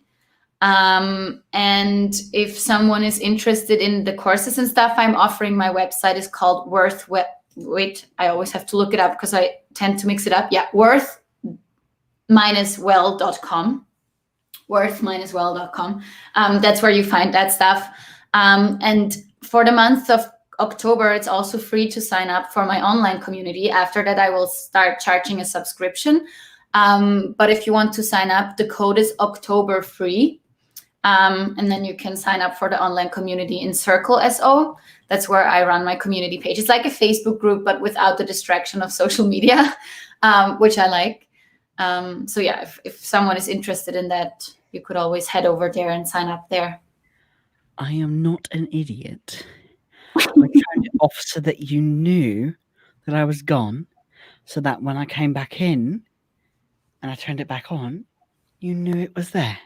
And if someone is interested in the courses and stuff I'm offering, my website is called wait, I always have to look it up because I tend to mix it up. Yeah, worth-well.com. Worth-well.com. That's where you find that stuff. And for the month of October, it's also free to sign up for my online community. After that, I will start charging a subscription. But if you want to sign up, the code is October free. And then you can sign up for the online community in Circle SO. That's where I run my community page. It's like a Facebook group, but without the distraction of social media, which I like. So yeah, if someone is interested in that, you could always head over there and sign up there. I am not an idiot. I turned it off so that you knew that I was gone, so that when I came back in and I turned it back on, you knew it was there.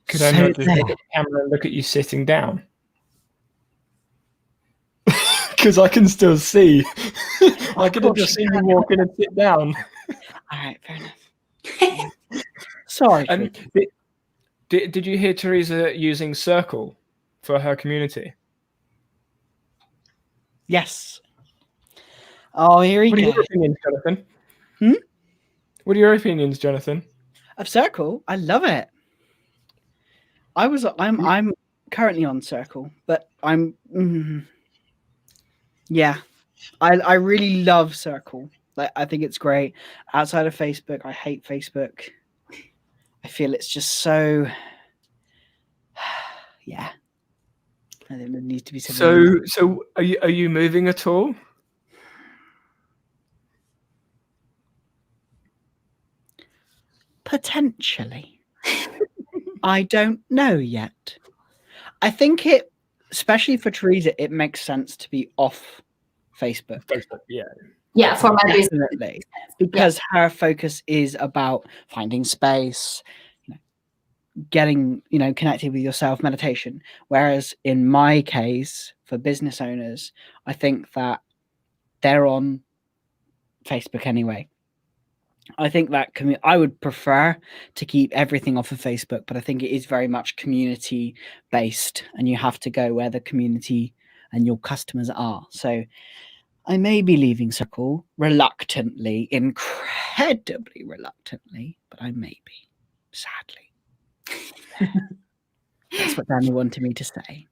Could I not just look at the camera and look at you sitting down? Because I can still see. I could have just seen you walk in and sit down. All right, fair enough. Sorry. Did you hear Teresa using Circle for her community? Yes. Oh, here we go. What are your opinions, Jonathan? What are your opinions, Jonathan? Of Circle? I love it. I'm currently on Circle, but yeah. I really love Circle. Like, I think it's great. Outside of Facebook, I hate Facebook. I feel it's just so yeah. I think there needs to be something. So are you moving at all? Potentially. I don't know yet. I think it, especially for Teresa, it makes sense to be off Facebook. Yeah. Yeah, for my business. Definitely. Because her focus is about finding space, getting, connected with yourself, meditation. Whereas in my case, for business owners, I think that they're on Facebook anyway. I think that I would prefer to keep everything off of Facebook, but I think it is very much community based, and you have to go where the community and your customers are. So I may be leaving Circle reluctantly, incredibly reluctantly, but I may be, sadly. That's what Danny wanted me to say.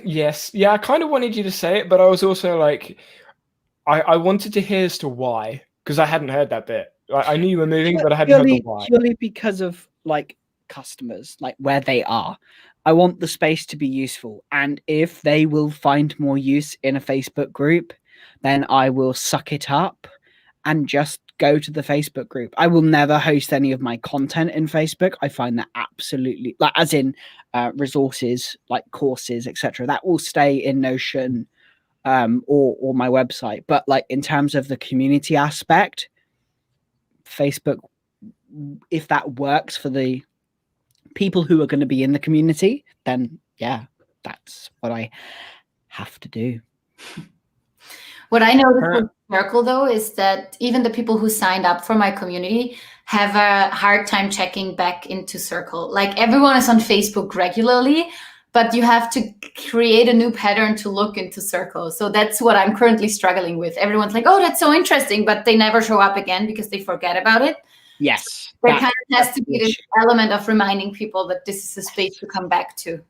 Yes. Yeah, I kind of wanted you to say it, but I was also like, I wanted to hear as to why, because I hadn't heard that bit. I knew you were moving, but I hadn't heard the why. Purely because of customers, where they are. I want the space to be useful, and if they will find more use in a Facebook group, then I will suck it up and just go to the Facebook group. I will never host any of my content in Facebook. I find that absolutely, as in resources, like courses, etc. That will stay in Notion or my website. But in terms of the community aspect, Facebook, if that works for the people who are going to be in the community, then yeah, that's what I have to do. What I noticed with Circle, though, is that even the people who signed up for my community have a hard time checking back into Circle. Everyone is on Facebook regularly, but you have to create a new pattern to look into Circle. So that's what I'm currently struggling with. Everyone's like, oh, that's so interesting, but they never show up again because they forget about it. Yes. There kind of has to be this element of reminding people that this is a space to come back to.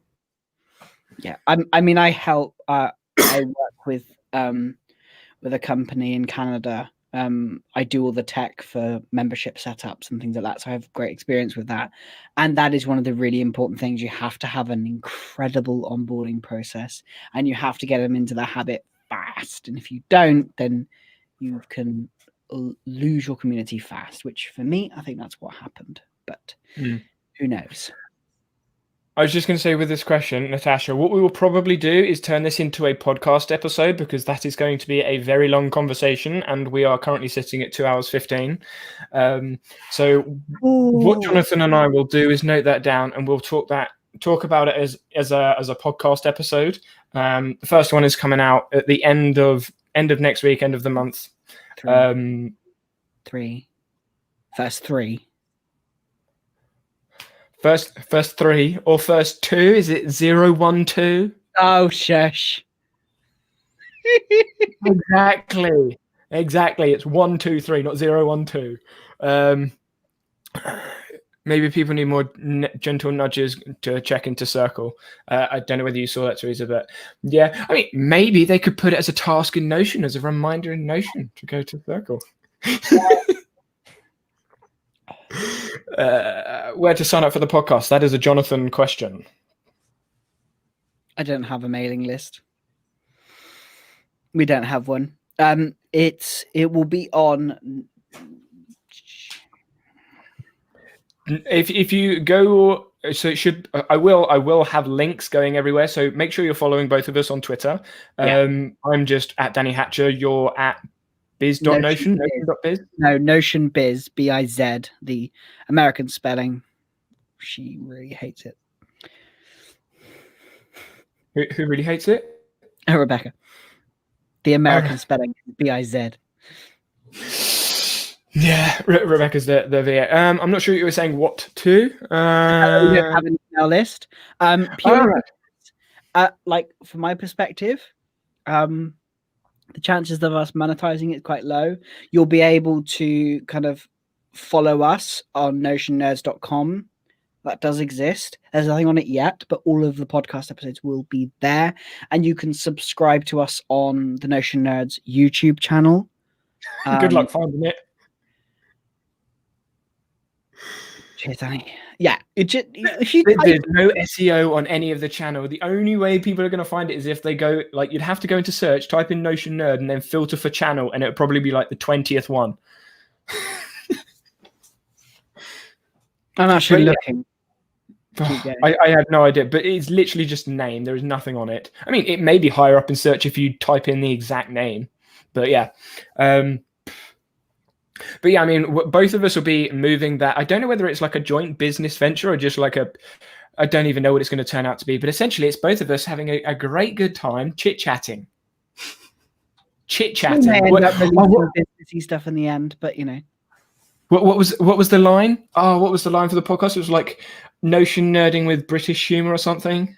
Yeah. I help, I work with a company in Canada. I do all the tech for membership setups and things like that. So I have great experience with that. And that is one of the really important things. You have to have an incredible onboarding process, and you have to get them into the habit fast. And if you don't, then you can lose your community fast, which for me, I think that's what happened. But who knows? I was just going to say with this question, Natasha, what we will probably do is turn this into a podcast episode, because that is going to be a very long conversation, and we are currently sitting at 2 hours 15. So what Jonathan and I will do is note that down, and we'll talk about it as a podcast episode. The first one is coming out at the end of next week, end of the month. First three. First three or first two? Is it 0, 1, 2? Oh, shush. Exactly. It's 1, 2, 3, not 0, 1, 2. Maybe people need more gentle nudges to check into Circle. I don't know whether you saw that, Teresa, but yeah, I mean, maybe they could put it as a task in Notion, as a reminder in Notion to go to Circle. Where to sign up for the podcast? That is a Jonathan question. I don't have a mailing list. We don't have one. It will be on. If you go, so it should. I will have links going everywhere. So make sure you're following both of us on Twitter. I'm just at Danny Hatcher. You're at biz.notion. Notion.biz. No, Notion Biz, B-I-Z, the American spelling. She really hates it. Who really hates it? Rebecca. The American spelling, B-I-Z. Yeah, Rebecca's the VA. I'm not sure what you were saying. What to? We don't have an email list. Like from my perspective, the chances of us monetizing it quite low. You'll be able to kind of follow us on notionnerds.com. That does exist. There's nothing on it yet, but all of the podcast episodes will be there. And you can subscribe to us on the Notion Nerds YouTube channel. Good luck finding it. Cheers, Danny. Yeah, there's no SEO on any of the channel. The only way people are going to find it is if they go, like, you'd have to go into search, type in Notion Nerd, and then filter for channel, and it would probably be like the 20th one. I'm actually looking. I have no idea, but it's literally just name. There is nothing on it. I mean, it may be higher up in search if you type in the exact name, but yeah. But yeah, I mean, both of us will be moving that. I don't know whether it's like a joint business venture or just like I don't even know what it's going to turn out to be, but essentially it's both of us having a great good time chit-chatting. End up releasing businessy stuff in the end, but you know. What was the line? Oh, what was the line for the podcast? It was like Notion nerding with British humor or something.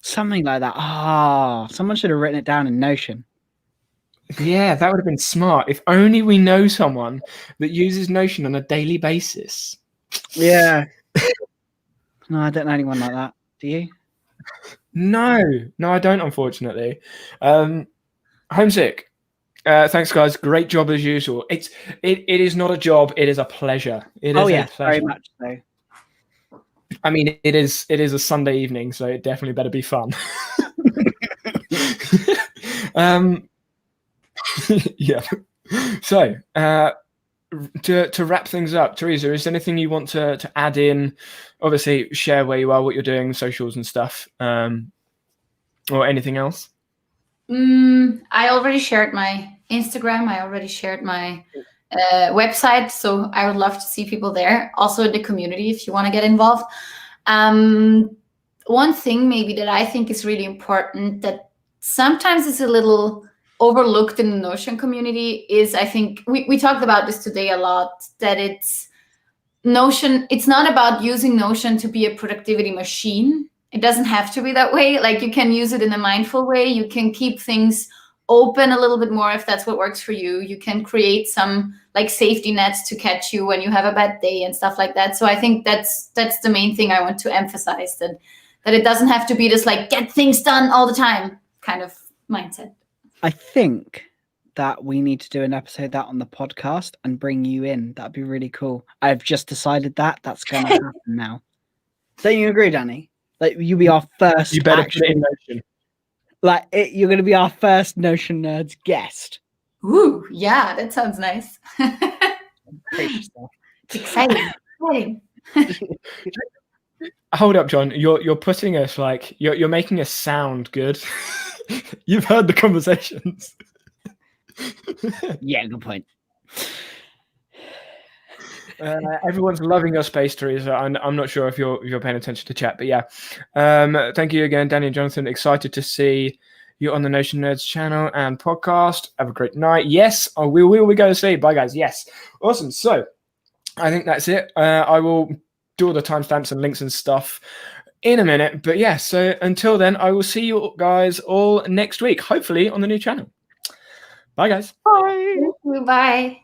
Something like that. Someone should have written it down in Notion. Yeah, that would have been smart. If only we know someone that uses Notion on a daily basis. Yeah. No, I don't know anyone like that. Do you? No, I don't, unfortunately. Homesick. Thanks, guys. Great job as usual. It is not a job. It is a pleasure. It is very much so. I mean, it is a Sunday evening, so it definitely better be fun. Yeah. So to wrap things up, Teresa, is there anything you want to add in? Obviously, share where you are, what you're doing, socials and stuff, or anything else? I already shared my Instagram. I already shared my website. So I would love to see people there. Also in the community, if you want to get involved. One thing maybe that I think is really important that sometimes is a little overlooked in the Notion community is, I think we talked about this today a lot, that it's not about using Notion to be a productivity machine. It doesn't have to be that way. Like, you can use it in a mindful way. You can keep things open a little bit more if that's what works for you. You can create some like safety nets to catch you when you have a bad day and stuff like that. So I think that's the main thing I want to emphasize, that it doesn't have to be this like get things done all the time kind of mindset. I think that we need to do an episode that on the podcast and bring you in. That'd be really cool. I've just decided that's going to happen now. Don't you agree, Danny? Like, you'll be our first. You better put it in Notion. Like, you're going to be our first Notion Nerds guest. Ooh, yeah, that sounds nice. Brace yourself. Exciting. Exciting. Hold up, Jon. You're putting us like you're making us sound good. You've heard the conversations. Yeah, good point. Everyone's loving your space, Teresa. I'm not sure if you're paying attention to chat, but yeah. Thank you again, Danny and Jonathan. Excited to see you on the Notion Nerds channel and podcast. Have a great night. Yes, we will be going to sleep. Bye, guys. Yes, awesome. So I think that's it. I will do all the timestamps and links and stuff in a minute. But yeah, so until then, I will see you guys all next week, hopefully on the new channel. Bye, guys. Bye. Thank you. Bye.